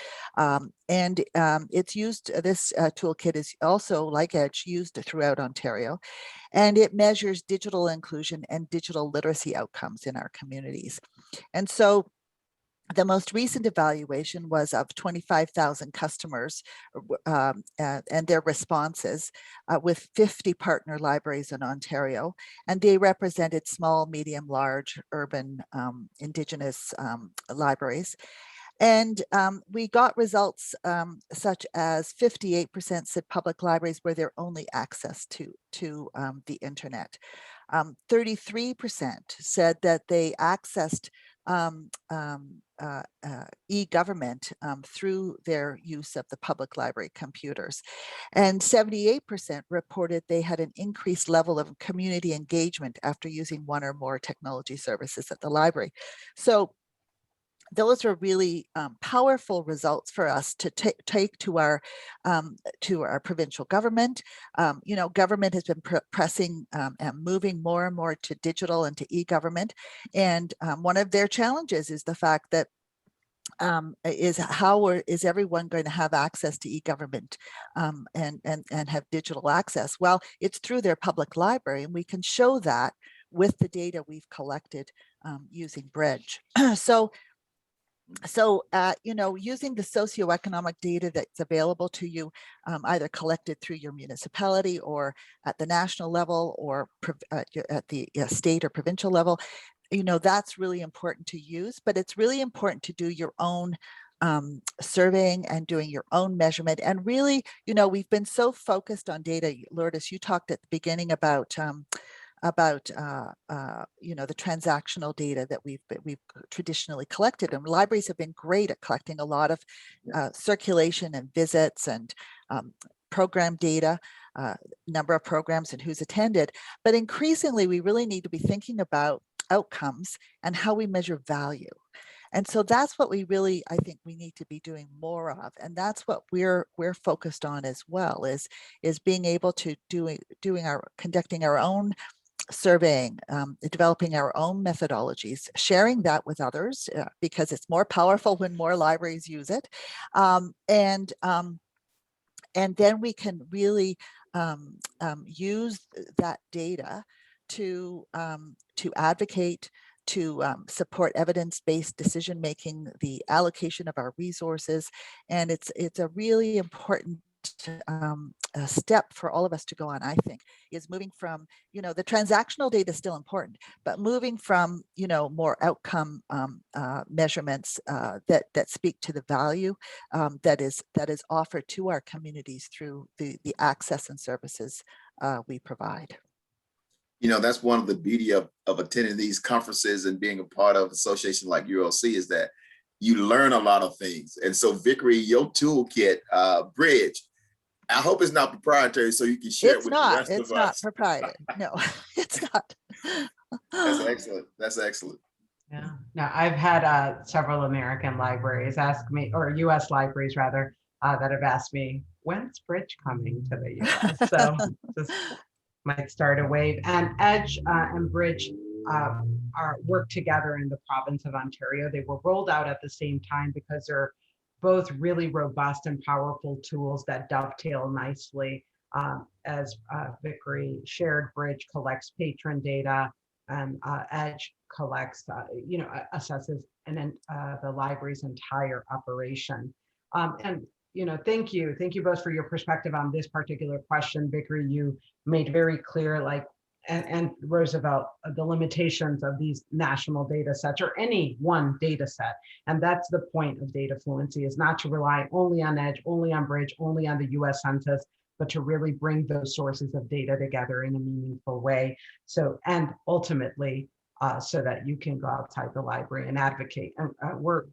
It's used, this toolkit is also, like EDGE, used throughout Ontario, and it measures digital inclusion and digital literacy outcomes in our communities. And so the most recent evaluation was of 25,000 customers and their responses with 50 partner libraries in Ontario, and they represented small, medium, large, urban, Indigenous libraries. And we got results such as 58% said public libraries were their only access to the internet. 33% said that they accessed e-government through their use of the public library computers. And 78% reported they had an increased level of community engagement after using one or more technology services at the library. So those are really powerful results for us to take to our provincial government. Government has been pressing and moving more and more to digital and to e-government. And one of their challenges is the fact that is everyone going to have access to e-government and have digital access? Well, it's through their public library, and we can show that with the data we've collected using Bridge. So using the socioeconomic data that's available to you, either collected through your municipality or at the national level or at the state or provincial level, that's really important to use, but it's really important to do your own surveying and doing your own measurement. And really, we've been so focused on data. Lourdes, you talked at the beginning about the transactional data that we've traditionally collected, and libraries have been great at collecting a lot of circulation and visits and program data, number of programs and who's attended. But increasingly, we really need to be thinking about outcomes and how we measure value. And so that's what we really, I think we need to be doing more of. And that's what we're focused on as well, is being able to conducting our own surveying, developing our own methodologies, sharing that with others, because it's more powerful when more libraries use it. And then we can really use that data to advocate, to support evidence-based decision-making, the allocation of our resources. And it's a really important a step for all of us to go on, I think, is moving from, the transactional data is still important, but moving from, more outcome measurements that speak to the value that is offered to our communities through the access and services we provide. That's one of the beauty of attending these conferences and being a part of an association like ULC, is that you learn a lot of things. And so Vickery, your toolkit, Bridge, I hope it's not proprietary, so you can share it with the rest of us. It's not proprietary. No, it's not. That's excellent. That's excellent. Yeah. Now, I've had several American libraries ask me, or U.S. libraries rather, that have asked me, when's Bridge coming to the U.S.? So this might start a wave. And Edge and Bridge work together in the province of Ontario. They were rolled out at the same time because they're both really robust and powerful tools that dovetail nicely. As Vickery shared, Bridge collects patron data, and Edge collects, assesses the library's entire operation. Thank you both for your perspective on this particular question. Vickery, you made very clear, and Roosevelt, the limitations of these national data sets or any one data set. And that's the point of data fluency, is not to rely only on Edge, only on Bridge, only on the US Census, but to really bring those sources of data together in a meaningful way. So, and ultimately, so that you can go outside the library and advocate. And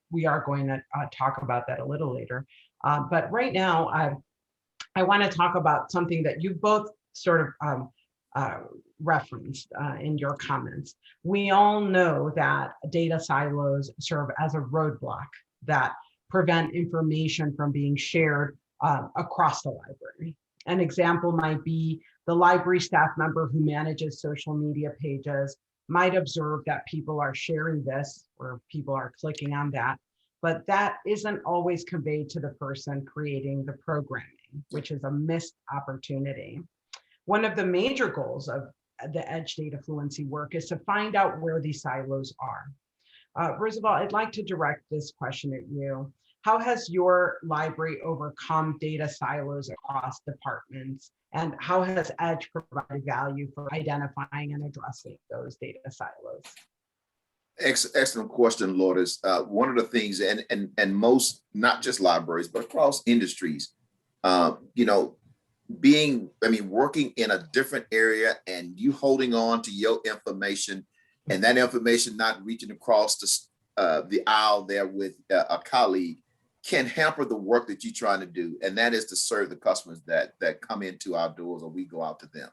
we are going to talk about that a little later. But right now, I want to talk about something that you both sort of referenced in your comments. We all know that data silos serve as a roadblock that prevent information from being shared across the library. An example might be the library staff member who manages social media pages might observe that people are sharing this or people are clicking on that, but that isn't always conveyed to the person creating the programming, which is a missed opportunity. One of the major goals of the Edge data fluency work is to find out where these silos are. Roosevelt, I'd like to direct this question at you. How has your library overcome data silos across departments? And how has Edge provided value for identifying and addressing those data silos? Excellent question, Lourdes. One of the things, and most, not just libraries, but across industries, working in a different area and you holding on to your information and that information not reaching across the aisle there with a colleague can hamper the work that you're trying to do. And that is to serve the customers that come into our doors or we go out to them.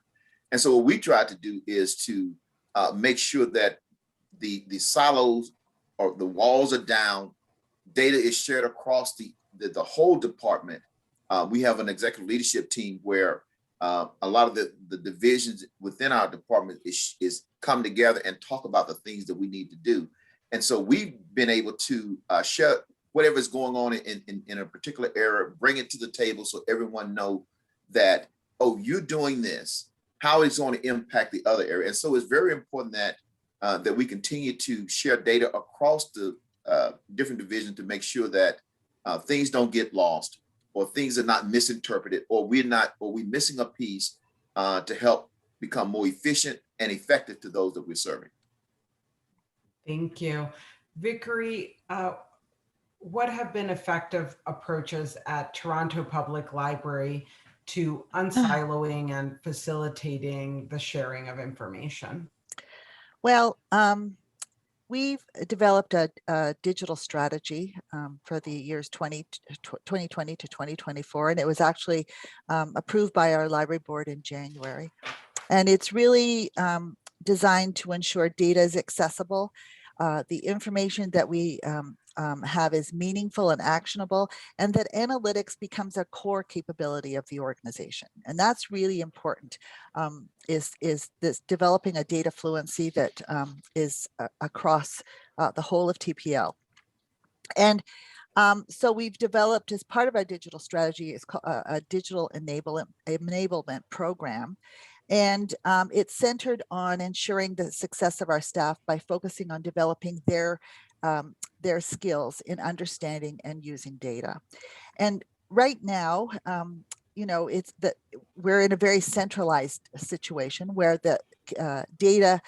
And so what we try to do is to make sure that the silos or the walls are down, data is shared across the whole department. We have an executive leadership team where a lot of the divisions within our department is come together and talk about the things that we need to do. And so we've been able to share whatever is going on in a particular area, bring it to the table so everyone know that, oh, you're doing this, how it's going to impact the other area. And so it's very important that we continue to share data across the different divisions to make sure that things don't get lost or things are not misinterpreted or we're missing a piece to help become more efficient and effective to those that we're serving. Thank you. Vickery, what have been effective approaches at Toronto Public Library to unsiloing and facilitating the sharing of information? Well, we've developed a digital strategy for the years 2020 to 2024, and it was actually approved by our library board in January. And it's really designed to ensure data is accessible the information that we have is meaningful and actionable, and that analytics becomes a core capability of the organization. And that's really important, is this developing a data fluency that is across the whole of TPL. And so we've developed, as part of our digital strategy, it's called a digital enablement program. And it's centered on ensuring the success of our staff by focusing on developing their skills in understanding and using data. And right now, you know, it's that we're in a very centralized situation where the data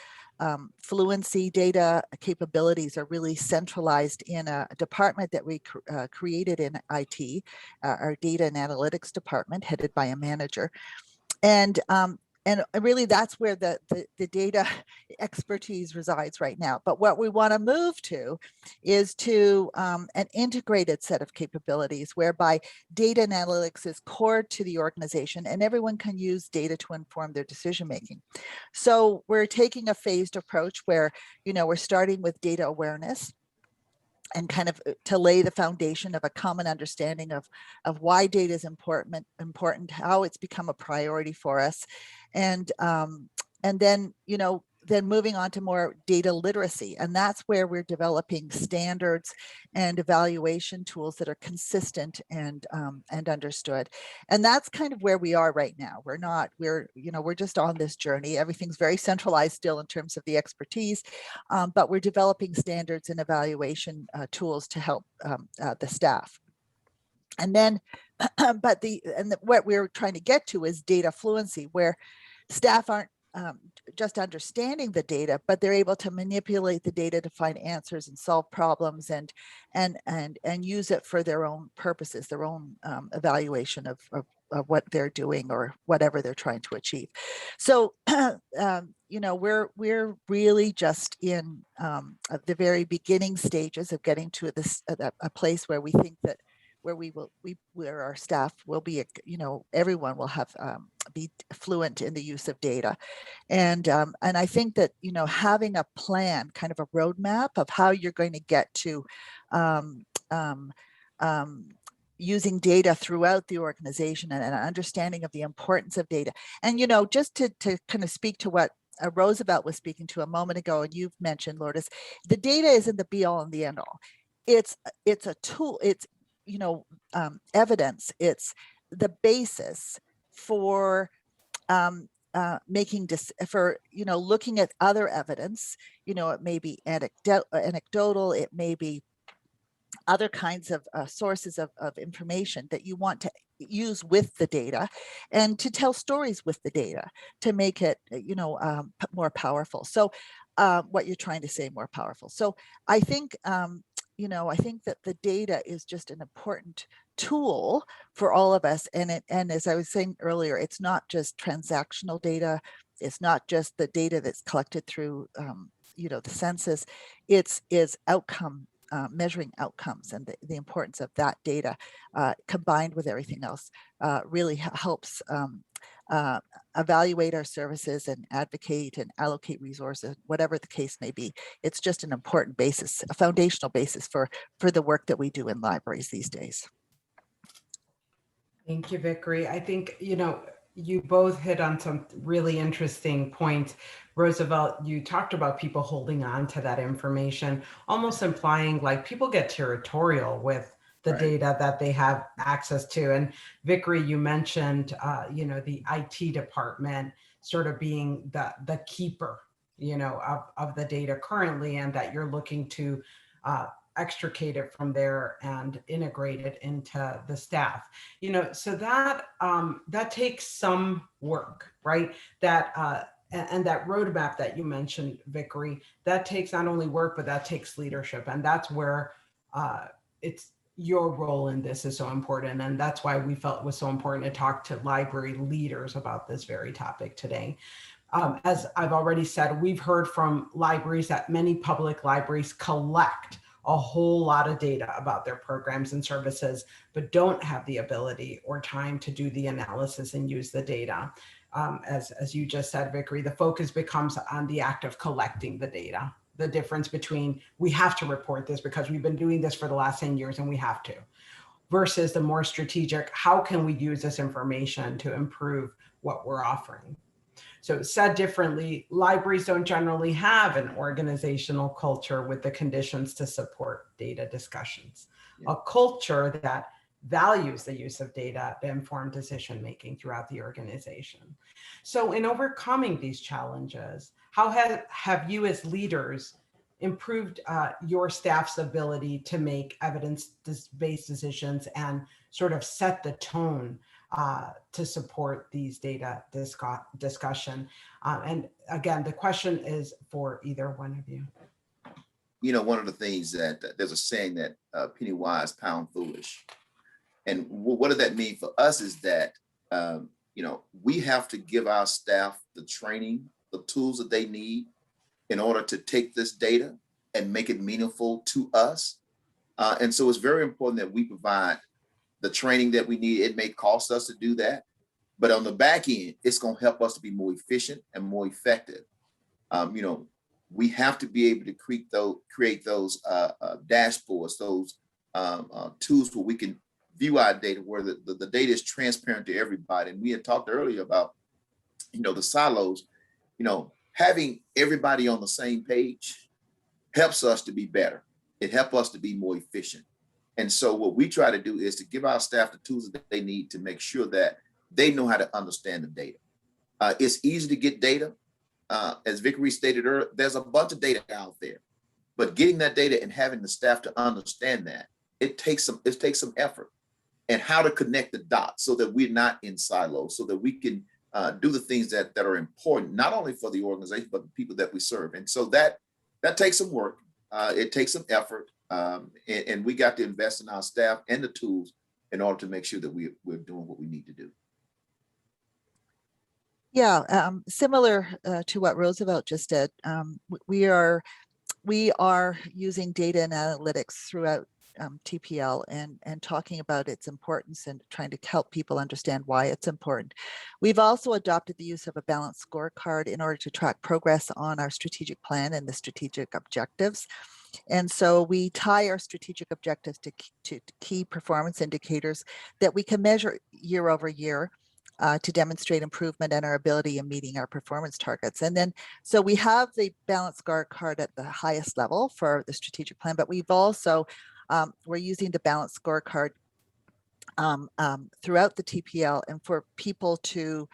fluency, data capabilities are really centralized in a department that we created in IT, our data and analytics department, headed by a manager. And really that's where the data expertise resides right now. But what we want to move to is to an integrated set of capabilities whereby data and analytics is core to the organization and everyone can use data to inform their decision making. So we're taking a phased approach where, you know, we're starting with data awareness and kind of to lay the foundation of a common understanding of why data is important, how it's become a priority for us. And then, you know, then moving on to more data literacy. And that's where we're developing standards and evaluation tools that are consistent and understood. And that's kind of where we are right now. We're just on this journey. Everything's very centralized still in terms of the expertise, but we're developing standards and evaluation tools to help the staff. And then, what we're trying to get to is data fluency, where staff aren't just understanding the data, but they're able to manipulate the data to find answers and solve problems and use it for their own purposes, their own evaluation of what they're doing or whatever they're trying to achieve. So, you know, we're really just in the very beginning stages of getting to this a place where we think that where our staff will be, you know, everyone will have be fluent in the use of data. And I think that, you know, having a plan, kind of a roadmap of how you're going to get to using data throughout the organization and an understanding of the importance of data. And, you know, just to kind of speak to what Roosevelt was speaking to a moment ago, and you've mentioned, Lourdes, the data isn't the be all and the end all. It's a tool. It's, you know, evidence. It's the basis for looking at other evidence. You know, it may be anecdotal, it may be other kinds of sources of information that you want to use with the data, and to tell stories with the data to make it, you know, more powerful. So what you're trying to say, more powerful. So I think, you know, I think that the data is just an important tool for all of us. And as I was saying earlier, it's not just transactional data. It's not just the data that's collected through, you know, the census. It's outcome, measuring outcomes, and the importance of that data combined with everything else really helps evaluate our services and advocate and allocate resources, whatever the case may be. It's just an important basis, a foundational basis for the work that we do in libraries these days. Thank you, Vickery. I think, you know, you both hit on some really interesting points. Roosevelt, you talked about people holding on to that information, almost implying like people get territorial with the data that they have access to. And Vickery, you mentioned, you know, the IT department sort of being the keeper, you know, of the data currently, and that you're looking to extricate it from there and integrate it into the staff. You know, so that that takes some work, right? That and that roadmap that you mentioned, Vickery, that takes not only work, but that takes leadership. And that's where it's your role in this is so important. And that's why we felt it was so important to talk to library leaders about this very topic today. As I've already said, we've heard from libraries that many public libraries collect a whole lot of data about their programs and services, but don't have the ability or time to do the analysis and use the data. As you just said, Vickery, the focus becomes on the act of collecting the data, the difference between we have to report this because we've been doing this for the last 10 years and we have to, versus the more strategic, how can we use this information to improve what we're offering? So said differently, libraries don't generally have an organizational culture with the conditions to support data discussions. A culture that values the use of data to inform decision-making throughout the organization. So in overcoming these challenges, how have you as leaders improved your staff's ability to make evidence-based decisions and sort of set the tone to support these data discussion? And again, the question is for either one of you. You know, one of the things that there's a saying that penny wise, pound foolish. And what does that mean for us is that, you know, we have to give our staff the training, the tools that they need in order to take this data and make it meaningful to us. And so it's very important that we provide the training that we need. It may cost us to do that, but on the back end, it's going to help us to be more efficient and more effective. You know, we have to be able to create those dashboards, those tools where we can view our data, where the data is transparent to everybody. And we had talked earlier about, you know, the silos. You know, having everybody on the same page helps us to be better. It helps us to be more efficient. And so what we try to do is to give our staff the tools that they need to make sure that they know how to understand the data. It's easy to get data. As Vickery stated earlier, there's a bunch of data out there, but getting that data and having the staff to understand that, it takes some effort. And how to connect the dots so that we're not in silos, so that we can do the things that are important, not only for the organization, but the people that we serve. And so that takes some work. It takes some effort. And we got to invest in our staff and the tools in order to make sure that we're doing what we need to do. Yeah, similar to what Roosevelt just did. We are using data and analytics throughout TPL and talking about its importance and trying to help people understand why it's important. We've also adopted the use of a balanced scorecard in order to track progress on our strategic plan and the strategic objectives. And so we tie our strategic objectives to key performance indicators that we can measure year over year to demonstrate improvement in our ability in meeting our performance targets. And then, so we have the balanced scorecard at the highest level for the strategic plan, but we've also, we're using the balanced scorecard throughout the TPL and for people to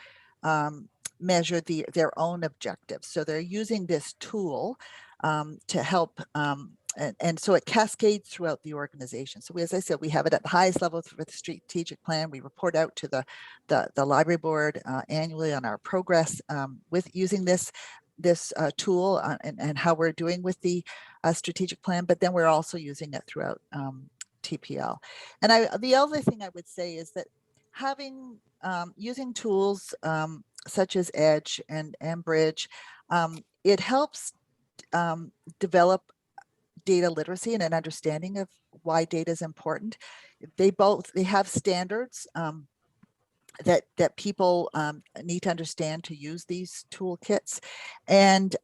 measure their own objectives. So they're using this tool to help, and so it cascades throughout the organization. So as I said, we have it at the highest level for the strategic plan. We report out to the library board annually on our progress with using this tool and how we're doing with the strategic plan, but then we're also using it throughout TPL. And the other thing I would say is that having using tools such as Edge and Bridge, it helps develop data literacy and an understanding of why data is important. They have standards that people need to understand to use these toolkits, and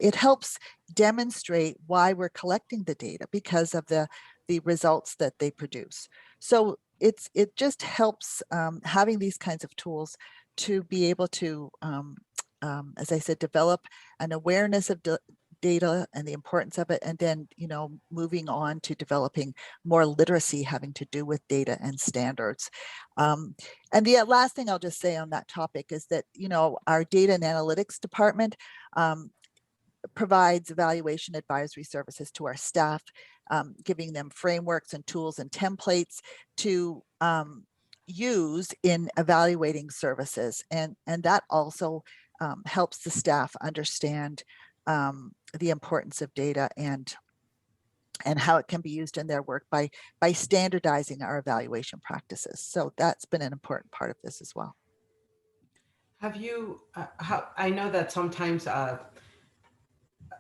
it helps demonstrate why we're collecting the data because of the results that they produce. So it just helps having these kinds of tools to be able to, as I said, develop an awareness of data and the importance of it, and then, you know, moving on to developing more literacy having to do with data and standards. And the last thing I'll just say on that topic is that, you know, our data and analytics department provides evaluation advisory services to our staff, giving them frameworks and tools and templates to use in evaluating services. And that also helps the staff understand the importance of data and how it can be used in their work by standardizing our evaluation practices. So that's been an important part of this as well. Have you, I know that sometimes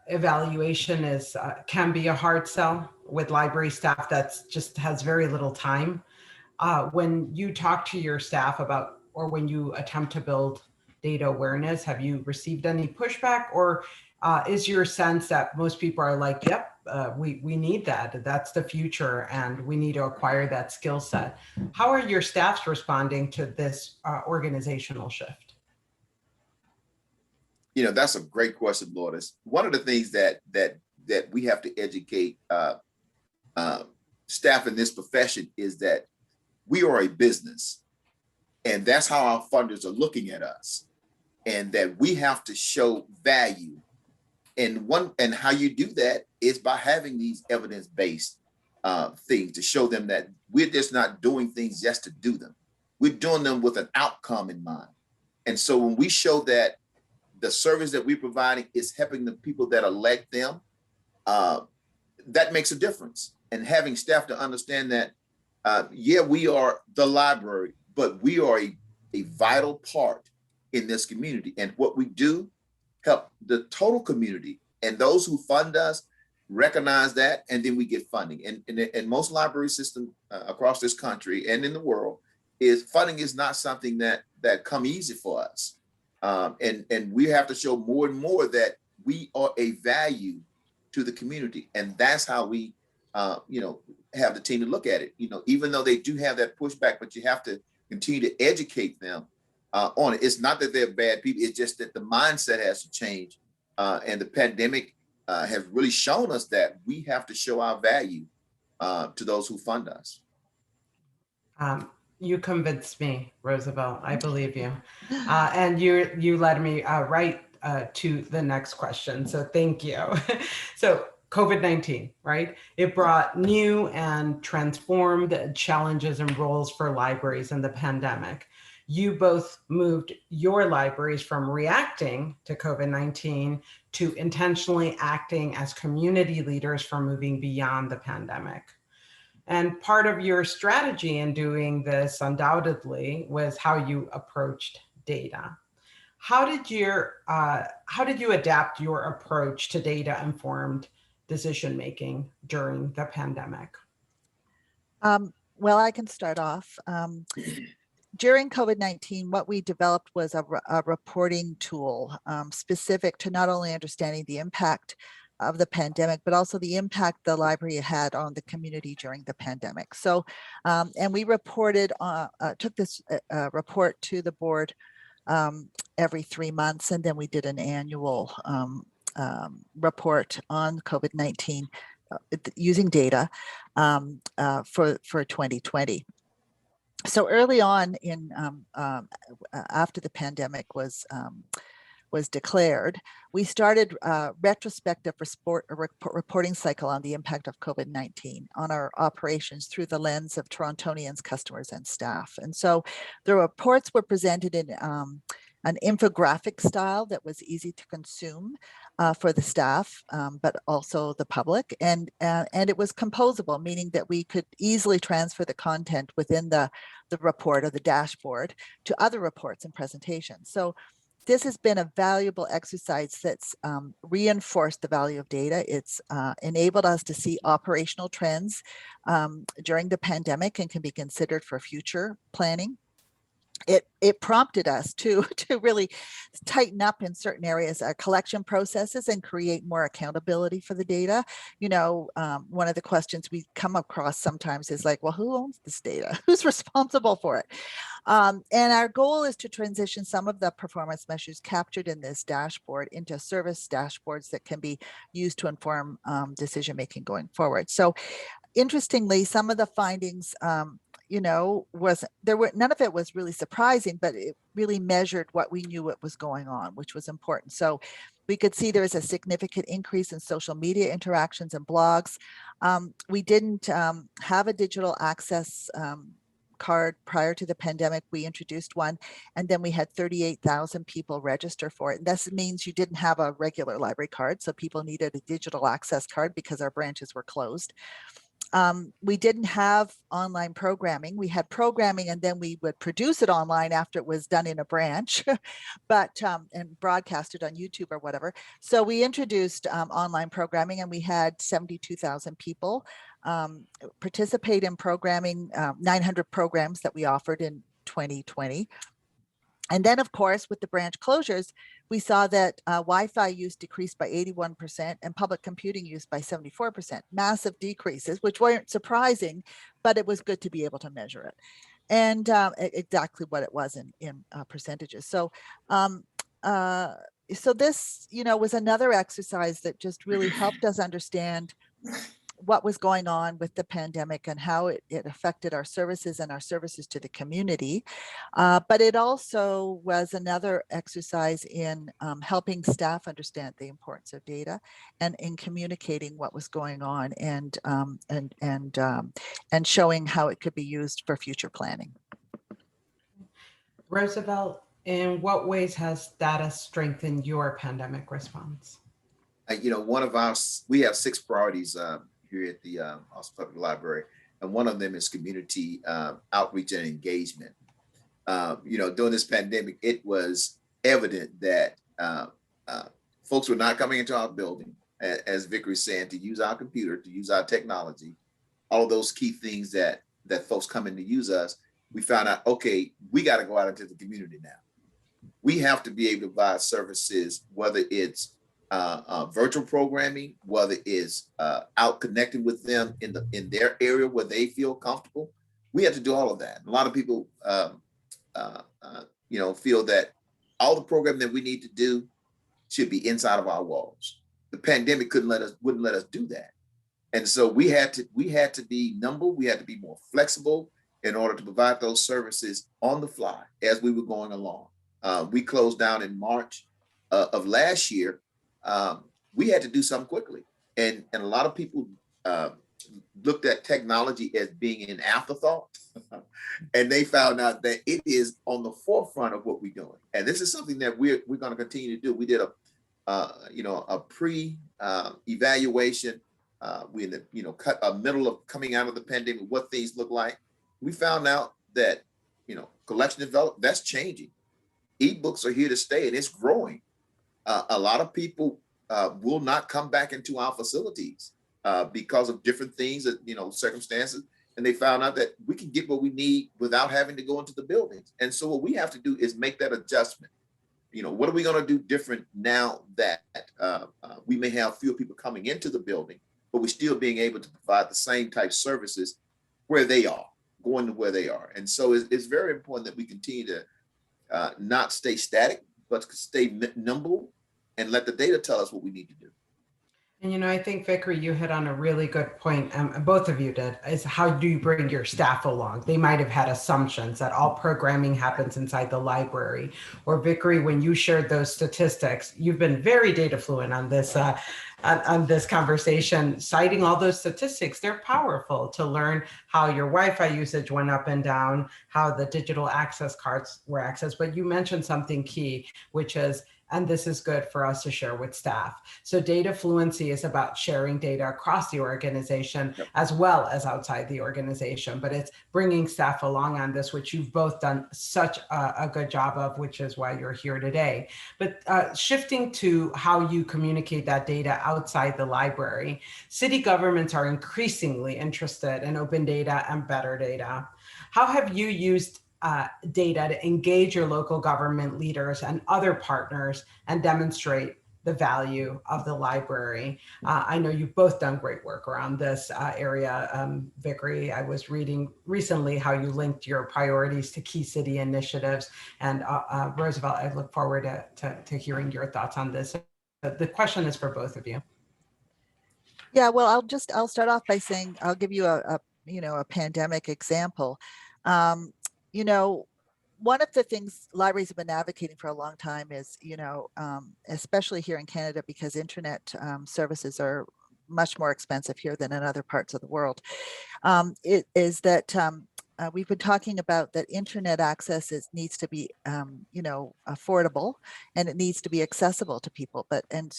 evaluation can be a hard sell with library staff that just has very little time. When you talk to your staff about, or when you attempt to build data awareness, have you received any pushback, or is your sense that most people are like, yep, we need that. That's the future, and we need to acquire that skill set. How are your staffs responding to this organizational shift? You know, that's a great question, Lourdes. One of the things that we have to educate staff in this profession is that we are a business, and that's how our funders are looking at us, and that we have to show value. And how you do that is by having these evidence-based things to show them that we're just not doing things just to do them. We're doing them with an outcome in mind. And so when we show that the service that we're providing is helping the people that elect them, that makes a difference. And having staff to understand that, yeah, we are the library, but we are a vital part in this community. And what we do help the total community, and those who fund us recognize that, and then we get funding. And most library systems across this country and in the world, is funding is not something that come easy for us. And we have to show more and more that we are a value to the community. And that's how we have the team to look at it. Even though they do have that pushback, but you have to continue to educate them on it. It's not that they're bad people. It's just that the mindset has to change. And the pandemic has really shown us that we have to show our value to those who fund us. You convinced me, Roosevelt. I believe you. And you led me right to the next question. So thank you. So COVID-19, right? It brought new and transformed challenges and roles for libraries in the pandemic. You both moved your libraries from reacting to COVID-19 to intentionally acting as community leaders for moving beyond the pandemic. And part of your strategy in doing this undoubtedly was how you approached data. How did you adapt your approach to data-informed decision-making during the pandemic? Well, I can start off. During COVID-19, what we developed was a reporting tool specific to not only understanding the impact of the pandemic, but also the impact the library had on the community during the pandemic. So, and we reported, took this report to the board every 3 months, and then we did an annual report on COVID-19 using data for 2020. So early on in after the pandemic was declared, we started a retrospective reporting cycle on the impact of COVID-19 on our operations through the lens of Torontonians, customers, and staff. And so the reports were presented in an infographic style that was easy to consume for the staff, but also the public. And it was composable, meaning that we could easily transfer the content within the report or the dashboard to other reports and presentations. So this has been a valuable exercise that's reinforced the value of data. It's enabled us to see operational trends during the pandemic and can be considered for future planning. It prompted us to really tighten up in certain areas our collection processes and create more accountability for the data. One of the questions we come across sometimes is like, well, who owns this data? Who's responsible for it? And our goal is to transition some of the performance measures captured in this dashboard into service dashboards that can be used to inform decision-making going forward. So interestingly, some of the findings none of it was really surprising, but it really measured what we knew what was going on, which was important. So we could see there was a significant increase in social media interactions and blogs. We didn't have a digital access card prior to the pandemic. We introduced one, and then we had 38,000 people register for it. And this means you didn't have a regular library card, so people needed a digital access card because our branches were closed. We didn't have online programming. We had programming, and then we would produce it online after it was done in a branch, but and broadcast it on YouTube or whatever. So we introduced online programming, and we had 72,000 people participate in programming, 900 programs that we offered in 2020. And then, of course, with the branch closures, we saw that Wi-Fi use decreased by 81% and public computing use by 74%, massive decreases, which weren't surprising, but it was good to be able to measure it. And exactly what it was in percentages. So, so this, was another exercise that just really helped us understand what was going on with the pandemic and how it affected our services and our services to the community. But it also was another exercise in helping staff understand the importance of data and in communicating what was going on and showing how it could be used for future planning. Roosevelt, in what ways has data strengthened your pandemic response? We have 6 priorities here at the Austin Public Library, and one of them is community outreach and engagement. During this pandemic, it was evident that folks were not coming into our building, as Vickery said, to use our computer, to use our technology, all of those key things that folks come in to use us. We found out, okay, we got to go out into the community now. We have to be able to provide services, whether it's virtual programming, whether it's out connecting with them in their area where they feel comfortable. We have to do all of that. A lot of people, feel that all the programming that we need to do should be inside of our walls. The pandemic wouldn't let us do that, and so we had to be nimble. We had to be more flexible in order to provide those services on the fly as we were going along. We closed down in March of last year. We had to do something quickly. And a lot of people looked at technology as being an afterthought. And they found out that it is on the forefront of what we're doing. And this is something that we're going to continue to do. We did a pre-evaluation. We in the middle of coming out of the pandemic, what things look like. We found out that, collection development, that's changing. Ebooks are here to stay and it's growing. A lot of people will not come back into our facilities because of different things, circumstances. And they found out that we can get what we need without having to go into the buildings. And so what we have to do is make that adjustment. What are we going to do different now that we may have fewer people coming into the building, but we're still being able to provide the same type services where they are, going to where they are. And so it's very important that we continue to not stay static, but stay nimble and let the data tell us what we need to do. And, I think, Vickery, you hit on a really good point, both of you did, is how do you bring your staff along? They might have had assumptions that all programming happens inside the library. Or Vickery, when you shared those statistics, you've been very data fluent on this conversation, citing all those statistics. They're powerful to learn how your Wi-Fi usage went up and down, how the digital access cards were accessed. But you mentioned something key, which is, and this is good for us to share with staff. So data fluency is about sharing data across the organization as well as outside the organization, but it's bringing staff along on this, which you've both done such a good job of, which is why you're here today. But shifting to how you communicate that data outside the library, city governments are increasingly interested in open data and better data. How have you used data to engage your local government leaders and other partners and demonstrate the value of the library? I know you've both done great work around this area. Vickery, I was reading recently how you linked your priorities to key city initiatives. And Roosevelt, I look forward to hearing your thoughts on this. The question is for both of you. Yeah, well, I'll start off by saying, I'll give you a pandemic example. One of the things libraries have been advocating for a long time is, especially here in Canada, because internet services are much more expensive here than in other parts of the world, it is that we've been talking about that internet access needs to be, affordable, and it needs to be accessible to people. And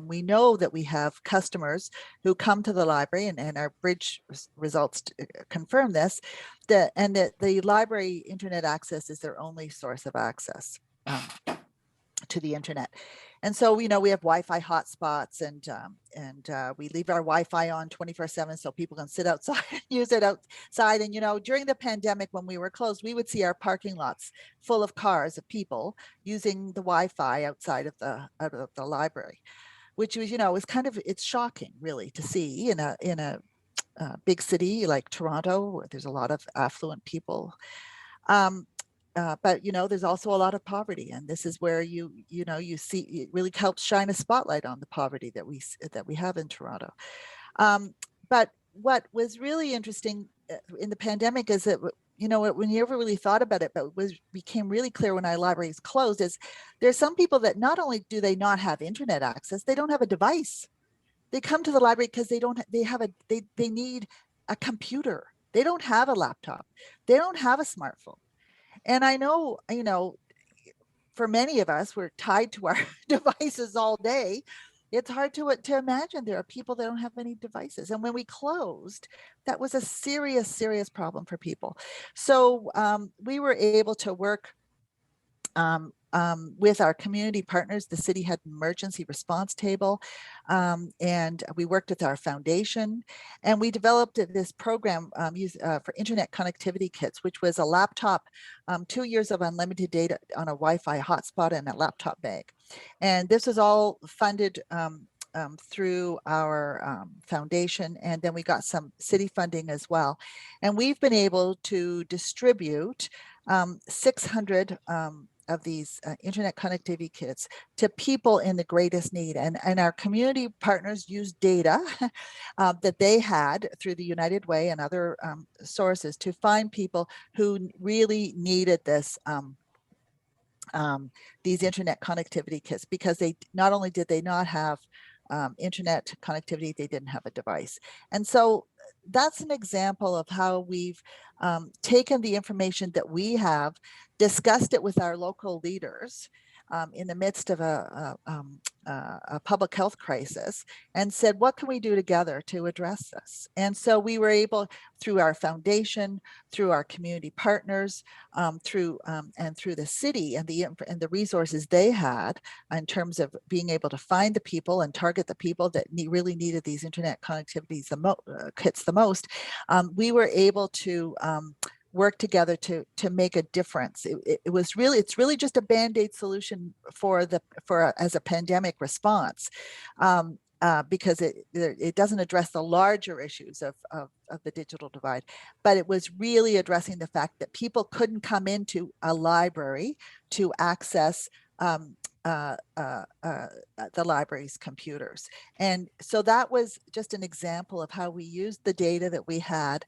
we know that we have customers who come to the library, and our bridge results confirm this, that the library internet access is their only source of access. to the internet. And so, we have Wi-Fi hotspots, and we leave our Wi-Fi on 24/7 so people can sit outside and use it outside. And, during the pandemic, when we were closed, we would see our parking lots full of cars of people using the Wi-Fi outside of the library, which was, it's shocking really to see in a big city like Toronto, where there's a lot of affluent people. But there's also a lot of poverty, and this is where you see it really helps shine a spotlight on the poverty that we have in Toronto. But what was really interesting in the pandemic is that when you ever really thought about it, but became really clear when our libraries closed, is there's some people that not only do they not have internet access, they don't have a device. They come to the library because they need a computer. They don't have a laptop. They don't have a smartphone. And I know, for many of us, we're tied to our devices all day. It's hard to imagine there are people that don't have any devices. And when we closed, that was a serious, serious problem for people. So we were able to work with our community partners. The city had an emergency response table, and we worked with our foundation, and we developed this program for internet connectivity kits, which was a laptop, 2 years of unlimited data on a Wi-Fi hotspot and a laptop bag. And this was all funded through our foundation, and then we got some city funding as well. And we've been able to distribute 600 of these internet connectivity kits to people in the greatest need. And our community partners used data that they had through the United Way and other sources to find people who really needed this these internet connectivity kits, because they not only did they not have internet connectivity, they didn't have a device. And so that's an example of how we've taken the information that we have, discussed it with our local leaders in the midst of a public health crisis, and said, what can we do together to address this? And so we were able, through our foundation, through our community partners, through the city and the resources they had in terms of being able to find the people and target the people that really needed these internet connectivities kits the most, we were able to work together to make a difference. It's really just a Band-Aid solution as a pandemic response, because it doesn't address the larger issues of the digital divide, but it was really addressing the fact that people couldn't come into a library to access the library's computers. And so that was just an example of how we used the data that we had,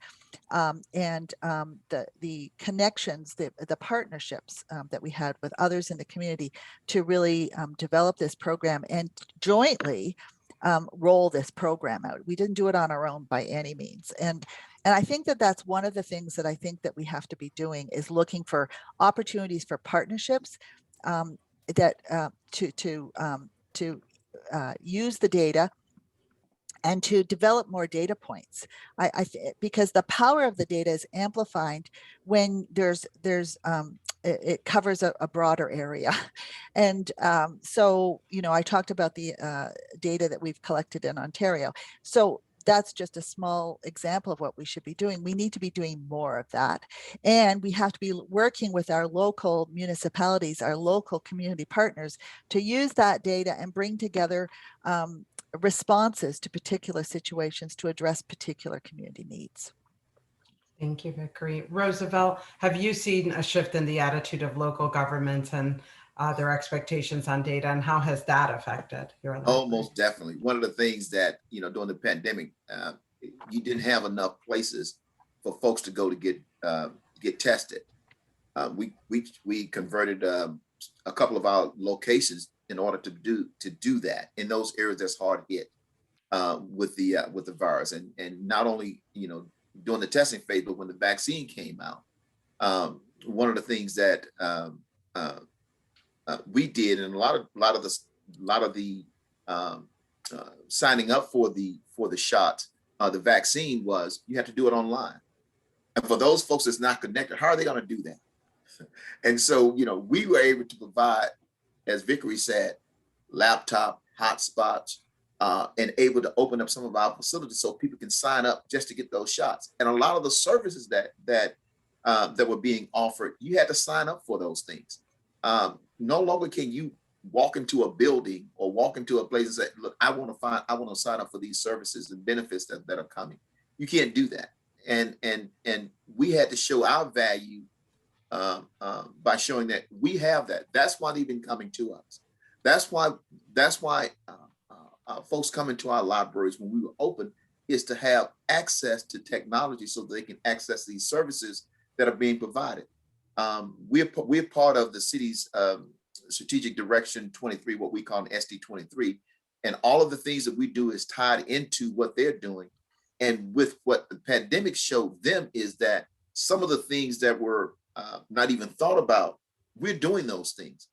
and the connections, the partnerships that we had with others in the community to really develop this program and jointly roll this program out. We didn't do it on our own by any means. And I think that that's one of the things that I think that we have to be doing, is looking for opportunities for partnerships that to use the data and to develop more data points. Because the power of the data is amplified when it covers a broader area. And so, I talked about the data that we've collected in Ontario. So that's just a small example of what we should be doing. We need to be doing more of that. And we have to be working with our local municipalities, our local community partners, to use that data and bring together responses to particular situations to address particular community needs. Thank you, Vickery. Roosevelt, have you seen a shift in the attitude of local governments and their expectations on data, and how has that affected your library? Oh, most definitely. One of the things that, during the pandemic, you didn't have enough places for folks to go to get tested. We converted a couple of our locations in order to do that in those areas that's hard hit with the virus, and not only during the testing phase, but when the vaccine came out, one of the things that we did, and a lot of the signing up for the shot, the vaccine, was you have to do it online. And for those folks that's not connected, how are they going to do that? And so, we were able to provide as Vickery said, laptop, hotspots, and able to open up some of our facilities so people can sign up just to get those shots. And a lot of the services that were being offered, you had to sign up for those things. No longer can you walk into a building or walk into a place and say, look, I want to sign up for these services and benefits that are coming. You can't do that. And we had to show our value by showing that we have that. That's why they've been coming to us. That's why folks come into our libraries when we were open, is to have access to technology so they can access these services that are being provided. We're part of the city's strategic direction 23, what we call an SD 23. And all of the things that we do is tied into what they're doing. And with what the pandemic showed them is that some of the things that were not even thought about, we're doing those things.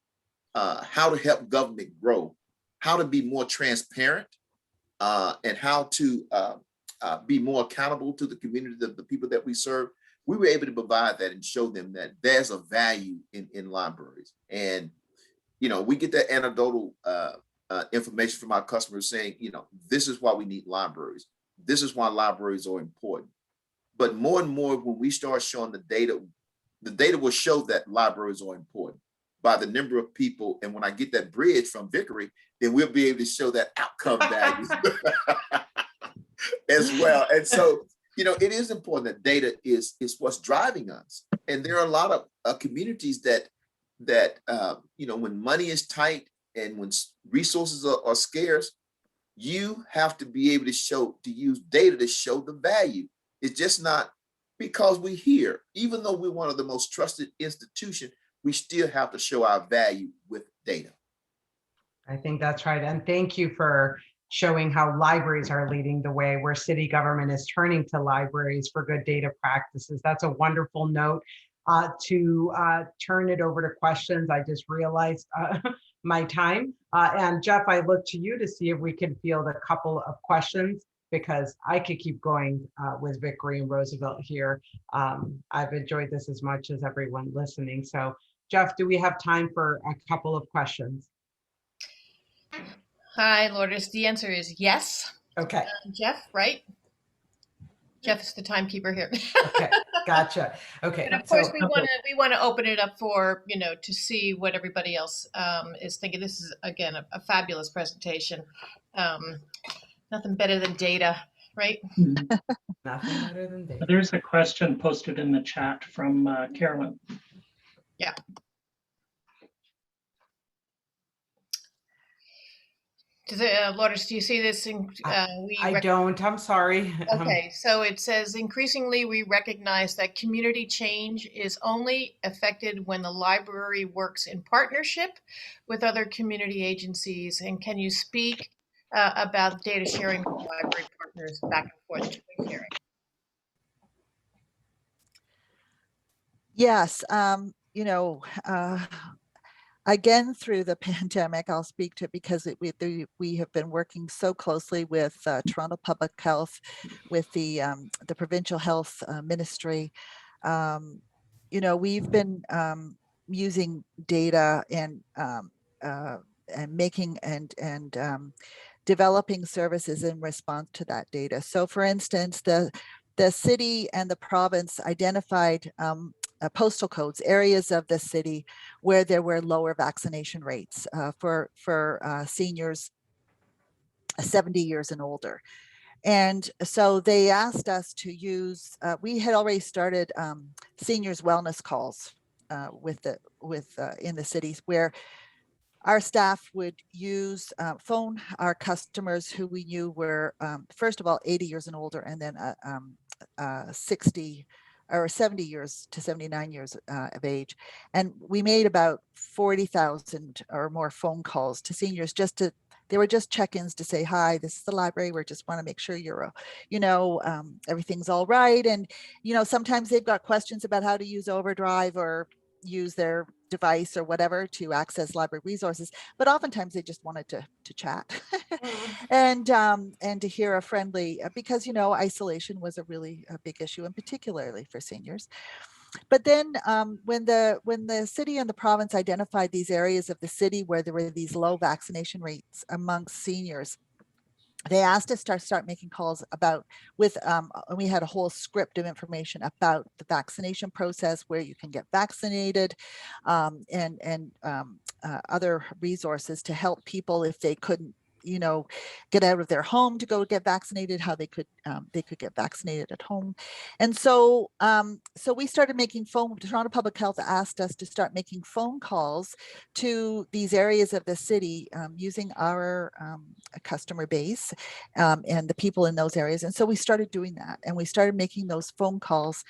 How to help government grow, how to be more transparent, and how to be more accountable to the community, the people that we serve. We were able to provide that and show them that there's a value in libraries. And, you know, we get that anecdotal information from our customers saying, you know, this is why we need libraries. This is why libraries are important. But more and more, when we start showing the data will show that libraries are important by the number of people. And when I get that bridge from Vickery, then we'll be able to show that outcome value as well. And so, you know, it is important that data is what's driving us. And there are a lot of communities that you know, when money is tight and when resources are scarce, you have to be able to use data to show the value. It's just not because we're here. Even though we're one of the most trusted institutions, we still have to show our value with data. I think that's right. And thank you for showing how libraries are leading the way, where city government is turning to libraries for good data practices. That's a wonderful note. To turn it over to questions, I just realized my time. And Jeff, I look to you to see if we can field a couple of questions, because I could keep going with Vickery and Roosevelt here. I've enjoyed this as much as everyone listening. So Jeff, do we have time for a couple of questions? Hi, Lourdes. The answer is yes. Okay. Jeff, right? Jeff is the timekeeper here. Okay, gotcha. Okay. And of course, we want to open it up for, you know, to see what everybody else is thinking. This is, again, a fabulous presentation. Nothing better than data, right? Nothing better than data. There's a question posted in the chat from Carolyn. Yeah. Lourdes, do you see this? I don't, I'm sorry. Okay, so it says, increasingly, we recognize that community change is only affected when the library works in partnership with other community agencies. And can you speak about data sharing with library partners back and forth to sharing? Yes, you know, again, through the pandemic, I'll speak to it because we have been working so closely with Toronto Public Health, with the provincial health ministry. You know, we've been using data and making and developing services in response to that data. So, for instance, the city and the province identified postal codes, areas of the city where there were lower vaccination rates for seniors 70 years and older. And so they asked us to use, we had already started seniors wellness calls in the cities, where our staff would use phone our customers who we knew were, first of all, 80 years and older, and then 60 or 70 years to 79 years of age. And we made about 40,000 or more phone calls to seniors. They were just check-ins to say, hi, this is the library. We just want to make sure you're, everything's all right. And, sometimes they've got questions about how to use Overdrive or use their device or whatever to access library resources, but oftentimes they just wanted to chat and to hear a friendly, because isolation was a really big issue, and particularly for seniors. but then when the city and the province identified these areas of the city where there were these low vaccination rates amongst seniors, they asked us to start making calls about and we had a whole script of information about the vaccination process, where you can get vaccinated, and other resources to help people if they couldn't, get out of their home to go get vaccinated, how they could get vaccinated at home. And so we started making Toronto Public Health asked us to start making phone calls to these areas of the city using our customer base and the people in those areas. And so we started doing that, and we started making those phone calls.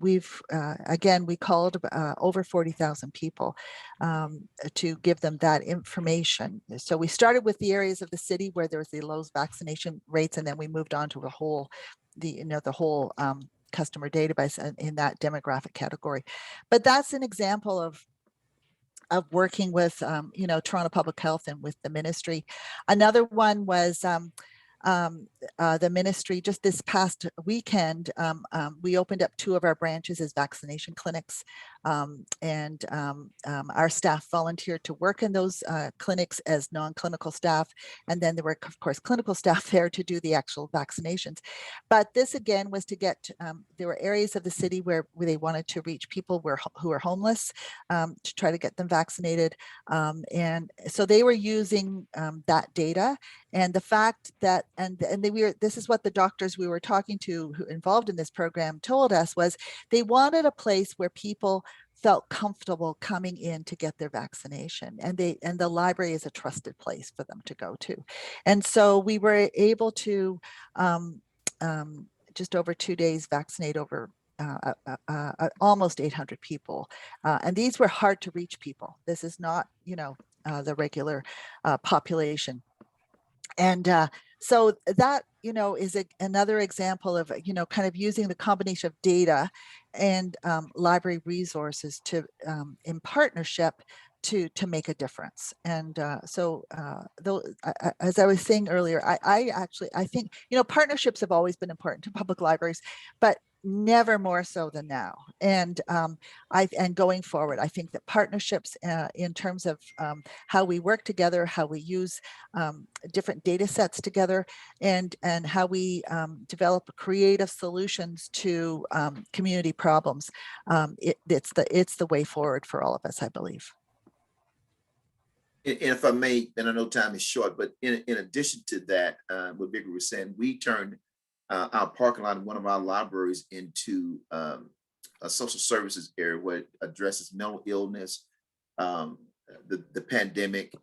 We've again, we called over 40,000 people to give them that information. So we started with the areas of the city where there was the lowest vaccination rates, and then we moved on to the whole customer database in that demographic category. But that's an example of working with Toronto Public Health and with the ministry. Another one was the ministry. Just this past weekend, we opened up 2 of our branches as vaccination clinics, and our staff volunteered to work in those clinics as non-clinical staff, and then there were, of course, clinical staff there to do the actual vaccinations. But this again was to get, there were areas of the city where they wanted to reach people who are homeless, to try to get them vaccinated, and so they were using that data. And the fact that, this is what the doctors we were talking to who involved in this program told us, was they wanted a place where people felt comfortable coming in to get their vaccination, and the library is a trusted place for them to go to. And so we were able to just over 2 days vaccinate over almost 800 people, and these were hard to reach people. This is not the regular population. And so that, is another example of, kind of using the combination of data and library resources to in partnership to make a difference. And so as I was saying earlier, I think, partnerships have always been important to public libraries, but never more so than now. And and going forward, I think that partnerships in terms of how we work together, how we use different data sets together, and how we develop creative solutions to community problems, it's the way forward for all of us, I believe. And if I may, and I know time is short, but in addition to that, what Vickery was saying, we turned our parking lot in one of our libraries into a social services area where it addresses mental illness, the pandemic,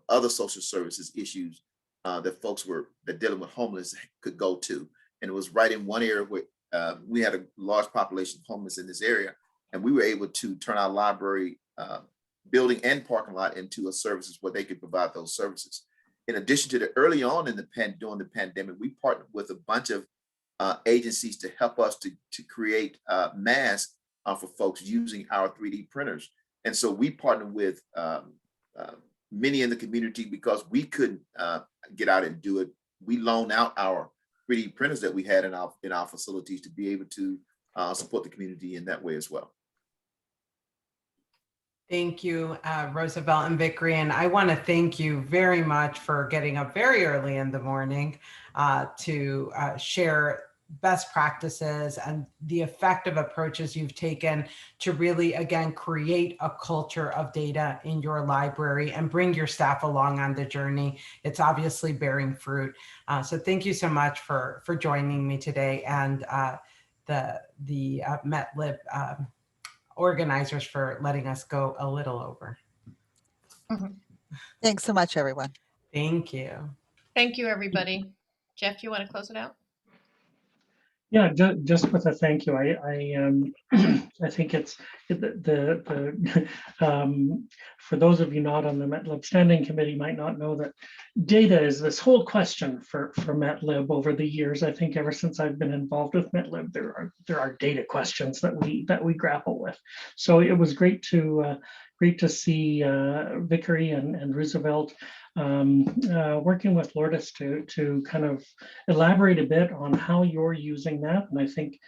other social services issues that folks that dealing with homeless could go to. And it was right in one area where we had a large population of homeless in this area, and we were able to turn our library building and parking lot into a services where they could provide those services. In addition to early on during the pandemic, we partnered with a bunch of agencies to help us to create masks for folks using our 3D printers. And so we partnered with many in the community because we couldn't get out and do it. We loaned out our 3D printers that we had in our facilities to be able to support the community in that way as well. Thank you, Roosevelt and Vickery. And I want to thank you very much for getting up very early in the morning to share best practices and the effective approaches you've taken to really, again, create a culture of data in your library and bring your staff along on the journey. It's obviously bearing fruit. So thank you so much for joining me today, and the MetLib organizers for letting us go a little over. Thanks so much, everyone. Thank you. Thank you, everybody. Jeff, you want to close it out? Yeah, just with a thank you. I think it's for those of you not on the MetLib Standing Committee might not know that data is this whole question for MetLib over the years. I think ever since I've been involved with MetLib, there are data questions that we grapple with. So it was great to see Vickery and Roosevelt working with Lourdes to kind of elaborate a bit on how you're using that. And I think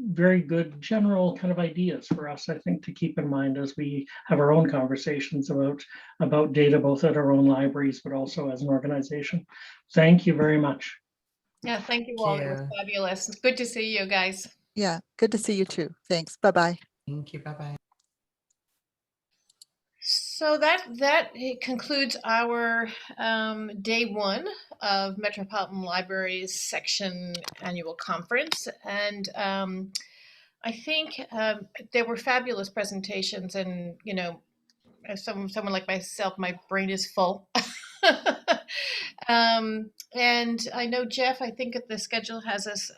very good general kind of ideas for us, I think, to keep in mind as we have our own conversations about data, both at our own libraries, but also as an organization. Thank you very much. Yeah, thank you Thank all. It was you. fabulous. Good to see you guys. Yeah, good to see you too. Thanks. Bye-bye. Thank you. Bye-bye. So that concludes our day one of Metropolitan Libraries Section Annual Conference. And I think there were fabulous presentations, and as someone like myself, my brain is full. And I know, Jeff, I think the schedule has us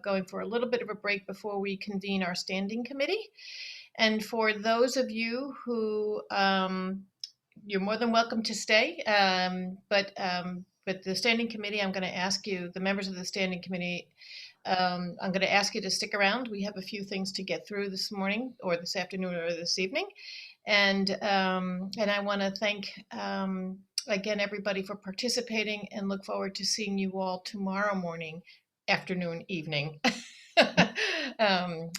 going for a little bit of a break before we convene our standing committee. And for those of you who, you're more than welcome to stay, but the standing committee, I'm going to ask you, the members of the standing committee, I'm going to ask you to stick around. We have a few things to get through this morning or this afternoon or this evening. And I want to thank, again, everybody for participating, and look forward to seeing you all tomorrow morning, afternoon, evening,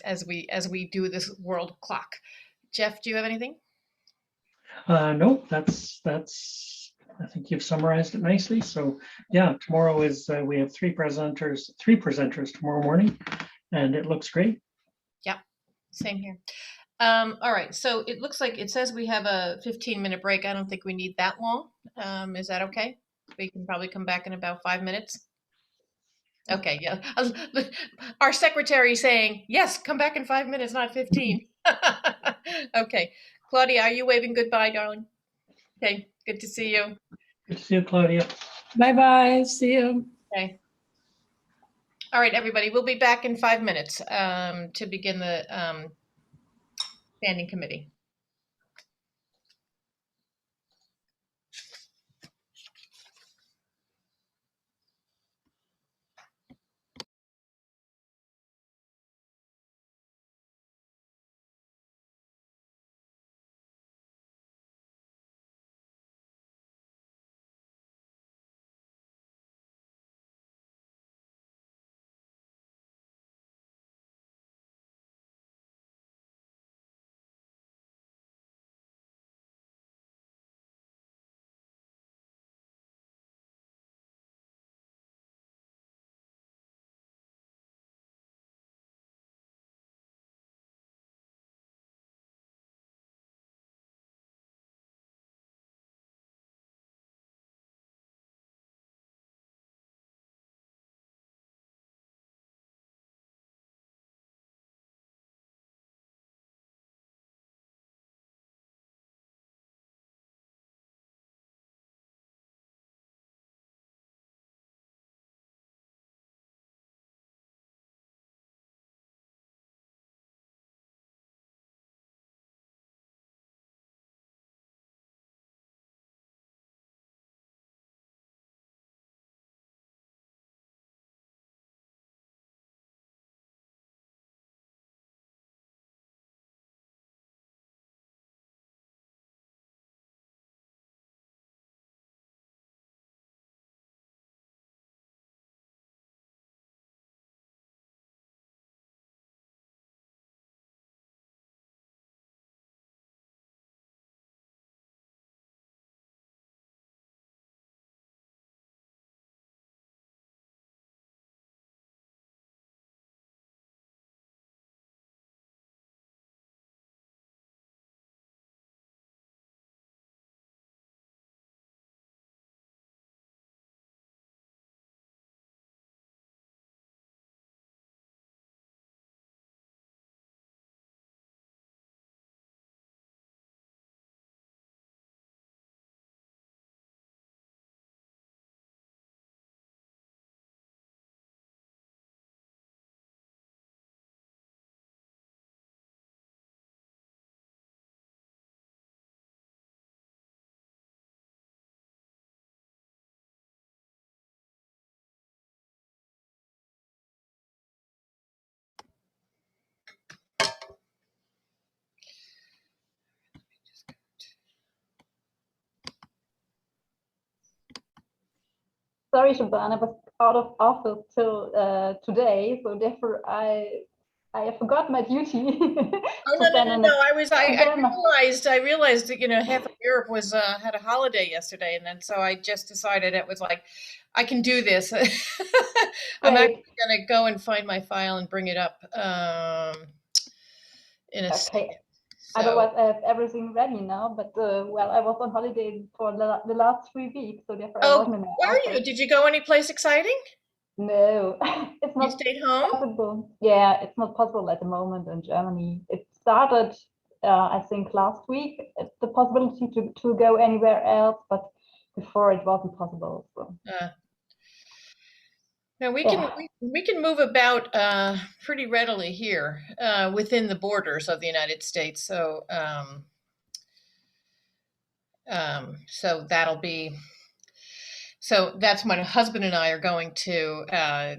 as we do this world clock. Jeff, do you have anything? No, that's I think you've summarized it nicely. So yeah, tomorrow is we have three presenters tomorrow morning, and it looks great. Yeah, same here. All right, so it looks like it says we have a 15-minute break. I don't think we need that long. Is that okay? We can probably come back in about 5 minutes. Okay, yeah. Our secretary saying, yes, come back in 5 minutes, not 15. Okay, Claudia, are you waving goodbye, darling? Okay, good to see you. Good to see you, Claudia. Bye-bye. See you. Okay. All right, everybody, we'll be back in 5 minutes to begin the standing committee. sorry, Shaban, I was out of office till today, so therefore I forgot my duty. Oh, to no, no, send no, an no. I realized that, half of Europe was had a holiday yesterday, and then so I just decided it was like, I can do this. I'm Great. actually gonna go and find my file and bring it up in a Okay. second. Otherwise, I have everything ready now. But well, I was on holiday for the last 3 weeks, so therefore I wasn't in my Where are you? office. Did you go anyplace exciting? No, it's You not stayed home? possible. Yeah, it's not possible at the moment in Germany. It started, I think, last week. The possibility to go anywhere else, but before it wasn't possible. So No, yeah, we can move about pretty readily here within the borders of the United States. So so that'll be. So that's my husband and I are going to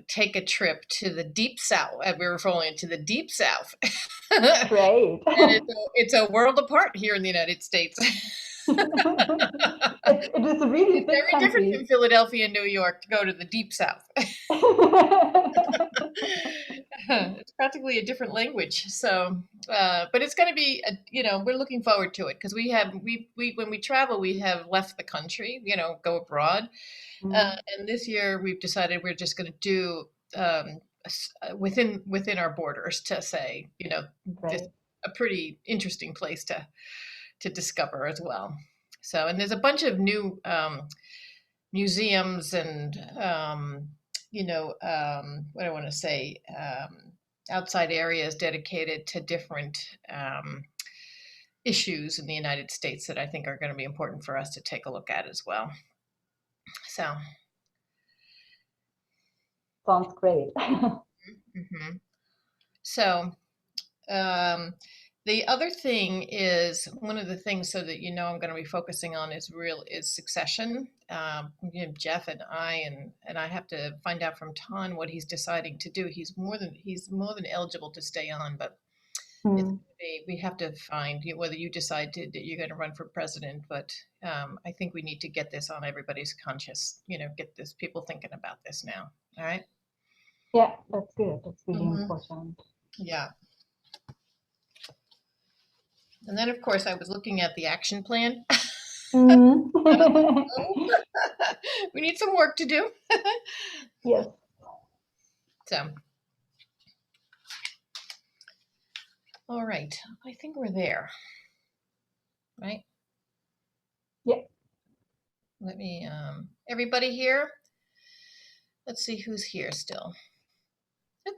take a trip to the deep south. We're rolling into the deep south. great. And it's a world apart here in the United States. It is a really It's big very different country. from Philadelphia and New York to go to the deep south. It's practically a different language. So, but it's going to be, we're looking forward to it because when we travel, we have left the country, go abroad. And this year we've decided we're just going to do within our borders to say, this a pretty interesting place to discover as well. So, and there's a bunch of new museums and what I want to say, outside areas dedicated to different issues in the United States that I think are going to be important for us to take a look at as well. So. Sounds great. Mm-hmm. So the other thing is one of the things so that I'm going to be focusing on is succession. Jeff and I have to find out from Ton what he's deciding to do. He's more than eligible to stay on, but we have to find whether you decide that you're going to run for president. But I think we need to get this on everybody's conscious. Get this people thinking about this now. All right. Yeah, that's good. That's really important. Yeah. And then, of course, I was looking at the action plan. We need some work to do. Yes. So, all right. I think we're there, right? Yeah. Let me, everybody here? Let's see who's here still.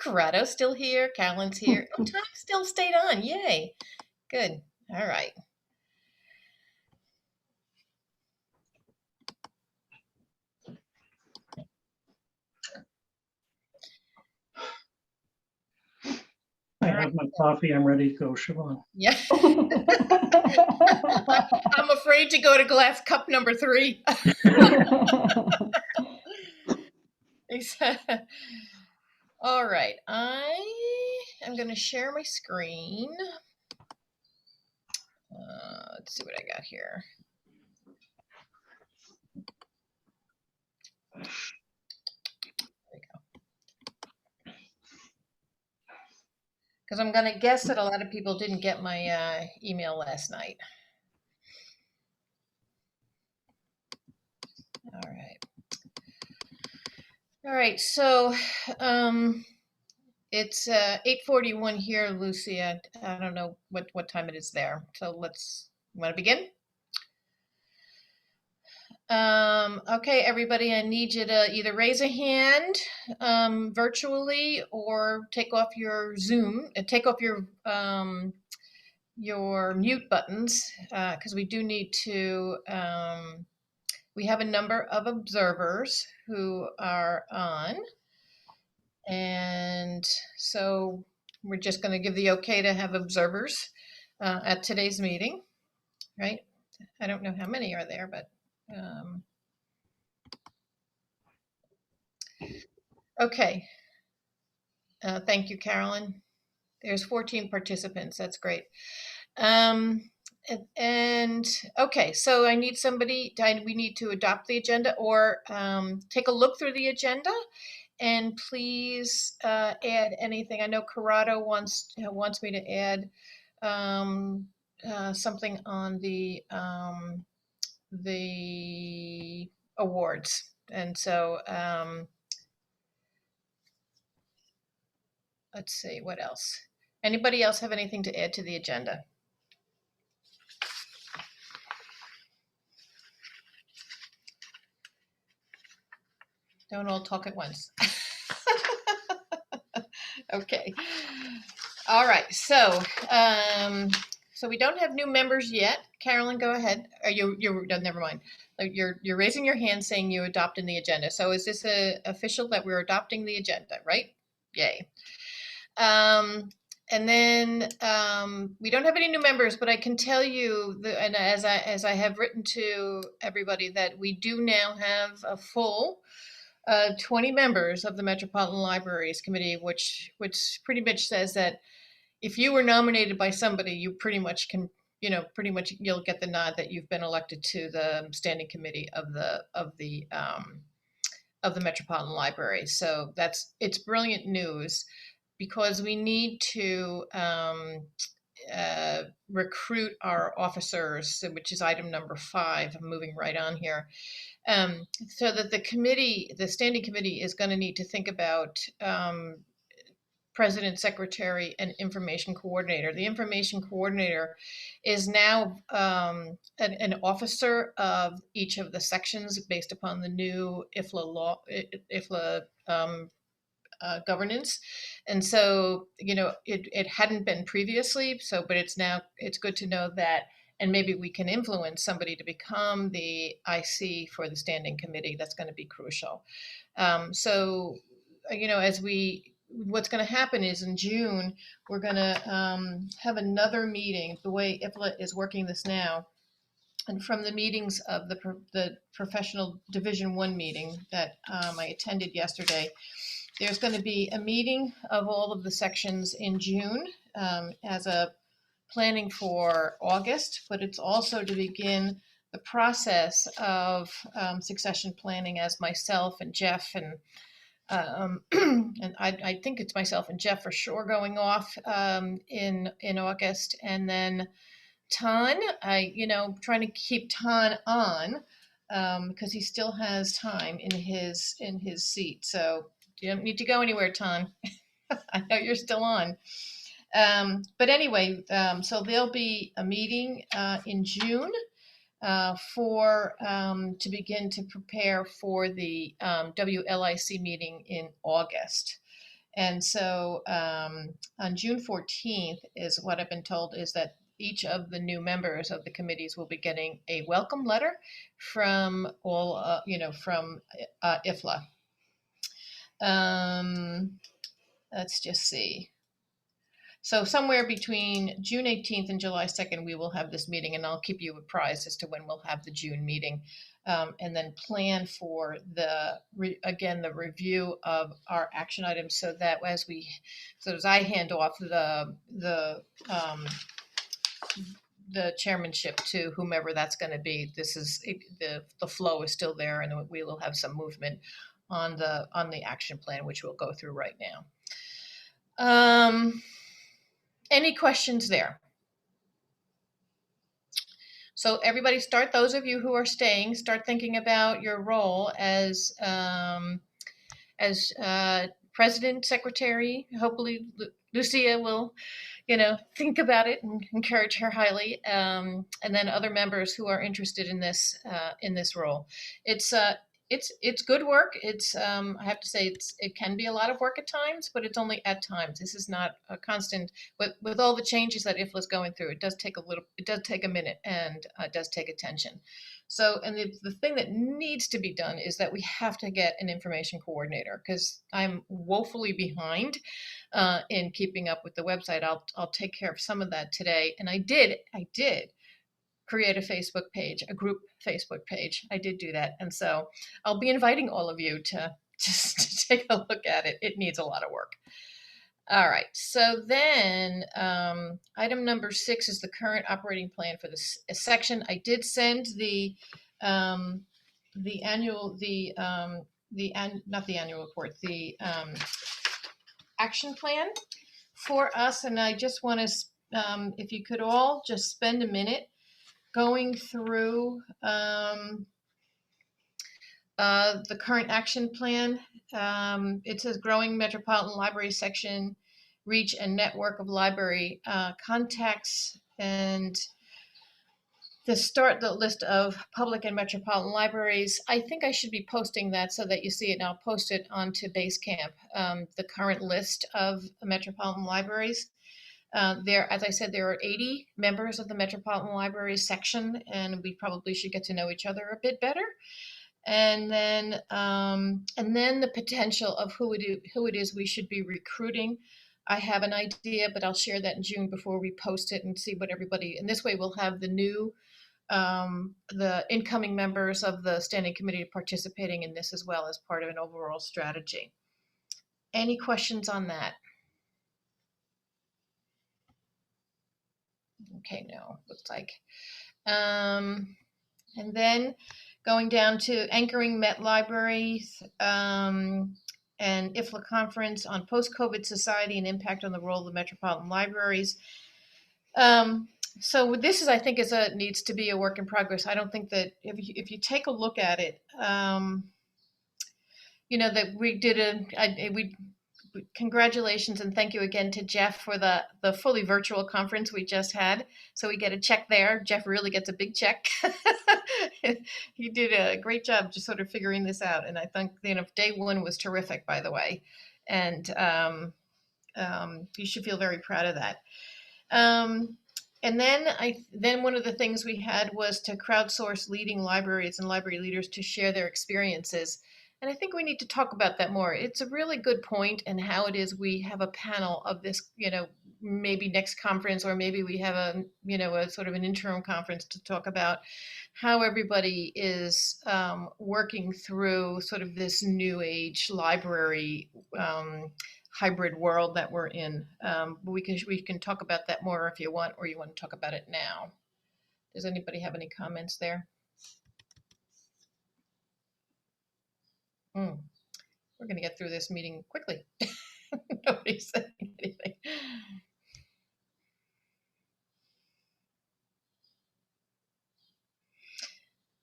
Corrado's still here. Carolyn's here. Oh, Tom still stayed on. Yay. Good. All right. I have my coffee. I'm ready to go, Siobhan. Yeah. I'm afraid to go to glass cup number 3. All right. I am going to share my screen. Let's see what I got here. Because I'm going to guess that a lot of people didn't get my email last night. All right. All right. So it's 8:41 here, Lucy. I don't know what time it is there. So want to begin? Okay, everybody, I need you to either raise a hand virtually or take off your Zoom, take off your mute buttons, because we do need to, we have a number of observers who are on, and so we're just going to give the okay to have observers at today's meeting, right? I don't know how many are there, but okay. Thank you, Carolyn. There's 14 participants. That's great. Okay, so I need somebody, we need to adopt the agenda or take a look through the agenda. And please add anything. I know Corrado wants me to add something on the awards. And so let's see, what else? Anybody else have anything to add to the agenda? Don't all talk at once. Okay. All right. So, so we don't have new members yet. Carolyn, go ahead. You're no, never mind. You're raising your hand saying you adopted the agenda. So is this official that we're adopting the agenda, right? Yay. And then we don't have any new members, but I can tell you, and as I have written to everybody, that we do now have a full 20 members of the Metropolitan Libraries Committee, which pretty much says that if you were nominated by somebody, you pretty much can, pretty much you'll get the nod that you've been elected to the standing committee of the Metropolitan Library. So it's brilliant news, because we need to recruit our officers, which is item number 5. I'm moving right on here. So that the standing committee is going to need to think about president, secretary, and information coordinator. The information coordinator is now an officer of each of the sections based upon the new Ifla governance. And so, it hadn't been previously, but it's good to know that, and maybe we can influence somebody to become the IC for the standing committee. That's going to be crucial. So, what's going to happen is in June, we're going to have another meeting. The way Ifla is working this now, and from the meetings of the professional Division 1 meeting that I attended yesterday, there's going to be a meeting of all of the sections in June as a planning for August, but it's also to begin the process of succession planning as myself and Jeff and and I think it's myself and Jeff for sure going off in August, and then Tan, trying to keep Tan on because he still has time in his seat. So you don't need to go anywhere, Tan. I know you're still on. But anyway, so there'll be a meeting in June to begin to prepare for the WLIC meeting in August. And so on June 14th is what I've been told is that each of the new members of the committees will be getting a welcome letter from from Ifla. Let's just see. So somewhere between June 18th and July 2nd, we will have this meeting, and I'll keep you apprised as to when we'll have the June meeting, and then plan for the review of our action items, so that as I hand off the chairmanship to whomever that's going to be, the flow is still there, and we will have some movement on the action plan, which we'll go through right now. Any questions there? So everybody those of you who are staying, start thinking about your role as president, secretary. Hopefully Lucia will, think about it and encourage her highly. And then other members who are interested in this role. It's good work. I have to say it can be a lot of work at times, but it's only at times. This is not a constant. With all the changes that IFLA is going through, it does take a minute, and it does take attention. So, and the thing that needs to be done is that we have to get an information coordinator, because I'm woefully behind in keeping up with the website. I'll take care of some of that today, and I did create a Facebook page, a group Facebook page. I did do that. And so I'll be inviting all of you to just to take a look at it. It needs a lot of work. All right, so then item number 6 is the current operating plan for this section. I did send the annual, not the annual report, the action plan for us, and I just want to, if you could all just spend a minute going through the current action plan. It says growing Metropolitan Libraries Section, reach and network of library contacts, and the list of public and metropolitan libraries. I think I should be posting that so that you see it, and I'll post it onto Basecamp, the current list of metropolitan libraries. As I said, there are 80 members of the Metropolitan Libraries Section, and we probably should get to know each other a bit better. And then the potential of who it is we should be recruiting. I have an idea, but I'll share that in June before we post it and see what everybody. And this way, we'll have the incoming members of the standing committee participating in this as well as part of an overall strategy. Any questions on that? Okay, no, looks like. And then going down to anchoring Met Libraries and Ifla Conference on post-COVID society and impact on the role of the Metropolitan Libraries. So this is, I think, needs to be a work in progress. I don't think that if you take a look at it, that we did congratulations and thank you again to Jeff for the fully virtual conference we just had. So we get a check there. Jeff really gets a big check. He did a great job just sort of figuring this out. And I think, day one was terrific, by the way. And you should feel very proud of that. And then one of the things we had was to crowdsource leading libraries and library leaders to share their experiences. And I think we need to talk about that more. It's a really good point, and how it is we have a panel of this, maybe next conference, or maybe we have a sort of an interim conference to talk about how everybody is working through sort of this new age library hybrid world that we're in. We can talk about that more if you want, or you want to talk about it now. Does anybody have any comments there? We're going to get through this meeting quickly. Nobody's saying anything.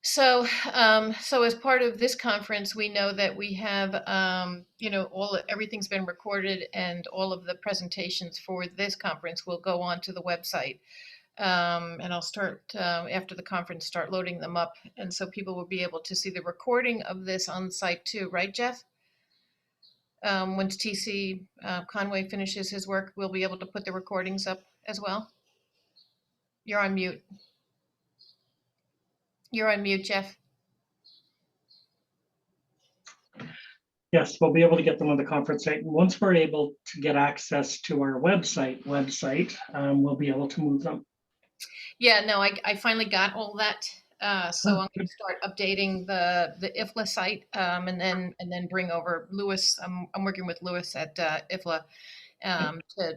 So as part of this conference, we know that we have, everything's been recorded, and all of the presentations for this conference will go onto the website. And I'll start after the conference, start loading them up. And so people will be able to see the recording of this on site too, right, Jeff? Once TC Conway finishes his work, we'll be able to put the recordings up as well. You're on mute. You're on mute, Jeff. Yes, we'll be able to get them on the conference site. And once we're able to get access to our website, we'll be able to move them. Yeah, no, I finally got all that. So I'm going to start updating the Ifla site, and then bring over Lewis. I'm working with Lewis at Ifla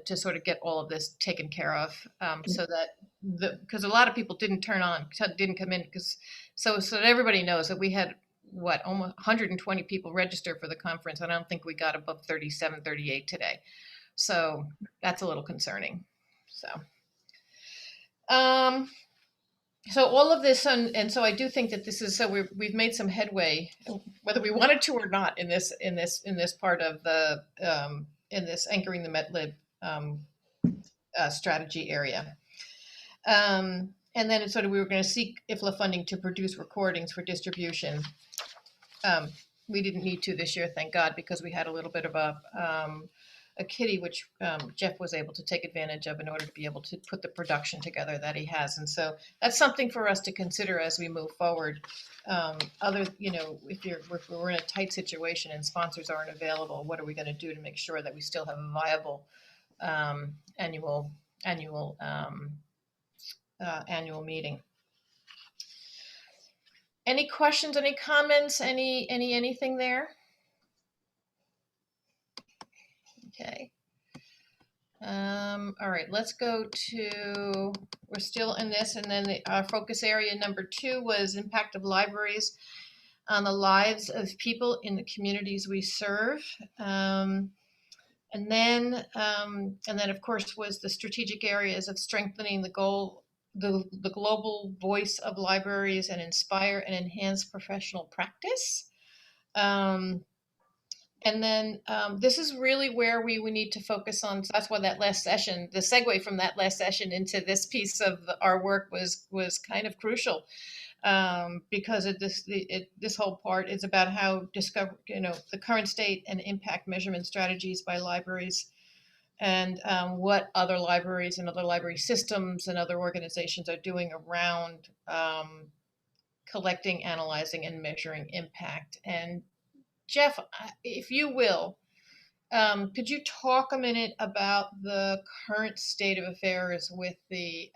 to sort of get all of this taken care of, so that because a lot of people didn't come in, so that everybody knows that we had almost 120 people register for the conference, and I don't think we got above 37, 38 today. So that's a little concerning. So all of this, and so I do think that this is, so we've made some headway, whether we wanted to or not, in this part of the in this anchoring the MetLib strategy area. And then it's sort of, we were going to seek IFLA funding to produce recordings for distribution. We didn't need to this year, thank God, because we had a little bit of a kitty, which Jeff was able to take advantage of in order to be able to put the production together that he has. And so that's something for us to consider as we move forward. If we're in a tight situation and sponsors aren't available, what are we going to do to make sure that we still have a viable annual meeting? Any questions, any comments, anything there? Okay. All right, let's go to, we're still in this, and then our focus area number 2 was impact of libraries on the lives of people in the communities we serve. And then of course, was the strategic areas of strengthening the global voice of libraries and inspire and enhance professional practice. And then this is really where we need to focus on. So that's why that last session, the segue from that last session into this piece of our work was kind of crucial, because this whole part is about how the current state and impact measurement strategies by libraries, and what other libraries and other library systems and other organizations are doing around collecting, analyzing, and measuring impact. And Jeff, if you will, could you talk a minute about the current state of affairs with the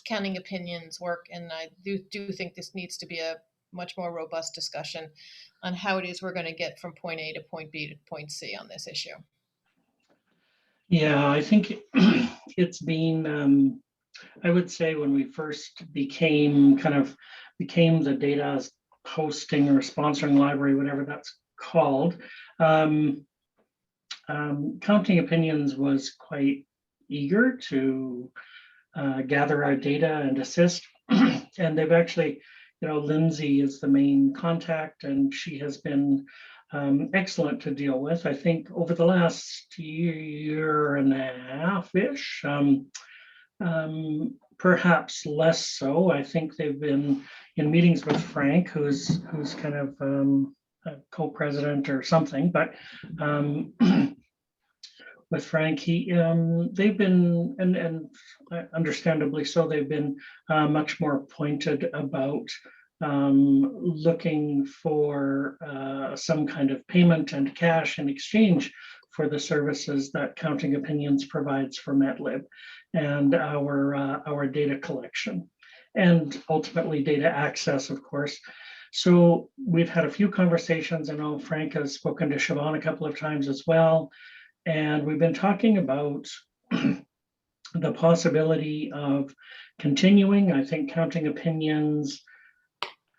counting opinions work? And I do think this needs to be a much more robust discussion on how it is we're going to get from point A to point B to point C on this issue. Yeah, I think it's been, I would say when we first became the data hosting or sponsoring library, whatever that's called, Counting Opinions was quite eager to gather our data and assist. And they've actually, Lindsay is the main contact, and she has been excellent to deal with. I think over the last year and a half-ish, perhaps less so. I think they've been in meetings with Frank, who's kind of a co-president or something, but with Frank, they've been, and understandably so, they've been much more pointed about looking for some kind of payment and cash in exchange for the services that Counting Opinions provides for MetLib and our data collection, and ultimately data access, of course. So we've had a few conversations. I know Frank has spoken to Siobhan a couple of times as well. And we've been talking about the possibility of continuing. I think Counting Opinions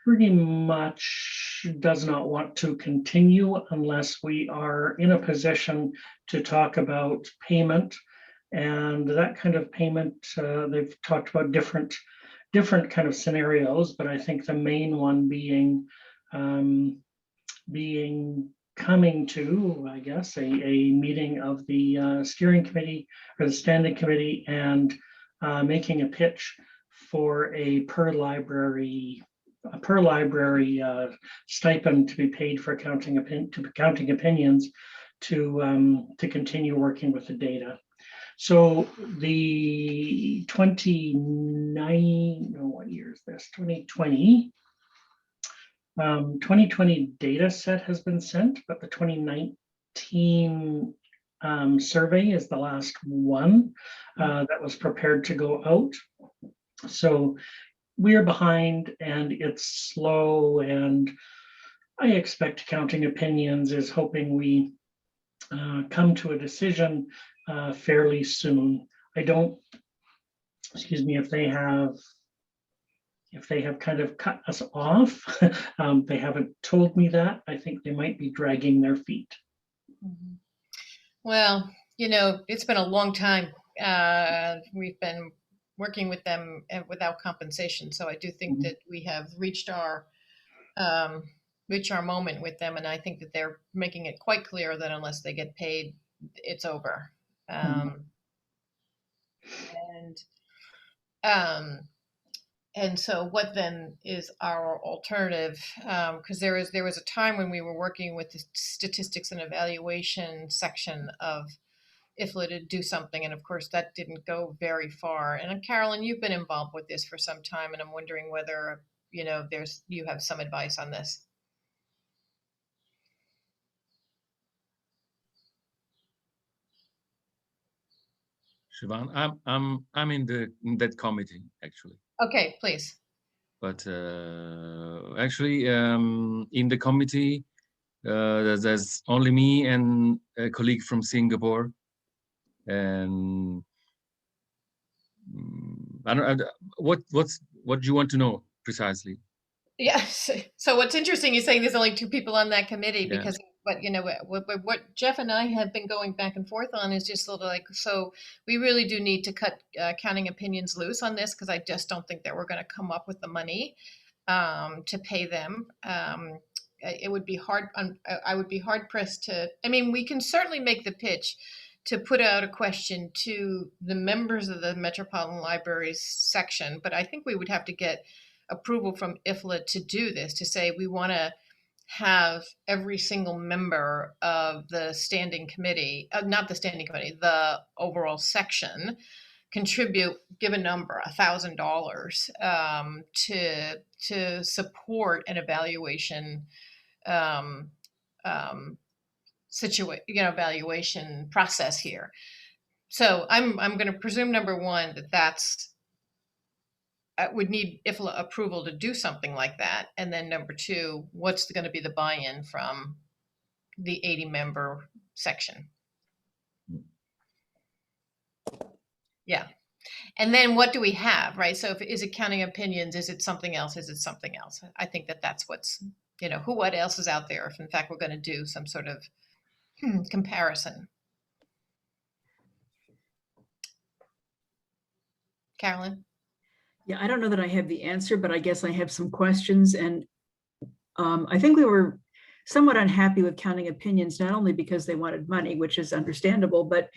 pretty much does not want to continue unless we are in a position to talk about payment. And that kind of payment, they've talked about different kind of scenarios, but I think the main one being coming to, I guess, a meeting of the steering committee or the standing committee, and making a pitch for a per library stipend to be paid for Counting Opinions to continue working with the data. So the 2020 data set has been sent, but the 2019 survey is the last one that was prepared to go out. So we're behind and it's slow, and I expect Counting Opinions is hoping we come to a decision fairly soon. I don't, excuse me, if they have kind of cut us off, they haven't told me that. I think they might be dragging their feet. Mm-hmm. Well, it's been a long time. We've been working with them without compensation. So I do think that we have reached our moment with them. And I think that they're making it quite clear that unless they get paid, it's over. And so what then is our alternative? Because there was a time when we were working with the statistics and evaluation section of Ifla to do something. And of course, that didn't go very far. And Carolyn, you've been involved with this for some time, and I'm wondering whether, you have some advice on this. Siobhan, I'm in that committee actually. Okay, please. But actually, in the committee, there's only me and a colleague from Singapore, and I don't. What do you want to know precisely? Yes. So what's interesting is saying there's only 2 people on that committee Yeah. because what Jeff and I have been going back and forth on is just sort of like, so we really do need to cut counting opinions loose on this because I just don't think that we're going to come up with the money to pay them. It would be hard. I would be hard pressed to. I mean, we can certainly make the pitch to put out a question to the members of the Metropolitan Libraries section, but I think we would have to get approval from Ifla to do this, to say we want to have every single member of the standing committee, not the standing committee, the overall section, contribute, give a number, $1,000 to support an evaluation evaluation process here. So I'm going to presume number one that's would need IFLA approval to do something like that. And then number 2, what's going to be the buy-in from the 80-member section? Yeah. And then what do we have, right? So is it counting opinions? Is it something else? Is it something else? I think that's what's, what else is out there if in fact we're going to do some sort of comparison. Carolyn? Yeah, I don't know that I have the answer, but I guess I have some questions. And I think we were somewhat unhappy with counting opinions, not only because they wanted money, which is understandable, but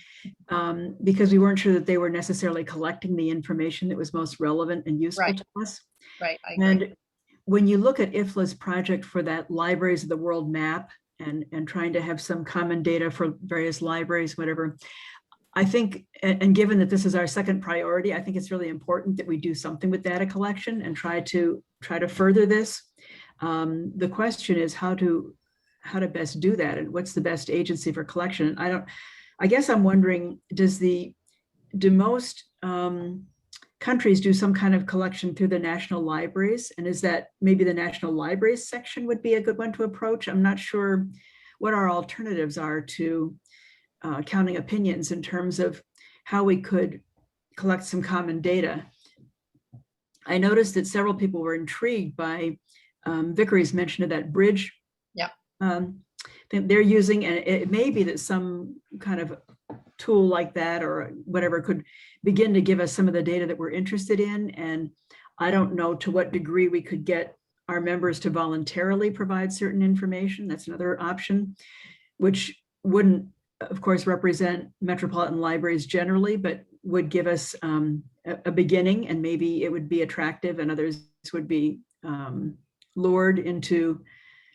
because we weren't sure that they were necessarily collecting the information that was most relevant and useful to us. Right, I agree. And when you look at IFLA's project for that Libraries of the World map and trying to have some common data for various libraries, whatever, I think, and given that this is our second priority, I think it's really important that we do something with data collection and try to further this. The question is how to best do that, and what's the best agency for collection. I guess I'm wondering, do most countries do some kind of collection through the national libraries, and is that maybe the National Libraries section would be a good one to approach? I'm not sure what our alternatives are to counting opinions in terms of how we could collect some common data. I noticed that several people were intrigued by Vickery's mention of that bridge. Yeah. That they're using, and it may be that some kind of tool like that or whatever could begin to give us some of the data that we're interested in. And I don't know to what degree we could get our members to voluntarily provide certain information. That's another option, which wouldn't, of course, represent metropolitan libraries generally, but would give us a beginning, and maybe it would be attractive and others would be lured into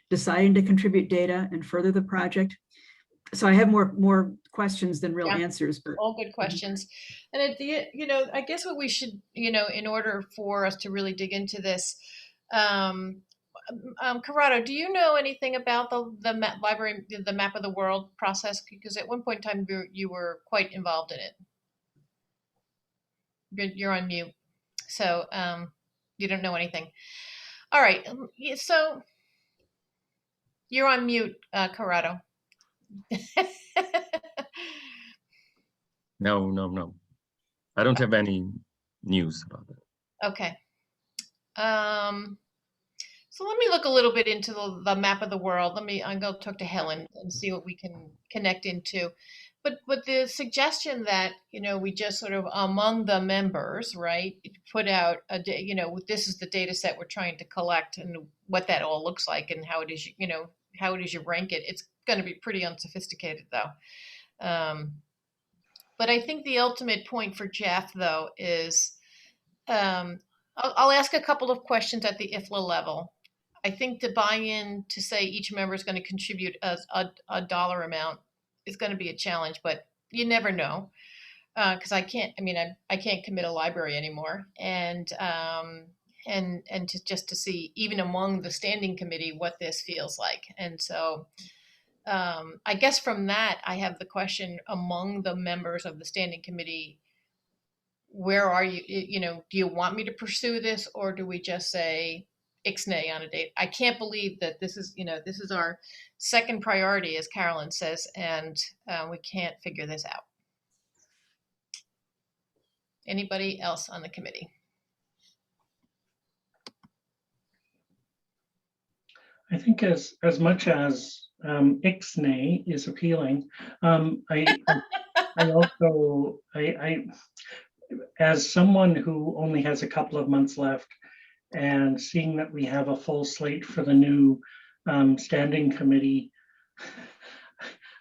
deciding to contribute data and further the project. So I have more questions than real answers. But all good questions. And at the, I guess what we should, in order for us to really dig into this, Corrado, do you know anything about the map of the world process? Because at one point in time you were quite involved in it. You're on mute, so you don't know anything. All right, so you're on mute, Corrado. No. I don't have any news about that. Okay. So let me look a little bit into the map of the world. I'm going to talk to Helen and see what we can connect into. But the suggestion that, we just sort of among the members, right, put out, this is the data set we're trying to collect and what that all looks like and how it is, how it is you rank it. It's going to be pretty unsophisticated though. But I think the ultimate point for Jeff though is, I'll ask a couple of questions at the IFLA level. I think to buy in to say each member is going to contribute a dollar amount is going to be a challenge, but you never know because I can't commit a library anymore, and just to see even among the standing committee what this feels like. And so I guess from that I have the question among the members of the standing committee, where are you, do you want me to pursue this, or do we just say ixnay on a date? I can't believe that this is our second priority, as Carolyn says, and we can't figure this out. Anybody else on the committee? I think as much as Ixnay is appealing, I also, as someone who only has a couple of months left, and seeing that we have a full slate for the new standing committee,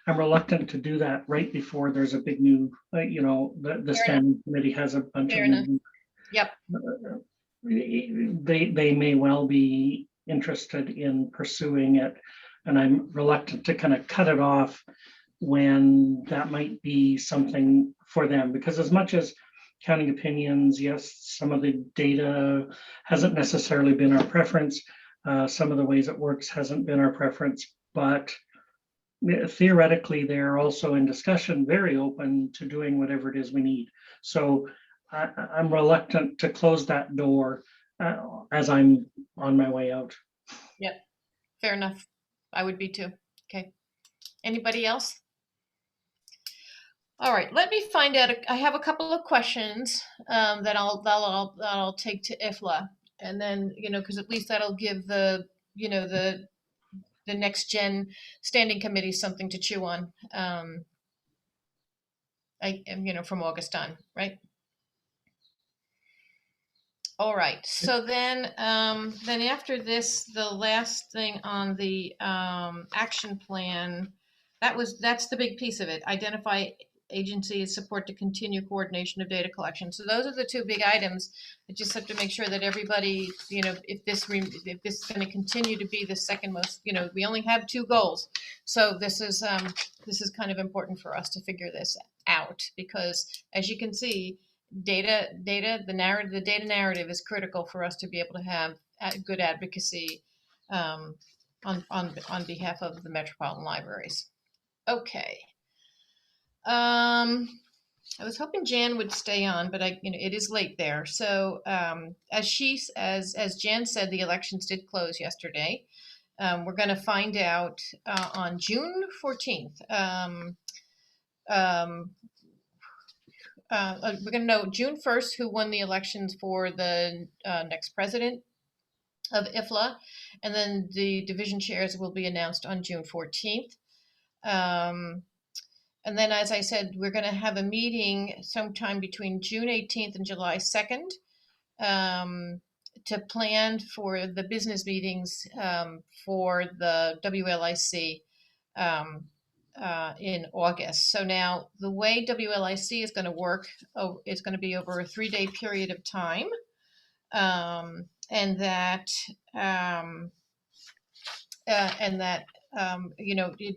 I'm reluctant to do that right before there's a big new, the standing committee has a bunch Fair of enough. new. Yep. They may well be interested in pursuing it, and I'm reluctant to kind of cut it off when that might be something for them, because as much as counting opinions, yes, some of the data hasn't necessarily been our preference. Some of the ways it works hasn't been our preference, but theoretically, they're also in discussion, very open to doing whatever it is we need. So I'm reluctant to close that door as I'm on my way out. Yep. Fair enough. I would be too. Okay. Anybody else? All right, let me find out. I have a couple of questions that I'll take to Ifla, and then because at least that'll give the the next gen standing committee something to chew on. I am from August on, right? All right. So then after this, the last thing on the action plan, that's the big piece of it. Identify agencies support to continue coordination of data collection. So those are the two big items. I just have to make sure that everybody, if this is going to continue to be the second most, we only have two goals. So this is kind of important for us to figure this out, because as you can see, the data narrative is critical for us to be able to have good advocacy on behalf of the Metropolitan Libraries. Okay. I was hoping Jan would stay on, but it is late there. So as Jan said, the elections did close yesterday. We're going to find out on June 14th. We're going to know June 1st who won the elections for the next president of Ifla, and then the division chairs will be announced on June 14th. And then, as I said, we're going to have a meeting sometime between June 18th and July 2nd to plan for the business meetings for the WLIC in August. So now the way WLIC is going to work is going to be over a 3-day period of time, and that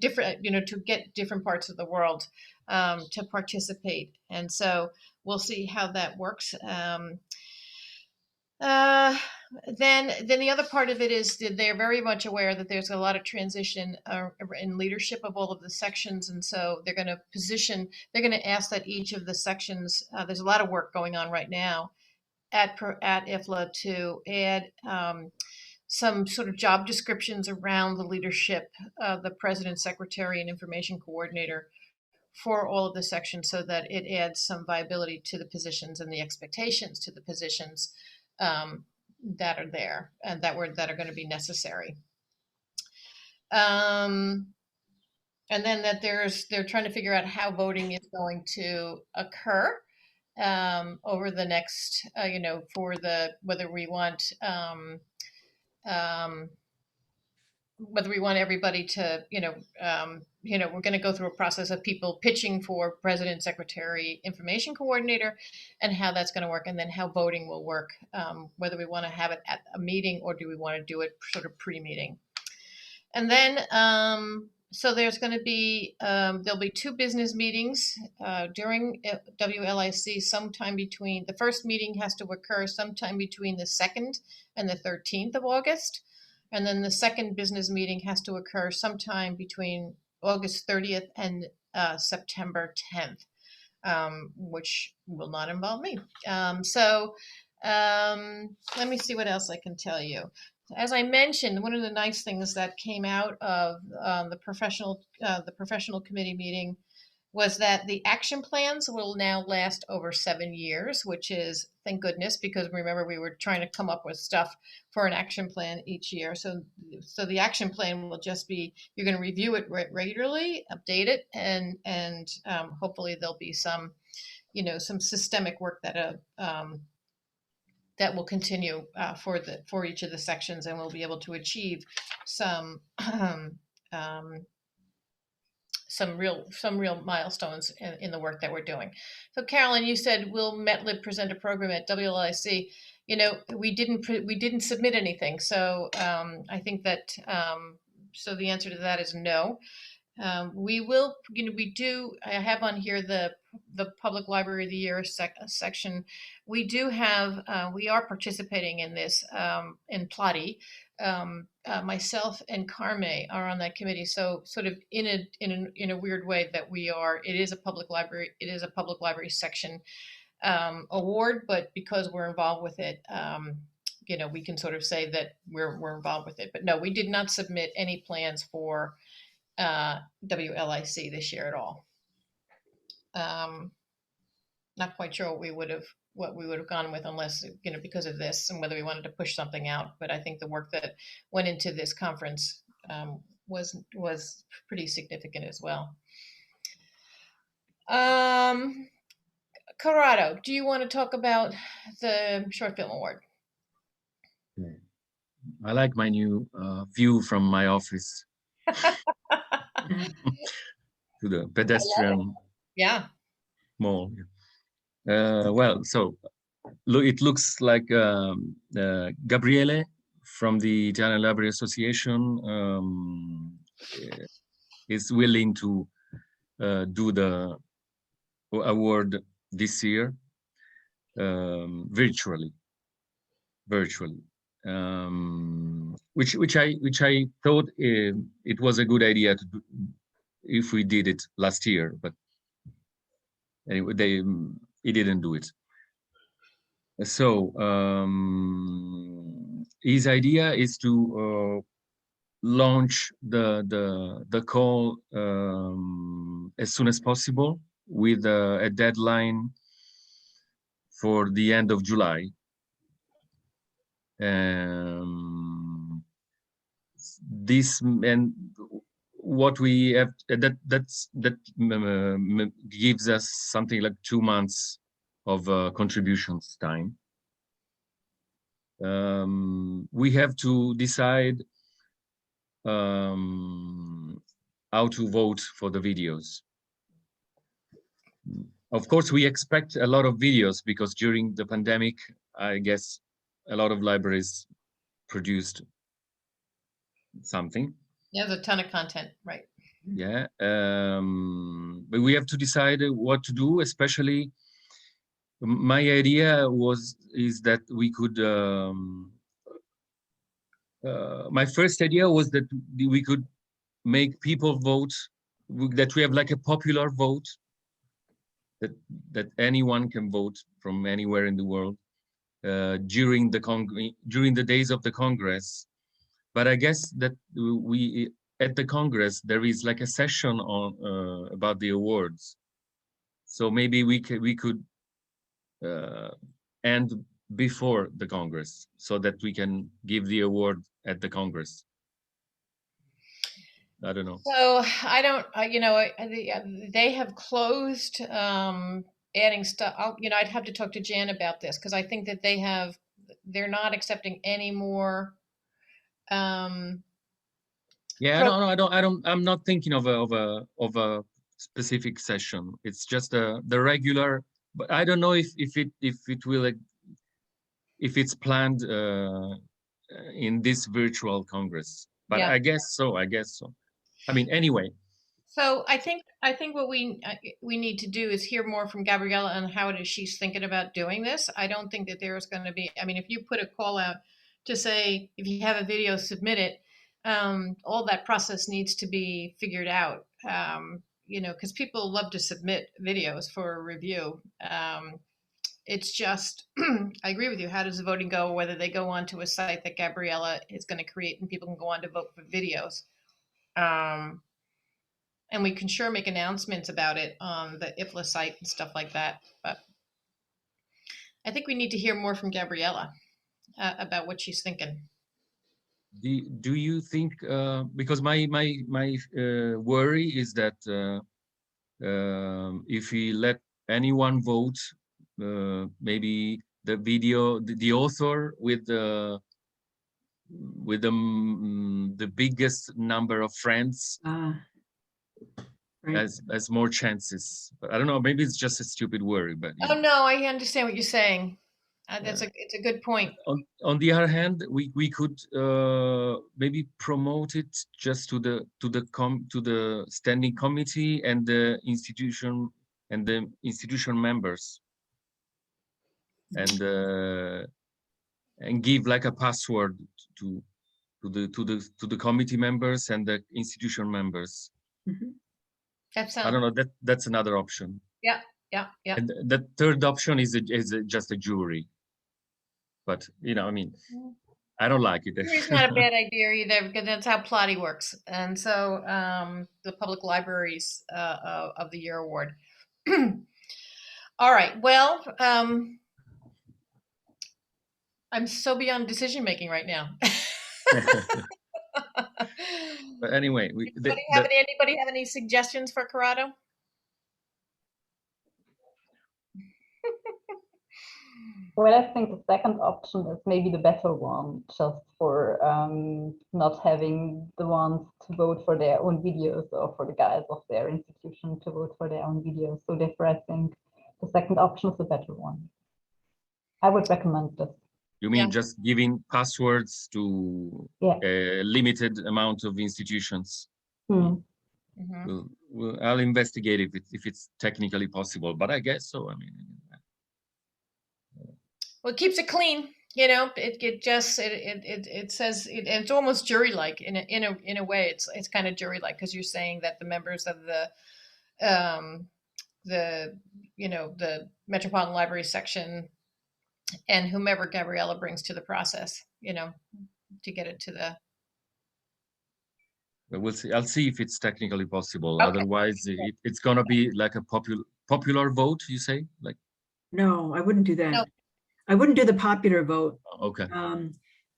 different, to get different parts of the world to participate. And so we'll see how that works. Then the other part of it is that they're very much aware that there's a lot of transition in leadership of all of the sections. And so they're going to ask that each of the sections, there's a lot of work going on right now at Ifla to add some sort of job descriptions around the leadership of the president, secretary, and information coordinator for all of the sections, so that it adds some viability to the positions and the expectations to the positions that are there and that are going to be necessary. And then that they're trying to figure out how voting is going to occur over the next, for whether we want everybody to, we're going to go through a process of people pitching for president, secretary, information coordinator, and how that's going to work, and then how voting will work, whether we want to have it at a meeting or do we want to do it sort of pre-meeting. And then, so there's going to be, there'll be 2 business meetings during WLIC sometime between, the first meeting has to occur sometime between the 2nd and the 13th of August. And then the second business meeting has to occur sometime between August 30th and September 10th, which will not involve me. So let me see what else I can tell you. As I mentioned, one of the nice things that came out of the professional committee meeting was that the action plans will now last over 7 years, which is, thank goodness, because remember we were trying to come up with stuff for an action plan each year. So the action plan will just be, you're going to review it regularly, update it, and hopefully there'll be some, some systemic work that that will continue for each of the sections, and we'll be able to achieve some some real milestones in the work that we're doing. So Carolyn, you said, will MetLib present a program at WLIC? We didn't submit anything, so I think that so the answer to that is no. We will, I have on here the Public Library of the Year section. We do have, we are participating in this in Plati. Myself and Carme are on that committee. So sort of in a weird way that it is a public library section award, but because we're involved with it, we can sort of say that we're involved with it. But no, we did not submit any plans for WLIC this year at all. Not quite sure what we would have gone with unless, because of this and whether we wanted to push something out. But I think the work that went into this conference was pretty significant as well. Corrado, do you want to talk about the short film award? I like my new view from my office to the pedestrian mall. Well, so it looks like Gabriele from the Italian Library Association is willing to do the award this year virtually, which I thought it was a good idea to do if we did it last year, but anyway, he didn't do it. So his idea is to launch the call as soon as possible, with a deadline for the end of July. This, and what we have, that gives us something like 2 months of contributions time. We have to decide how to vote for the videos. Of course, we expect a lot of videos because during the pandemic, I guess a lot of libraries produced something. Yeah, there's a ton of content, right? Yeah, but we have to decide what to do. Especially, my idea is that we could. My first idea was that we could make people vote. That we have like a popular vote. That anyone can vote from anywhere in the world during the days of the Congress. But I guess that we at the Congress there is like a session on about the awards, so maybe we could end before the Congress so that we can give the award at the Congress. I don't know. So I don't, they have closed adding stuff. I'd have to talk to Jan about this because I think that they're not accepting any more. Yeah, no, I'm not thinking of a specific session. It's just the regular. But I don't know if it will, if it's planned in this virtual Congress. But yeah. I guess so. I mean, anyway. So I think what we need to do is hear more from Gabriella on how it is she's thinking about doing this. I don't think that there's going to be. I mean, if you put a call out to say if you have a video, submit it. All that process needs to be figured out. Because people love to submit videos for review. It's just, I agree with you. How does the voting go? Whether they go onto a site that Gabriella is going to create and people can go on to vote for videos. And we can sure make announcements about it on the Ifla site and stuff like that. But I think we need to hear more from Gabriella about what she's thinking. Do you think, because my worry is that if we let anyone vote, maybe the video, the author with the biggest number of friends Right. has more chances. But I don't know, maybe it's just a stupid worry, but Oh no, I understand what you're saying. It's a good point. On the other hand, we could maybe promote it just to the standing committee and the institution members, and give like a password to the committee members and the institution members. Mhm. That sounds. I don't know, that's another option. Yeah. And the third option is just a jury. But I mean, I don't like it. It's not a bad idea either, because that's how Plotty works. And so the Public Libraries of the Year Award. All right. Well, I'm so beyond decision making right now. But anyway, anybody have any suggestions for Corrado? Well, I think the second option is maybe the better one, just for not having the ones to vote for their own videos or for the guys of their institution to vote for their own videos. So therefore, I think the second option is the better one. I would recommend this. You mean just giving passwords to a limited amount of institutions? Mm-hmm. I'll investigate if it's technically possible, but I guess so. I mean, well, it keeps it clean. It says it's almost jury-like in a way. It's kind of jury-like, because you're saying that the members of the Metropolitan Libraries Section and whomever Gabriella brings to the process, to get it to the. But we'll see. I'll see if it's technically possible. Okay. Otherwise, it's gonna be like a popular vote. You say, like? No, I wouldn't do that. No. I wouldn't do the popular vote. Okay.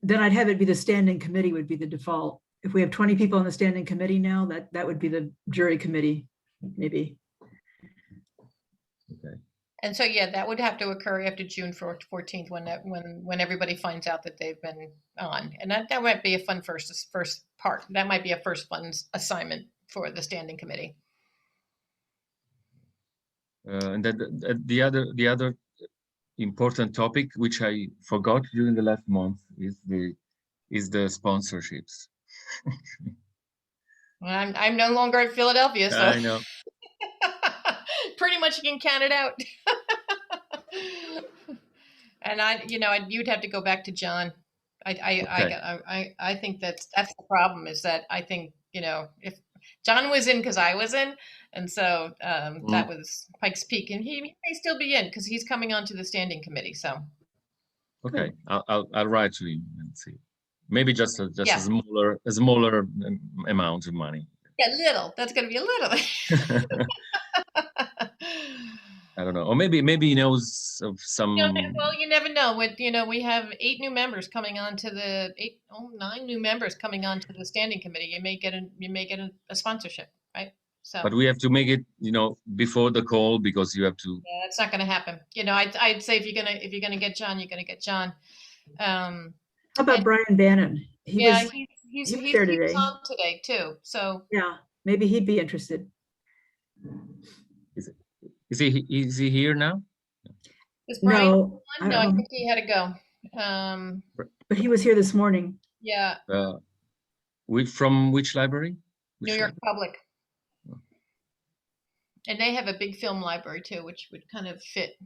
Then I'd have it be the standing committee would be the default. If we have 20 people on the standing committee now, that would be the jury committee, maybe. Okay. And so, that would have to occur after June 14th, when everybody finds out that they've been on, and that might be a fun first part. That might be a first fun assignment for the standing committee. And then the other important topic, which I forgot during the last month, is the sponsorships. Well, I'm no longer at Philadelphia, so I know. pretty much you can count it out. And you'd have to go back to John. I think that's the problem, is that I think, if John was in because I was in, and so that was Pike's Peak, and he may still be in because he's coming on to the standing committee. So okay, I'll write to him and see. Maybe just a smaller amount of money. Yeah, little. That's going to be a little. I don't know, or maybe he knows of some. Well, you never know. We have 9 new members coming on to the standing committee. You may get a sponsorship, right? So. But we have to make it, before the call, because you have to. Yeah, that's not going to happen. I'd say if you're gonna get John, you're gonna get John. How about Brian Bannon? He's there today. He was on today too. So yeah, maybe he'd be interested. Is he here now? Is Brian no, on? I think he had to go. But he was here this morning. Yeah. From which library? New York Public. And they have a big film library too, which would kind of fit.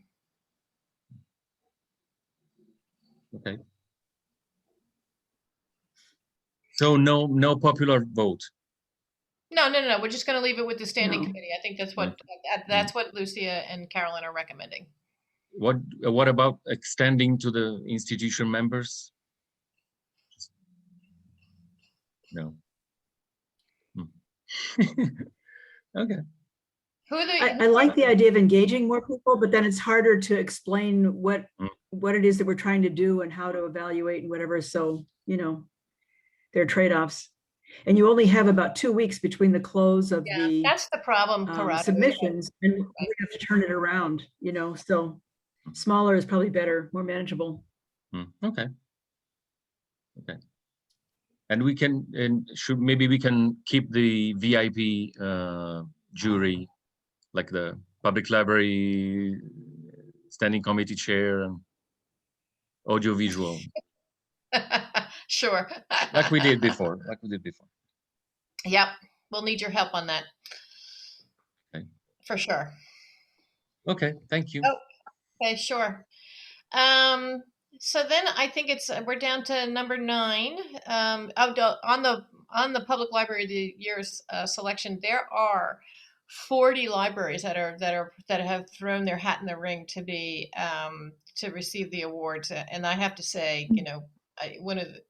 Okay. So no popular vote. No. We're just going to leave it with the standing committee. I think that's what Lucia and Carolyn are recommending. What about extending to the institution members? No. Okay. Who are the? I like the idea of engaging more people, but then it's harder to explain what it is that we're trying to do and how to evaluate and whatever. So, you know, there are trade-offs. And you only have about 2 weeks between the close of Yeah, the that's the problem, Corrado. submissions, and we have to turn it around, you know, so smaller is probably better, more manageable. Okay. Okay. And we can, and maybe we can keep the VIP jury, like the public library standing committee chair and audiovisual, Sure. like we did before. Yep, we'll need your help on that. Okay. For sure. Okay, thank you. Oh, okay, sure. So then I think we're down to number 9. On the public library of the year's selection, there are 40 libraries that have thrown their hat in the ring to be to receive the awards, and I have to say, you know,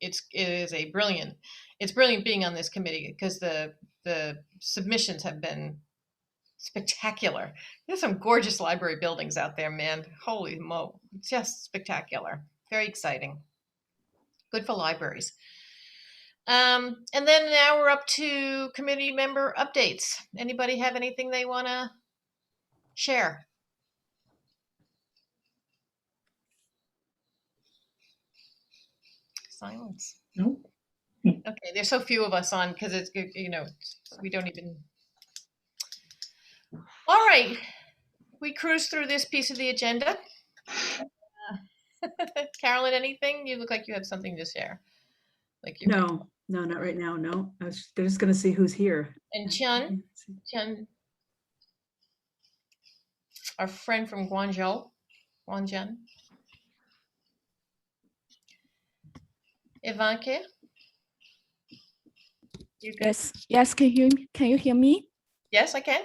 it's brilliant being on this committee because the submissions have been spectacular. There's some gorgeous library buildings out there, man. Holy mo, just spectacular. Very exciting. Good for libraries. And then now we're up to committee member updates. Anybody have anything they want to share? Silence. No. Okay, there's so few of us on because it's, you know, we don't even. All right, we cruise through this piece of the agenda. Carolyn, anything? You look like you have something to share. Like you. No, not right now. No, they're just going to see who's here. And Chun, our friend from Guangzhou, Guangzhou. Ivanka. Yes, can you hear me? Yes, I can.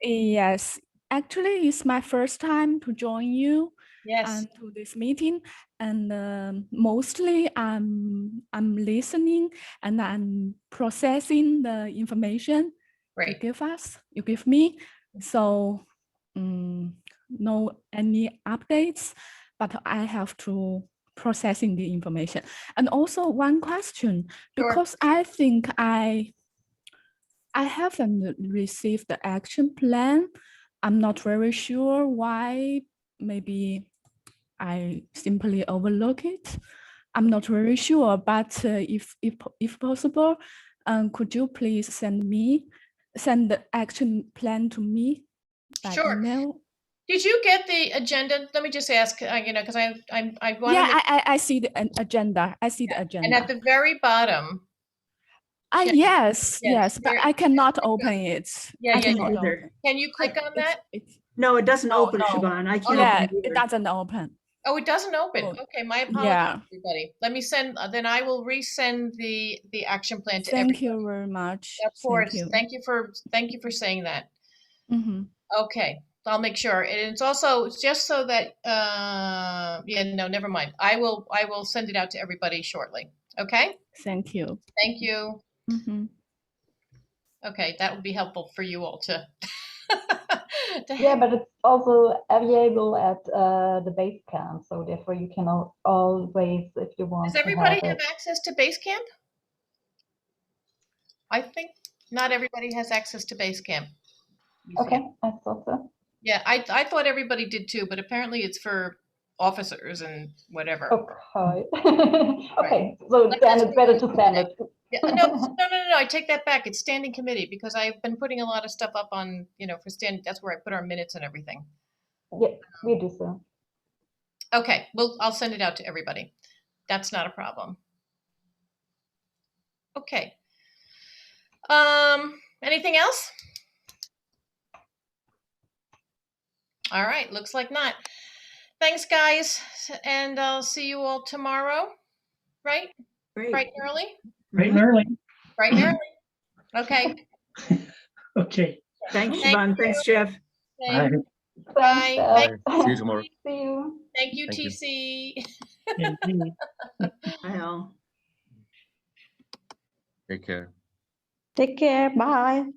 Yes, actually, it's my first time to join you. Yes. To this meeting, and mostly I'm listening and I'm processing the information you give me. So no any updates, but I have to processing the information. And also one question, because I think I haven't received the action plan. I'm not very sure why. Maybe I simply overlook it. I'm not very sure, but if possible, could you please send the action plan to me by email? Did you get the agenda? Let me just ask, you know, because I want. Yeah, I see the agenda. I see the agenda. And at the very bottom. Yes, but I cannot open it. Yeah. Can you click on that? No, it doesn't open, Siobhan. I can't open it. It doesn't open. Oh, it doesn't open. Okay, my apologies, everybody. Let me send. Then I will resend the action plan to everybody. Thank you very much. Of course. Thank you for saying that. Okay, I'll make sure. And it's also just so that. No, never mind. I will send it out to everybody shortly. Okay. Thank you. Thank you. Okay, that would be helpful for you all to. Yeah, but it's also available at the base camp, so therefore you can always, if you want. Does everybody have access to Basecamp? I think not everybody has access to Basecamp. Okay, I thought so. Yeah, I thought everybody did too, but apparently it's for officers and whatever. Okay. Okay, so then it's better to send it. Yeah, no, I take that back. It's standing committee because I've been putting a lot of stuff up on, you know, for standing. That's where I put our minutes and everything. Yeah, we do so. Okay, I'll send it out to everybody. That's not a problem. Okay. Anything else? All right, looks like not. Thanks, guys, and I'll see you all tomorrow. Right? Great. Bright and early? Bright and early. Bright and early. Okay. Okay. Thanks, Siobhan. Thanks, Jeff. Bye. Bye. See you tomorrow. See you. Thank you, Thank you. TC. Bye all. Take care. Take care. Bye.